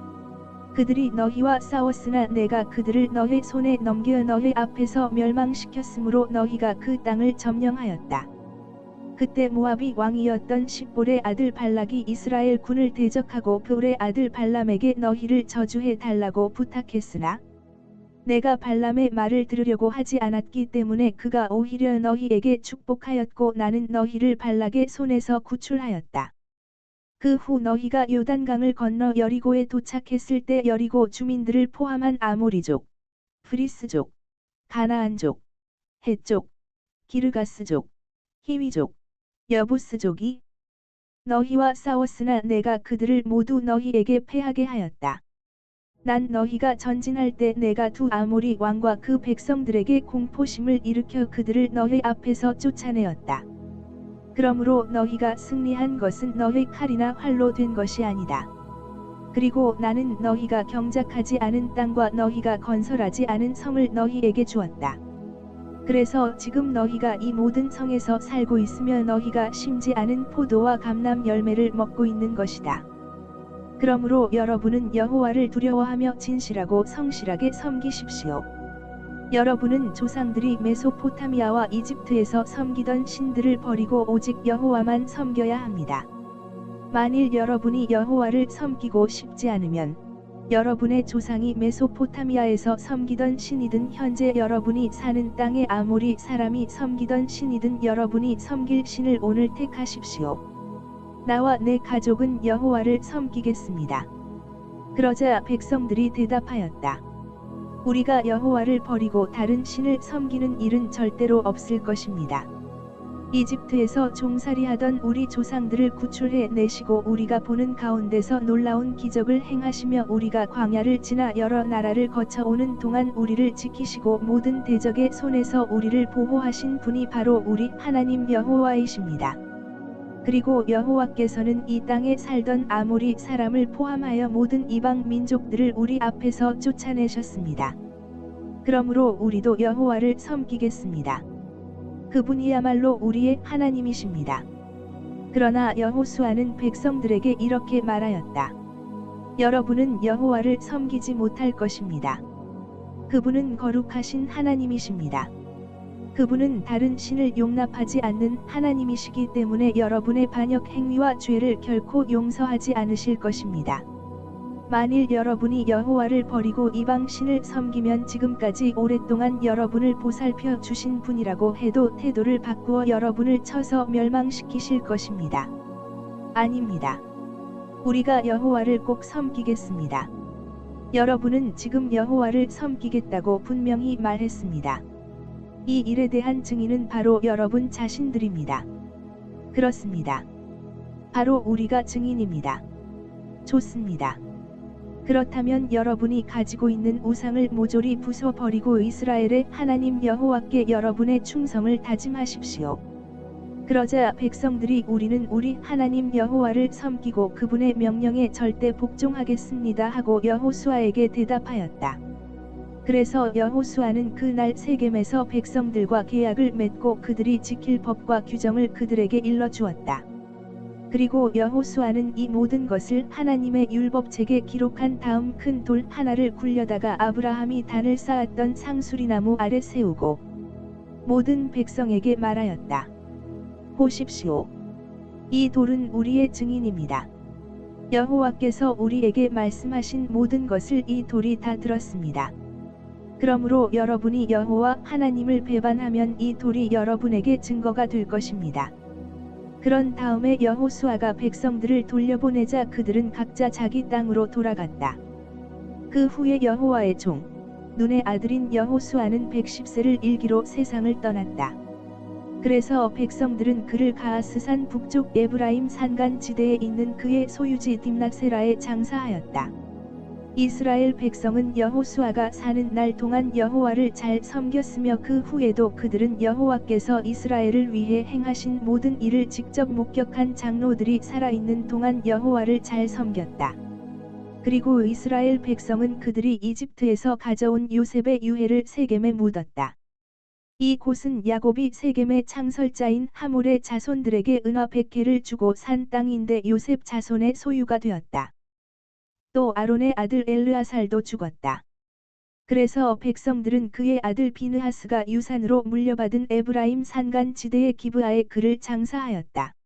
그들이 너희와 싸웠으나 내가 그들을 너희 손에 넘겨 너희 앞에서 멸망시켰으므로 너희가 그 땅을 점령하였다. 그때 모압이 왕이었던 십볼의 아들 발락이 이스라엘 군을 대적하고 베올의 아들 발람에게 너희를 저주해 달라고 부탁했으나 내가 발람의 말을 들으려고 하지 않았기 때문에 그가 오히려 너희에게 축복하였고 나는 너희를 발락의 손에서 구출하였다. 그 후 너희가 요단강을 건너 여리고에 도착했을 때 여리고 주민들을 포함한 아모리족, 브리스족, 가나안족, 헷족, 기르가스족, 히위족, 여부스족이 너희와 싸웠으나 내가 그들을 모두 너희에게 패하게 하였다. 난 너희가 전진할 때 내가 두 아모리 왕과 그 백성들에게 공포심을 일으켜 그들을 너희 앞에서 쫓아내었다. 그러므로 너희가 승리한 것은 너희 칼이나 활로 된 것이 아니다. 그리고 나는 너희가 경작하지 않은 땅과 너희가 건설하지 않은 성을 너희에게 주었다. 그래서 지금 너희가 이 모든 성에서 살고 있으며 너희가 심지 않은 포도와 감람 열매를 먹고 있는 것이다. 그러므로 여러분은 여호와를 두려워하며 진실하고 성실하게 섬기십시오. 여러분은 조상들이 메소포타미아와 이집트에서 섬기던 신들을 버리고 오직 여호와만 섬겨야 합니다. 만일 여러분이 여호와를 섬기고 싶지 않으면 여러분의 조상이 메소포타미아에서 섬기던 신이든 현재 여러분이 사는 땅의 아모리 사람이 섬기던 신이든 여러분이 섬길 신을 오늘 택하십시오. 나와 내 가족은 여호와를 섬기겠습니다. 그러자 백성들이 대답하였다. 우리가 여호와를 버리고 다른 신을 섬기는 일은 절대로 없을 것입니다. 이집트에서 종살이하던 우리 조상들을 구출해 내시고 우리가 보는 가운데서 놀라운 기적을 행하시며 우리가 광야를 지나 여러 나라를 거쳐 오는 동안 우리를 지키시고 모든 대적의 손에서 우리를 보호하신 분이 바로 우리 하나님 여호와이십니다. 그리고 여호와께서는 이 땅에 살던 아모리 사람을 포함하여 모든 이방 민족들을 우리 앞에서 쫓아내셨습니다. 그러므로 우리도 여호와를 섬기겠습니다. 그분이야말로 우리의 하나님이십니다. 그러나 여호수아는 백성들에게 이렇게 말하였다. 여러분은 여호와를 섬기지 못할 것입니다. 그분은 거룩하신 하나님이십니다. 그분은 다른 신을 용납하지 않는 하나님이시기 때문에 여러분의 반역 행위와 죄를 결코 용서하지 않으실 것입니다. 만일 여러분이 여호와를 버리고 이방 신을 섬기면 지금까지 오랫동안 여러분을 보살펴 주신 분이라고 해도 태도를 바꾸어 여러분을 쳐서 멸망시키실 것입니다. 아닙니다. 우리가 여호와를 꼭 섬기겠습니다. 여러분은 지금 여호와를 섬기겠다고 분명히 말했습니다. 이 일에 대한 증인은 바로 여러분 자신들입니다. 그렇습니다. 바로 우리가 증인입니다. 좋습니다. 그렇다면 여러분이 가지고 있는 우상을 모조리 부숴버리고 이스라엘의 하나님 여호와께 여러분의 충성을 다짐하십시오. 그러자 백성들이 우리는 우리 하나님 여호와를 섬기고 그분의 명령에 절대 복종하겠습니다 하고 여호수아에게 대답하였다. 그래서 여호수아는 그날 세겜에서 백성들과 계약을 맺고 그들이 지킬 법과 규정을 그들에게 일러주었다. 그리고 여호수아는 이 모든 것을 하나님의 율법책에 기록한 다음 큰 돌 하나를 굴려다가 아브라함이 단을 쌓았던 상수리나무 아래 세우고 모든 백성에게 말하였다. 보십시오. 이 돌은 우리의 증인입니다. 여호와께서 우리에게 말씀하신 모든 것을 이 돌이 다 들었습니다. 그러므로 여러분이 여호와 하나님을 배반하면 이 돌이 여러분에게 증거가 될 것입니다. 그런 다음에 여호수아가 백성들을 돌려보내자 그들은 각자 자기 땅으로 돌아갔다. 그 후에 여호와의 종 눈의 아들인 여호수아는 110세를 일기로 세상을 떠났다. 그래서 백성들은 그를 가아스산 북쪽 에브라임 산간 지대에 있는 그의 소유지 딥낫세라에 장사하였다. 이스라엘 백성은 여호수아가 사는 날 동안 여호와를 잘 섬겼으며 그 후에도 그들은 여호와께서 이스라엘을 위해 행하신 모든 일을 직접 목격한 장로들이 살아있는 동안 여호와를 잘 섬겼다. 그리고 이스라엘 백성은 그들이 이집트에서 가져온 요셉의 유해를 세겜에 묻었다. 이 곳은 야곱이 세겜의 창설자인 하몰의 자손들에게 은화 100개를 주고 산 땅인데 요셉 자손의 소유가 되었다. 또 아론의 아들 엘르아살도 죽었다. 그래서 백성들은 그의 아들 비느하스가 유산으로 물려받은 에브라임 산간 지대의 기브아에 그를 장사하였다.